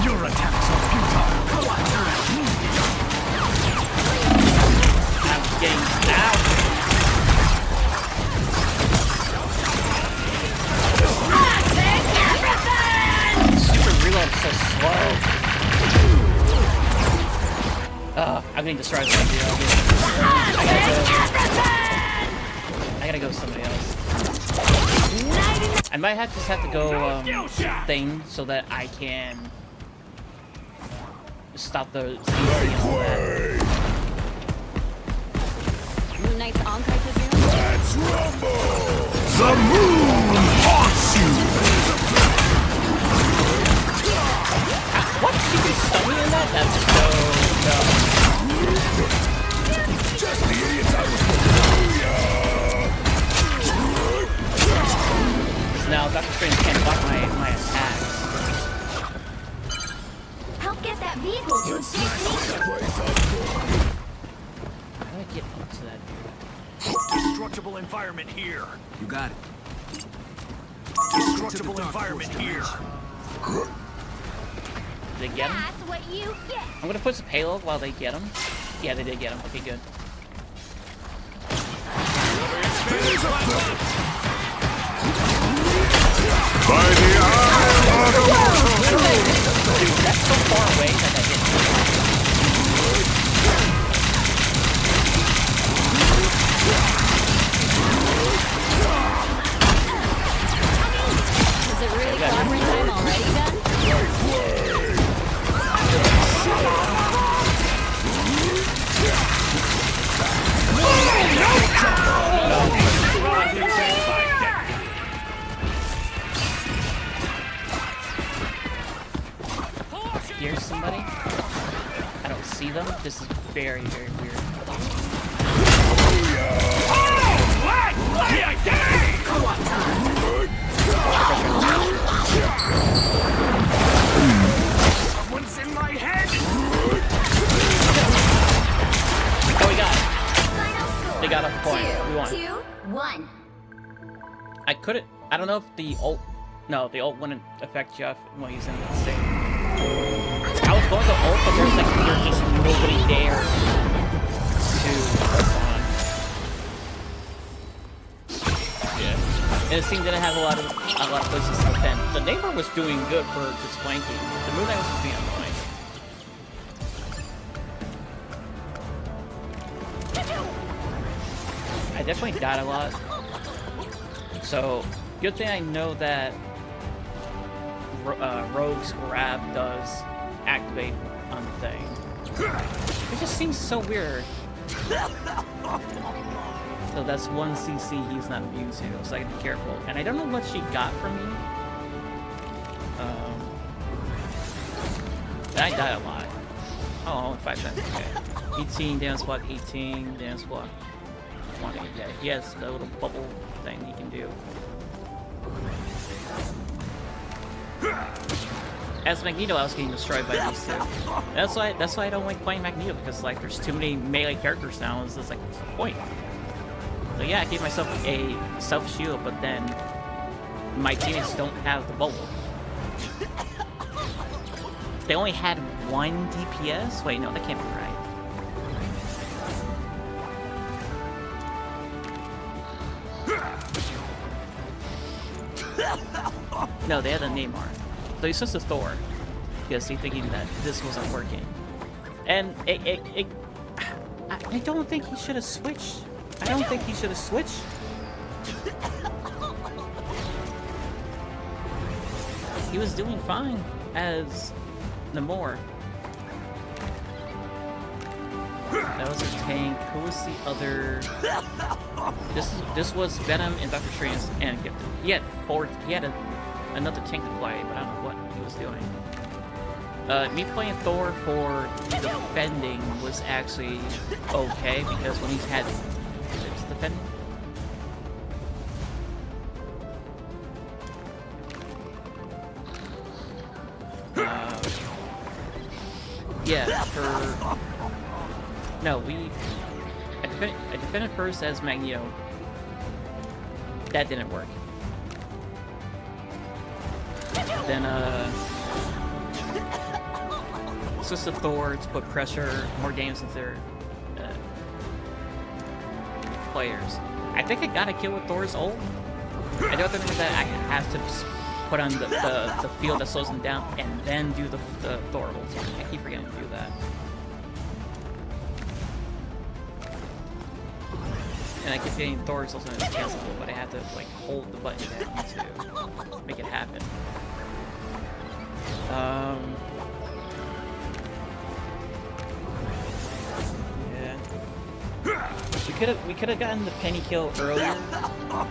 Your attacks are futile. I'm getting out. Super reload so slow. I'm getting destroyed by the I gotta go with somebody else. I might just have to go thing so that I can stop the CC and all that. Moon Knight's Onkai, presume? Let's rumble! The moon haunts you! What? She can stun me in that? That's so dumb. Just the idiots I was Now Dr. Strange can't block my attacks. Help get that vehicle to its destination. How do I get up to that? Destructible environment here. You got it. Destructible environment here. Did they get him? That's what you get. I'm gonna put some payload while they get him. Yeah, they did get him. Okay, good. By the eye of the Dude, that's so far away that I didn't. Is it really clobbering time already done? Here's somebody. I don't see them. This is very, very weird. Someone's in my head. Oh, we got it. They got a point. We won. 2, 1. I couldn't. I don't know if the ult. No, the ult wouldn't affect Jeff when he's in that state. I was going to ult, but there's just nobody there to respond. Yeah. And it seemed didn't have a lot of places to defend. The neighbor was doing good for just flanking. The Moon Knight was just being annoying. I definitely died a lot. So, good thing I know that Rogue's grab does activate on the thing. It just seems so weird. So that's one CC he's not immune to, so I gotta be careful. And I don't know what she got from me. And I died a lot. Oh, only 5 times. Okay. 18, down squad 18, down squad 20. Yeah, he has the little bubble thing he can do. As Magneto, I was getting destroyed by these two. That's why I don't like playing Magneto, because like there's too many melee characters now. It's just like, what's the point? So yeah, I gave myself a self-shield, but then my teammates don't have the bubble. They only had 1 DPS? Wait, no, that can't be right. No, they had a Neymar. So he switched to Thor. Because he's thinking that this wasn't working. And I don't think he should have switched. I don't think he should have switched. He was doing fine as Namor. That was a tank. Who was the other? This was Venom and Doctor Strange and Gifted. He had another tank to play, but I don't know what he was doing. Me playing Thor for defending was actually okay because when he's had defending. Yeah, no, I defended first as Magneto. That didn't work. Then, switched to Thor to put pressure, more games into their players. I think I got a kill with Thor's ult. I don't think that I have to put on the field that slows him down and then do the Thor ult. I keep forgetting to do that. And I keep getting Thor's ult and it's cancelable, but I have to like hold the button down to make it happen. We could have gotten the penny kill earlier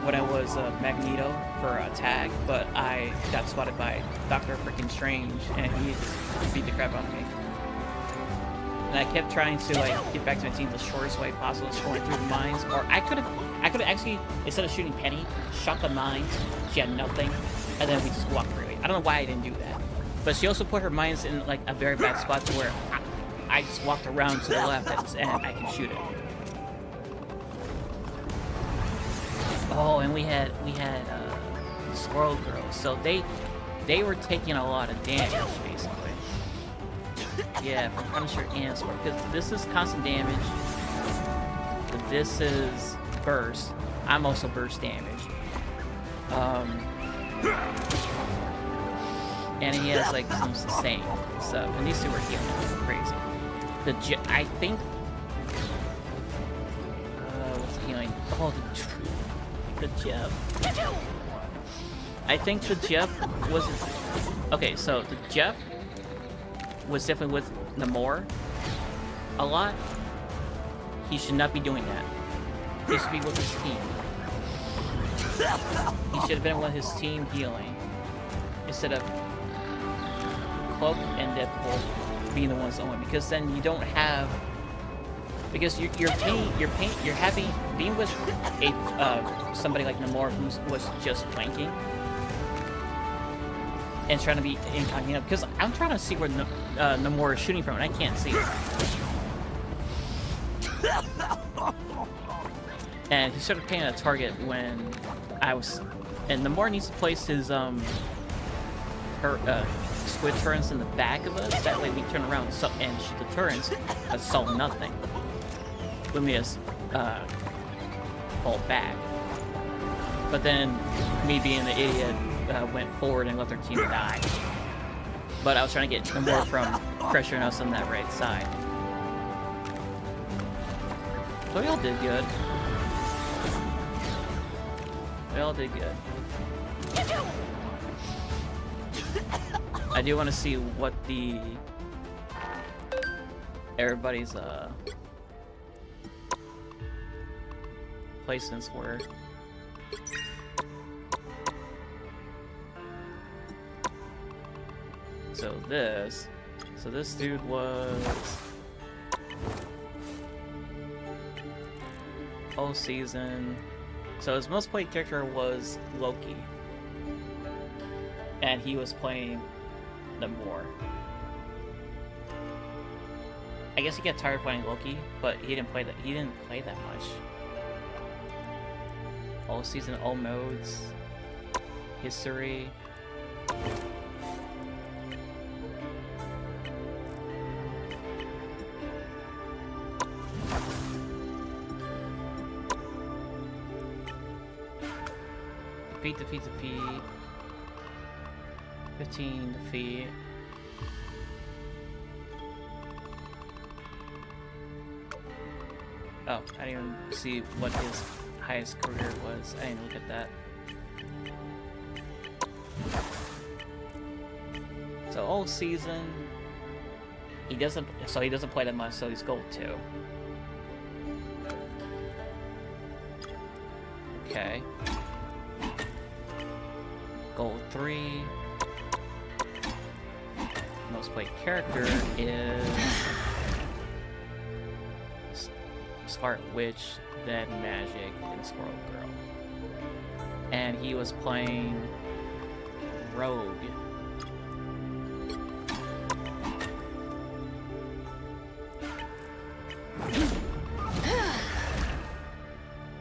when I was Magneto for a tag, but I got spotted by Doctor Freaking Strange and he just beat the crap out of me. And I kept trying to like get back to my team the shortest way possible, just going through the mines. Or I could have actually, instead of shooting Penny, shot the mines. She had nothing, and then we just walked through it. I don't know why I didn't do that, but she also put her mines in like a very bad spot to where I just walked around to the left and I can shoot it. Oh, and we had Squirrel Girls, so they were taking a lot of damage basically. Yeah, from Punisher and Squirrel, because this is constant damage. But this is burst. I'm also burst damage. And he has like some sustain stuff, and these two are healing crazy. I think what's the healing? Oh, the Jeff. I think the Jeff was okay. So the Jeff was definitely with Namor a lot. He should not be doing that. He should be with his team. He should have been with his team healing instead of Cloak and Deadpool being the ones only, because then you don't have, because you're having being with a somebody like Namor who was just flanking and trying to be incognito, because I'm trying to see where Namor is shooting from and I can't see it. And he started paying a target when I was, and Namor needs to place his squid turrets in the back of us, that way we turn around and shoot the turrets that saw nothing. When we just fall back. But then me being the idiot went forward and let their team die. But I was trying to get Namor from pressuring us on that right side. So we all did good. We all did good. I do want to see what the everybody's placements were. So this dude was whole season. So his most played character was Loki, and he was playing Namor. I guess he got tired of playing Loki, but he didn't play that much. all season, all modes, history. Defeat. 15 defeat. Oh, I didn't even see what his highest career was. I didn't look at that. So all season, he doesn't play that much, so he's gold 2. Okay. Gold 3. Most played character is Scarlet Witch, then Magic, then Squirrel Girl. And he was playing Rogue.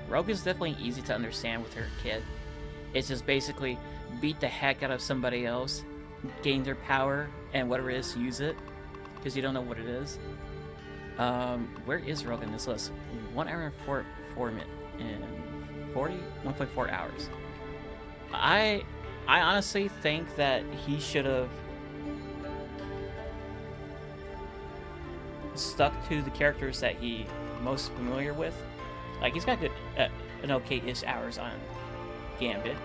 Rogue is definitely easy to understand with her kit. It's just basically beat the heck out of somebody else, gain their power, and whatever it is, use it, because you don't know what it is. Where is Rogue in this list? 1 hour and 4 minutes and 1.4 hours. I honestly think that he should have stuck to the characters that he most familiar with. Like, he's got good, an okay-ish hours on Gambit,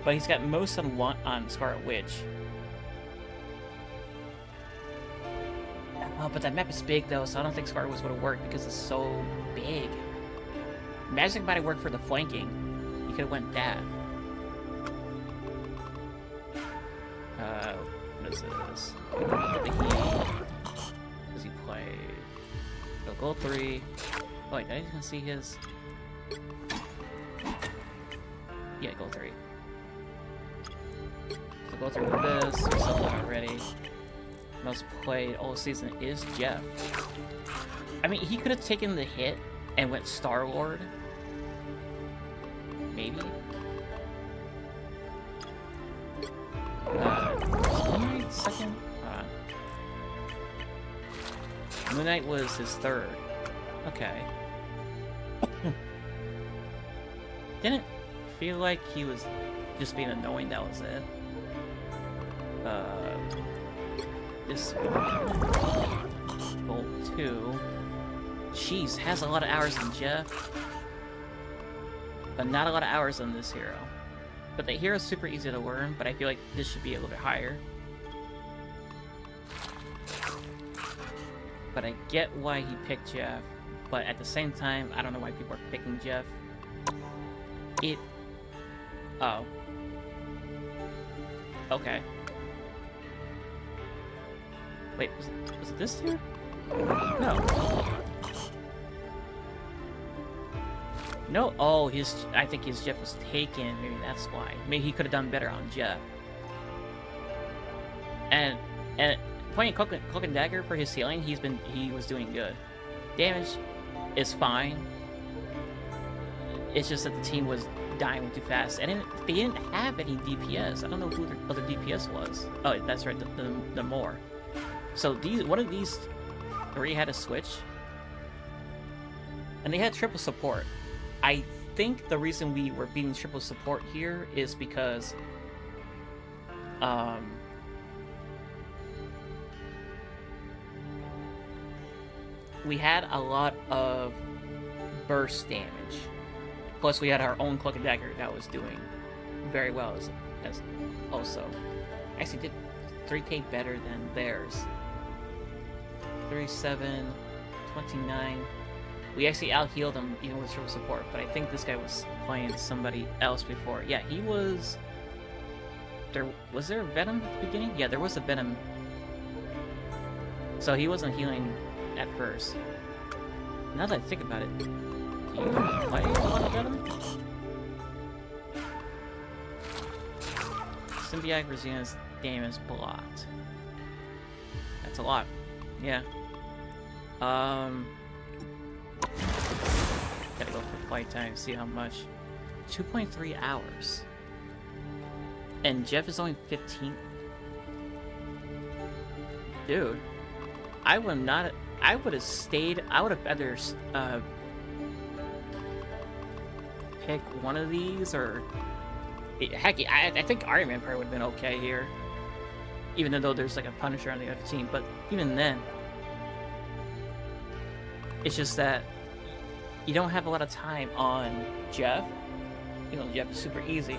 but he's got most on Scarlet Witch. Oh, but that map is big though, so I don't think Scarlet Witch would have worked because it's so big. Magic might have worked for the flanking. You could have went that. What is this? Does he play? Go gold 3. Oh wait, did I even see his? Yeah, gold 3. So go through this. We saw that already. Most played all season is Jeff. I mean, he could have taken the hit and went Star-Lord. Maybe. Moon Knight second? Moon Knight was his third. Okay. Didn't feel like he was just being annoying, that was it. This Bolt 2. Jeez, has a lot of hours on Jeff. But not a lot of hours on this hero. But the hero's super easy to learn, but I feel like this should be a little bit higher. But I get why he picked Jeff. But at the same time, I don't know why people are picking Jeff. Oh. Okay. Wait, was it this tier? No. No, oh, I think his Jeff was taken, maybe that's why. Maybe he could have done better on Jeff. And playing Cloak and Dagger for his healing, he was doing good. Damage is fine. It's just that the team was dying way too fast, and they didn't have any DPS. I don't know who their other DPS was. Oh, that's right, the Moore. So one of these 3 had a switch, and they had triple support. I think the reason we were beating triple support here is because we had a lot of burst damage. Plus we had our own Cloak and Dagger that was doing very well as also. Actually did 3k better than theirs. 37, 29. We actually out-healed him even with triple support, but I think this guy was playing somebody else before. Yeah, he was... Was there a Venom at the beginning? Yeah, there was a Venom. So he wasn't healing at first. Now that I think about it, do you play a lot of Venom? Symbiotic Resilience damage blocked. That's a lot. Yeah. Gotta go for fight time, see how much. 2.3 hours. And Jeff is only 15. Dude, I would not. I would have stayed. I would have better pick one of these, or heck, I think Iron Man probably would have been okay here, even though there's like a Punisher on the other team. But even then, it's just that you don't have a lot of time on Jeff. You know, Jeff is super easy,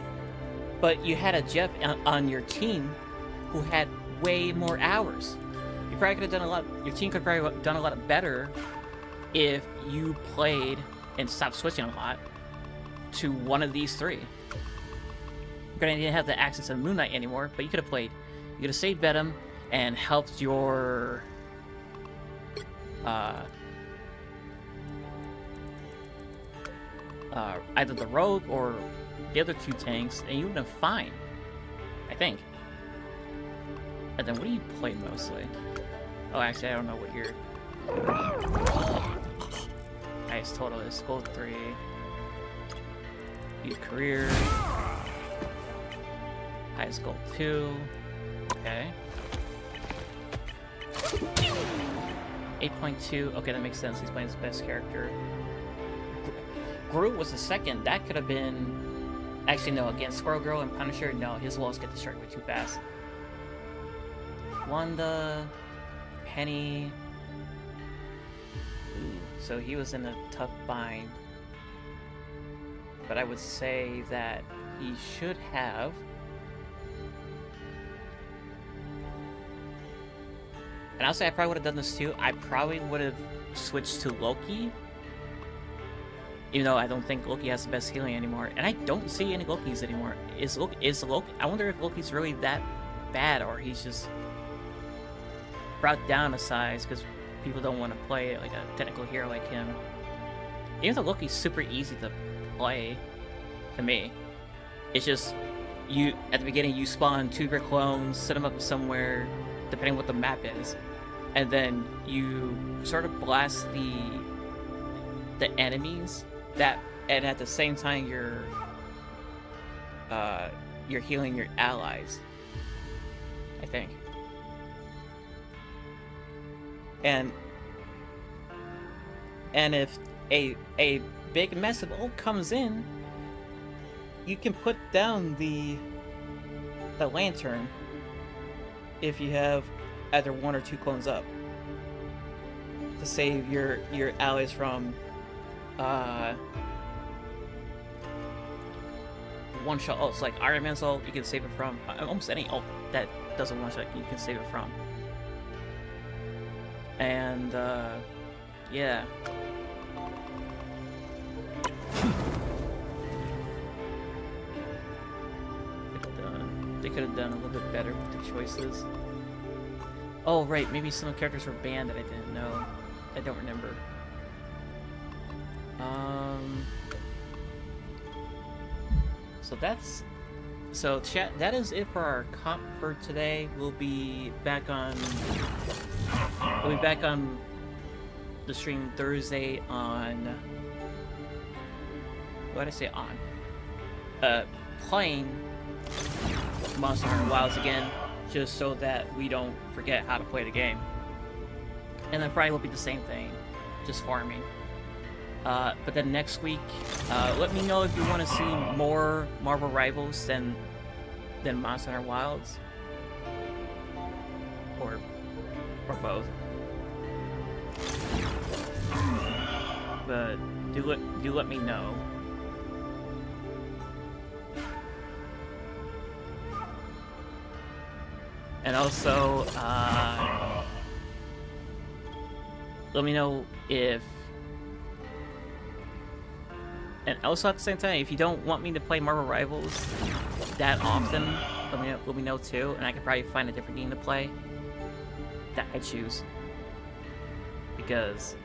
but you had a Jeff on your team who had way more hours. You probably could have done a lot. Your team could probably have done a lot better if you played and stopped switching a lot to one of these three. Granted, you didn't have the access to Moon Knight anymore, but you could have played. You could have saved Venom and helped your either the Rogue or the other two tanks, and you would have been fine, I think. And then what do you play mostly? Oh, actually, I don't know what your highest total is. Gold 3. Youth career. Highest gold 2. Okay. 8.2. Okay, that makes sense. He's playing his best character. Groot was the second. That could have been... Actually, no. Against Squirrel Girl and Punisher, no. His walls get destroyed way too fast. Wanda... Penny... Ooh, so he was in a tough bind. But I would say that he should have... And I'll say I probably would have done this too. I probably would have switched to Loki. Even though I don't think Loki has the best healing anymore. And I don't see any Lokis anymore. Is Loki... I wonder if Loki's really that bad, or he's just brought down a size because people don't want to play like a technical hero like him. Even though Loki's super easy to play, to me. It's just, you at the beginning you spawn 2 of your clones, set them up somewhere, depending on what the map is. And then you sort of blast the enemies that, and at the same time you're healing your allies, I think. And if a big massive ult comes in, you can put down the lantern if you have either 1 or 2 clones up to save your allies from one shot ults. Like Iron Man's ult, you can save it from almost any ult that does a one shot. You can save it from. And yeah. They could have done a little bit better with the choices. Oh, right, maybe some characters were banned that I didn't know. I don't remember. So chat, that is it for our comp for today. We'll be back on the stream Thursday on, what did I say on? Playing Monster Hunter Wilds again, just so that we don't forget how to play the game. And then Friday will be the same thing, just farming. But then next week, let me know if you want to see more Marvel Rivals than Monster Hunter Wilds, or both. But do let me know. And also, let me know if... And also at the same time, if you don't want me to play Marvel Rivals that often, let me know too, and I can probably find a different game to play that I choose. Because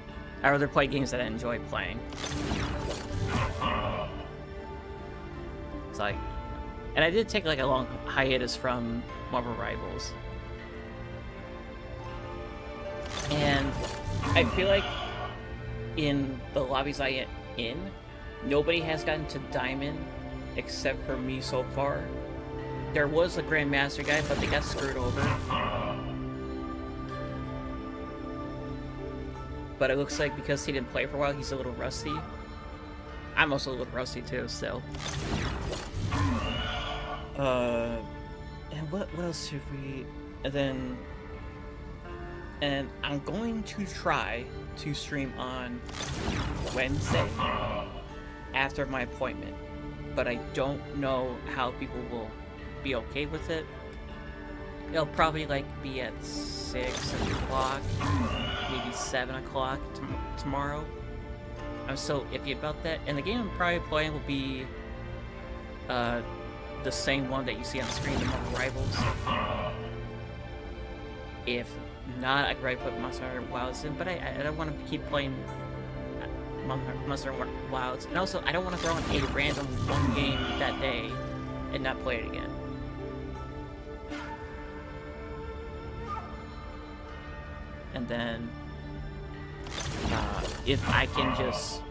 I'd rather play games that I enjoy playing. It's like... And I did take like a long hiatus from Marvel Rivals. And I feel like in the lobbies I am in, Nobody has gotten to Diamond except for me so far. There was a Grandmaster guy, but they got screwed over. But it looks like because he didn't play for a while, he's a little rusty. I'm also a little rusty too, still. And what else should we... And I'm going to try to stream on Wednesday after my appointment, but I don't know how people will be okay with it. It'll probably like be at 6 o'clock, maybe 7 o'clock tomorrow. I'm so iffy about that. And the game I'm probably playing will be the same one that you see on the screen, the Marvel Rivals. If not, I could probably put Monster Hunter Wilds in, but I don't want to keep playing Monster Hunter Wilds. And also, I don't want to throw in a random one game that day and not play it again. And then, if I can just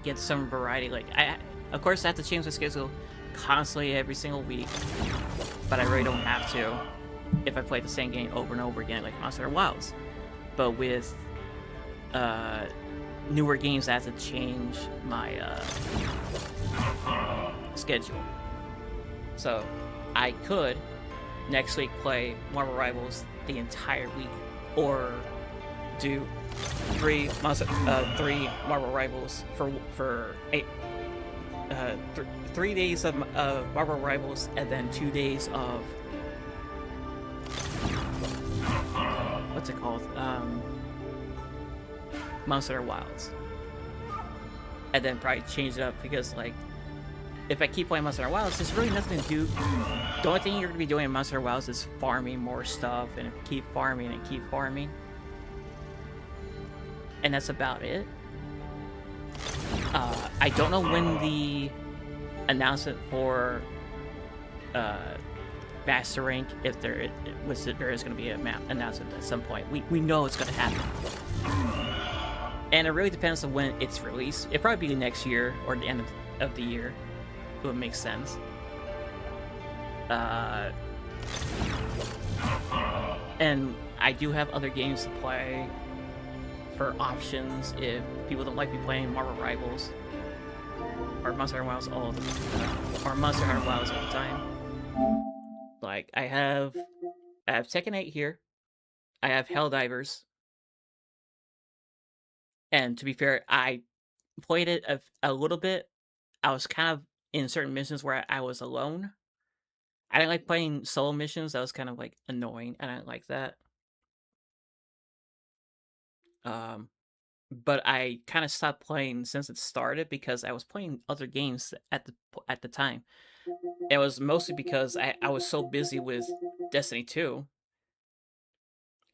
get some variety, like, of course I have to change my schedule constantly every single week, but I really don't have to if I play the same game over and over again, like Monster Hunter Wilds. But with newer games, I have to change my schedule. So I could next week play Marvel Rivals the entire week, or do three Marvel Rivals for 3 days of Marvel Rivals, and then 2 days of what's it called? Monster Hunter Wilds, and then probably change it up, because like if I keep playing Monster Hunter Wilds, there's really nothing to do. The only thing you're going to be doing in Monster Hunter Wilds is farming more stuff and keep farming and keep farming. And that's about it. I don't know when the announcement for Master Rank, if there is going to be an announcement at some point. We know it's going to happen. And it really depends on when it's released. It'll probably be next year or the end of the year. It would make sense. And I do have other games to play for options if people don't like me playing Marvel Rivals or Monster Hunter Wilds all the or Monster Hunter Wilds all the time. Like I have Tekken 8 here. I have Helldivers. And to be fair, I played it a little bit. I was kind of in certain missions where I was alone. I didn't like playing solo missions. That was kind of like annoying. I didn't like that. But I kind of stopped playing since it started because I was playing other games at the time. It was mostly because I was so busy with Destiny 2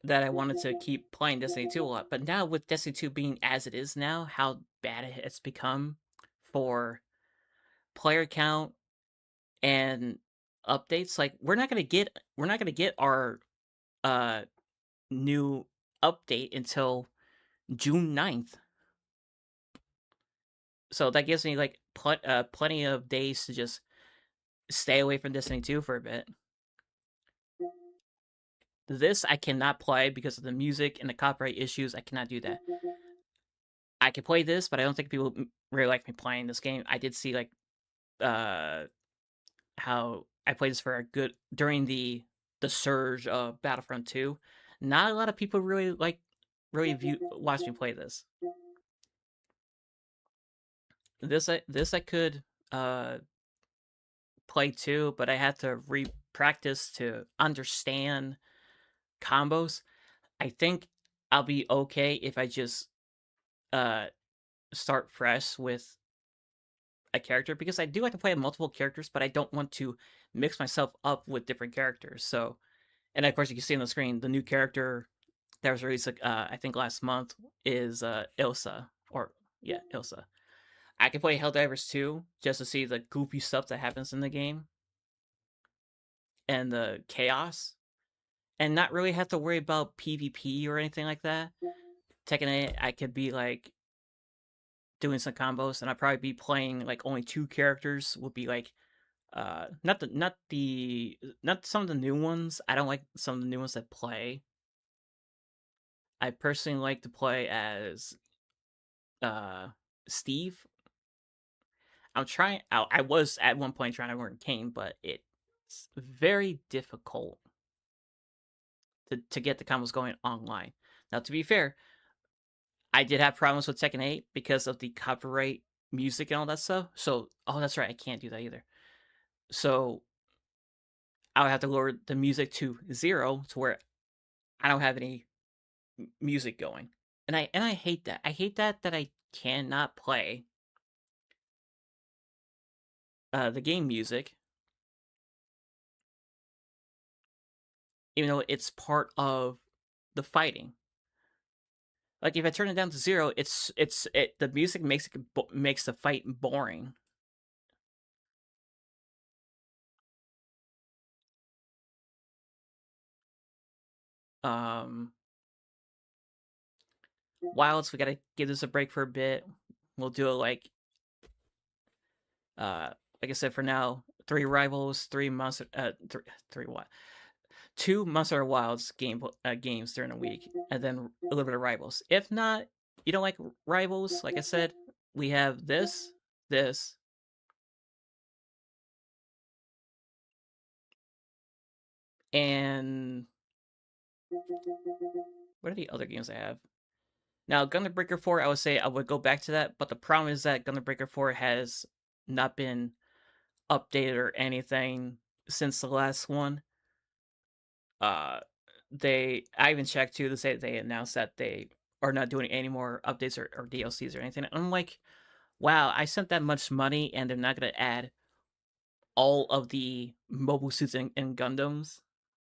that I wanted to keep playing Destiny 2 a lot. But now with Destiny 2 being as it is now, how bad it's become for player count and updates, like we're not gonna get our new update until June 9th. So that gives me like plenty of days to just stay away from Destiny 2 for a bit. This I cannot play because of the music and the copyright issues. I cannot do that. I can play this, but I don't think people really like me playing this game. I did see like how I played this for a good during the surge of Battlefront 2. Not a lot of people really watch me play this. This I could play too, but I had to re-practice to understand combos. I think I'll be okay if I just start fresh with a character, because I do like to play multiple characters, but I don't want to mix myself up with different characters. So, and of course you can see on the screen the new character that was released I think last month is Ilsa. I can play Helldivers 2 just to see the goofy stuff that happens in the game and the chaos, and not really have to worry about PvP or anything like that. Tekken 8, I could be like doing some combos, and I'd probably be playing like only 2 characters. Would be like not some of the new ones. I don't like some of the new ones that play. I personally like to play as Steve. I was at one point trying to learn Kane, but it's very difficult to get the combos going online. Now, to be fair, I did have problems with Tekken 8 because of the copyright music and all that stuff. So, oh, that's right, I can't do that either. So, I would have to lower the music to 0 to where I don't have any music going. And I hate that. I hate that I cannot play the game music, even though it's part of the fighting. Like if I turn it down to 0, the music makes the fight boring. Wilds, we gotta give this a break for a bit. We'll do it like I said, for now, 3 rivals, 2 Monster Wilds games during the week, and then a little bit of rivals. If not, you don't like rivals, like I said, we have this, and what are the other games I have? Now, Gundam Breaker 4, I would say I would go back to that, but the problem is that Gundam Breaker 4 has not been updated or anything since the last one. I even checked too to say they announced that they are not doing any more updates or DLCs or anything. And I'm like, wow, I spent that much money and they're not going to add all of the mobile suits and Gundams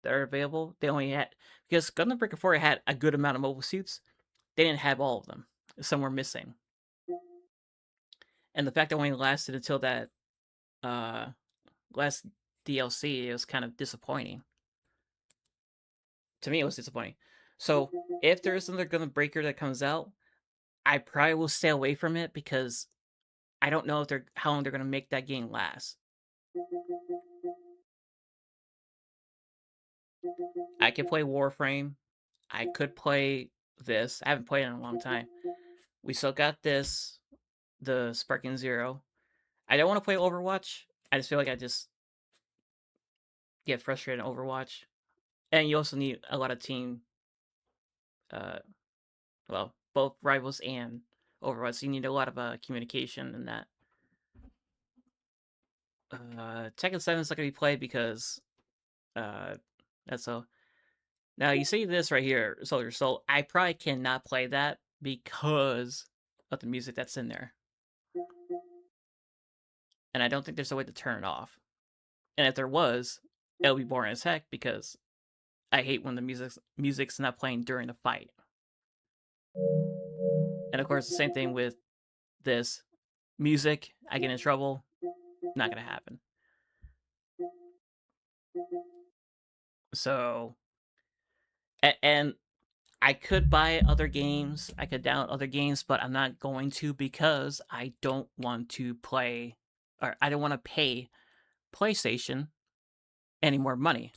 that are available. They only had, because Gundam Breaker 4 had a good amount of mobile suits, they didn't have all of them. Some were missing. And the fact that it only lasted until that last DLC, it was kind of disappointing. To me, it was disappointing. So, if there is another Gundam Breaker that comes out, I probably will stay away from it because I don't know how long they're going to make that game last. I could play Warframe. I could play this. I haven't played it in a long time. We still got this, the Sparking Zero. I don't want to play Overwatch. I just feel like I just get frustrated in Overwatch. And you also need a lot of team, well, both Rivals and Overwatch. So you need a lot of communication in that. Tekken 7 is not going to be played because that's so. Now you see this right here, Soldier Soul. I probably cannot play that because of the music that's in there. And I don't think there's a way to turn it off. And if there was, it'll be boring as heck because I hate when the music's not playing during the fight. And of course, the same thing with this. Music, I get in trouble. Not gonna happen. So, and I could buy other games. I could download other games, but I'm not going to because I don't want to play, or I don't want to pay PlayStation any more money.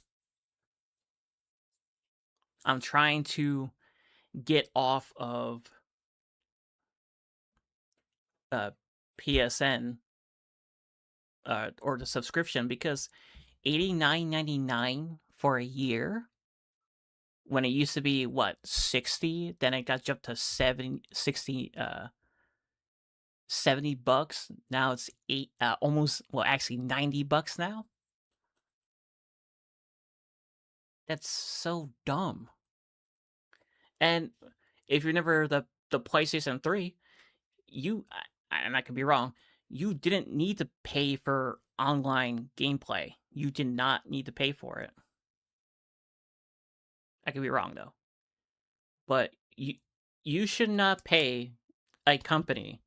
I'm trying to get off of PSN or the subscription because $89.99 for a year when it used to be what, 60, then it got jumped to 70 bucks. Now it's almost, well, actually $90 now. That's so dumb. And if you're never the PlayStation 3, and I could be wrong, you didn't need to pay for online gameplay. You did not need to pay for it. I could be wrong though. But you should not pay a company,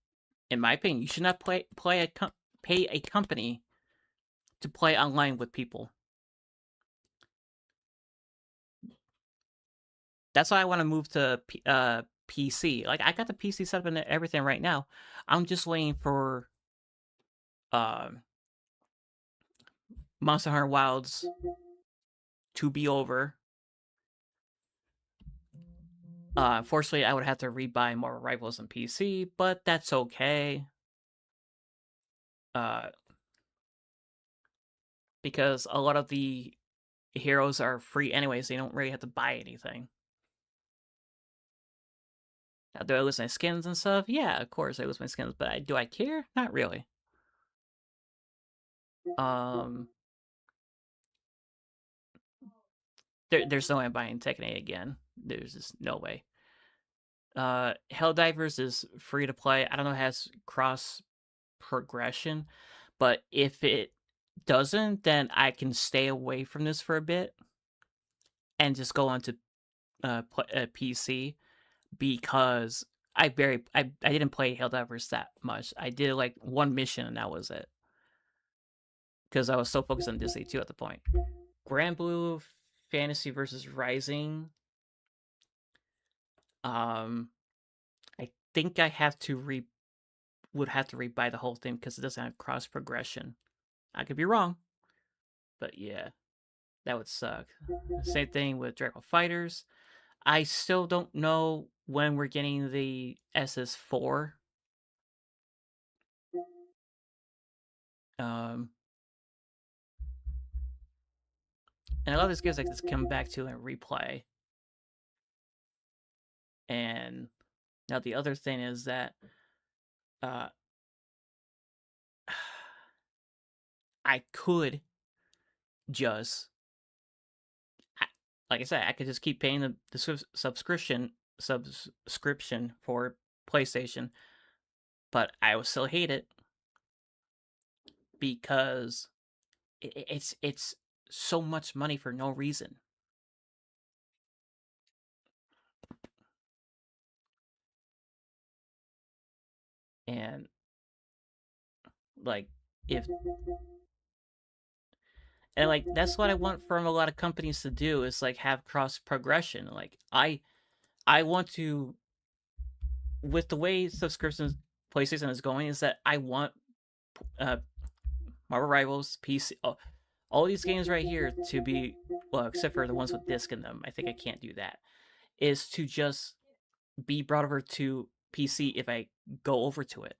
in my opinion, you should not pay a company to play online with people. That's why I want to move to PC. Like, I got the PC set up and everything right now. I'm just waiting for Monster Hunter Wilds to be over. Fortunately, I would have to rebuy more rivals on PC, but that's okay. Because a lot of the heroes are free anyways, so you don't really have to buy anything. Now, do I lose my skins and stuff? Yeah, of course I lose my skins, but do I care? Not really. There's no way I'm buying Tekken 8 again. There's just no way. Helldivers is free to play. I don't know if it has cross progression, but if it doesn't, then I can stay away from this for a bit and just go on to PC, because I didn't play Helldivers that much. I did like one mission and that was it, because I was so focused on Disney 2 at the point. Grand Blue Fantasy versus Rising. I think I would have to rebuy the whole thing because it doesn't have cross progression. I could be wrong, but yeah, that would suck. Same thing with Dragon Fighters. I still don't know when we're getting the SS4. And a lot of these games like this come back to and replay. And now the other thing is that I could just, like I said, I could just keep paying the subscription for PlayStation, but I would still hate it because it's so much money for no reason. And like that's what I want from a lot of companies to do, is like have cross progression. Like I want to, with the way subscriptions PlayStation is going, is that I want Marvel Rivals, PC, all these games right here to be, well, except for the ones with disc in them. I think I can't do that. Is to just be brought over to PC if I go over to it.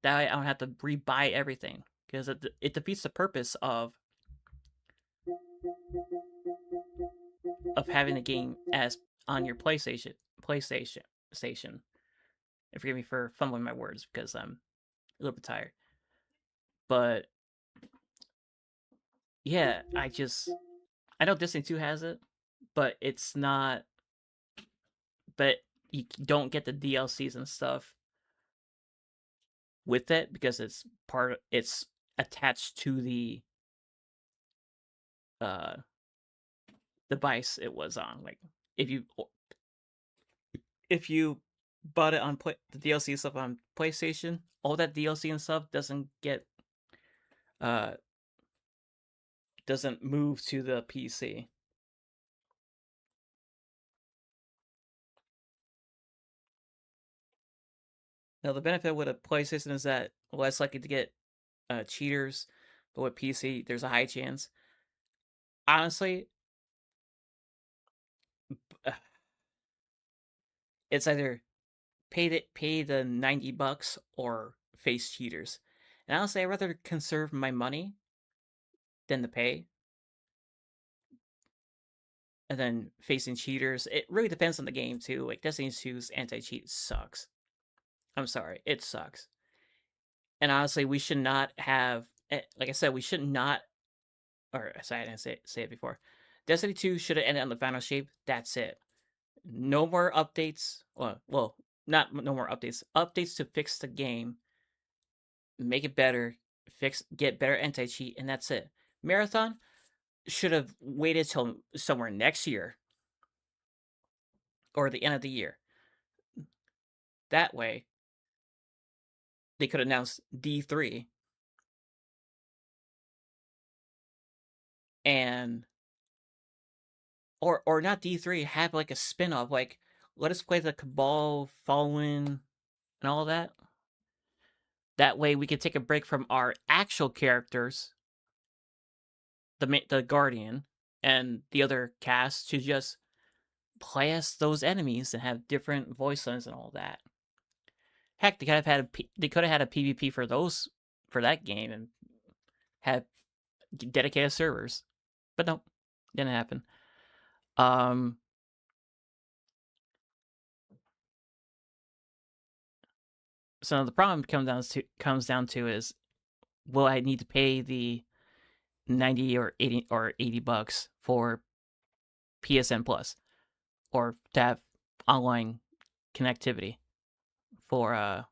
That way I don't have to rebuy everything, because it defeats the purpose of having the game as on your PlayStation. And forgive me for fumbling my words because I'm a little bit tired. But yeah, I know Disney 2 has it, but it's not. But you don't get the DLCs and stuff with it because it's attached to the device it was on. Like if you bought it on the DLC stuff on PlayStation, all that DLC and stuff doesn't move to the PC. Now the benefit with a PlayStation is that less likely to get cheaters, but with PC there's a high chance. Honestly, it's either pay the $90 or face cheaters. And honestly, I'd rather conserve my money than to pay. And then facing cheaters, it really depends on the game too. Like Destiny 2's anti-cheat sucks. I'm sorry, it sucks. And honestly, we should not have, like I said, we should not, or sorry, I didn't say it before. Destiny 2 should have ended on the final shape. That's it. No more updates. Well, not no more updates. Updates to fix the game, make it better, get better anti-cheat, and that's it. Marathon should have waited till somewhere next year or the end of the year. That way, they could announce D3 and or not D3, have like a spin-off, like let us play the Cabal, Fallen, and all that. That way we can take a break from our actual characters, the Guardian, and the other cast to just play as those enemies and have different voice lines and all that. Heck, they could have had a PvP for that game and had dedicated servers, but no, didn't happen. So the problem comes down to is, will I need to pay the 90 or 80 bucks for PSN Plus, or to have online connectivity for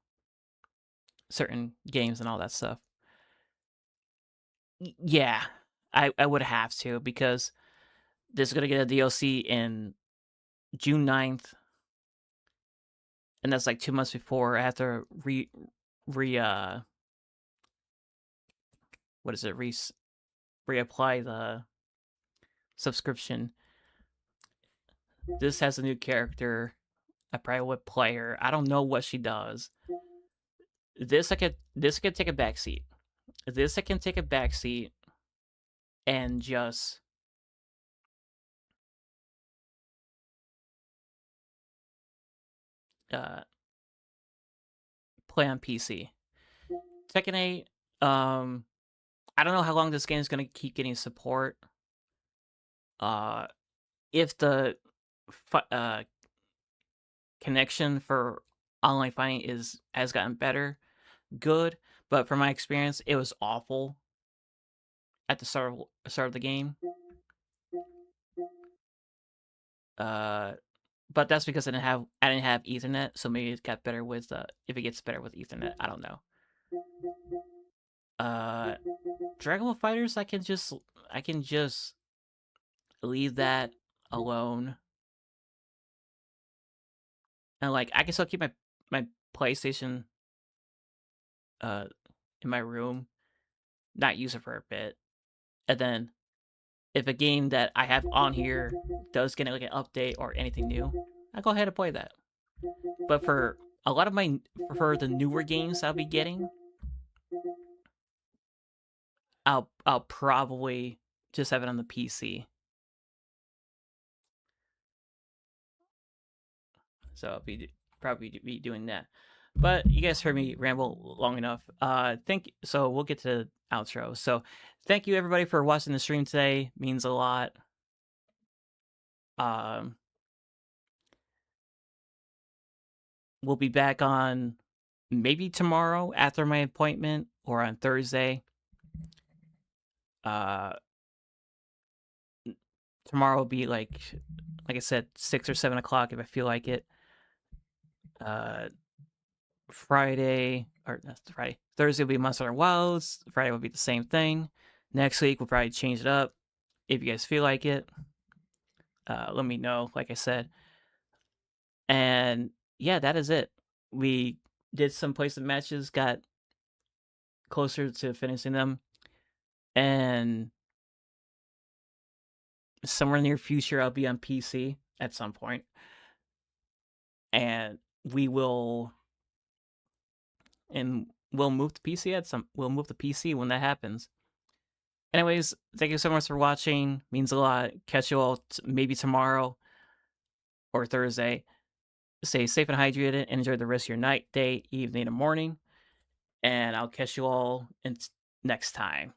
certain games and all that stuff? Yeah, I would have to, because this is gonna get a DLC in June 9th, and that's like 2 months before I have to reapply the subscription. This has a new character. I probably would play her. I don't know what she does. This could take a backseat. This I can take a backseat and just play on PC. Tekken 8, I don't know how long this game is gonna keep getting support. If the connection for online fighting has gotten better, good. But from my experience, it was awful at the start of the game. But that's because I didn't have Ethernet, so maybe it got better with if it gets better with Ethernet, I don't know. Dragon Ball FighterZ, I can just leave that alone. And like, I can still keep my PlayStation in my room, not use it for a bit, and then if a game that I have on here does get like an update or anything new, I'll go ahead and play that. But for a lot of for the newer games I'll be getting, I'll probably just have it on the PC. So I'll probably be doing that. But you guys heard me ramble long enough. So we'll get to the outro. So thank you everybody for watching the stream today. Means a lot. We'll be back on maybe tomorrow after my appointment, or on Thursday. Tomorrow will be like I said, 6 or 7 o'clock if I feel like it. Thursday will be Monster Hunter Wilds. Friday will be the same thing. Next week we'll probably change it up if you guys feel like it. Let me know, like I said. And yeah, that is it. We did some placement matches, got closer to finishing them, and somewhere near future I'll be on PC at some point, and we'll move to PC we'll move to PC when that happens. Anyways, thank you so much for watching. Means a lot. Catch you all maybe tomorrow or Thursday. Stay safe and hydrated. Enjoy the rest of your night, day, evening, and morning. And I'll catch you all next time.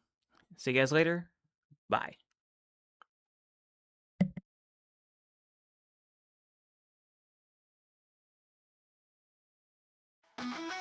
See you guys later. Bye. Thank you.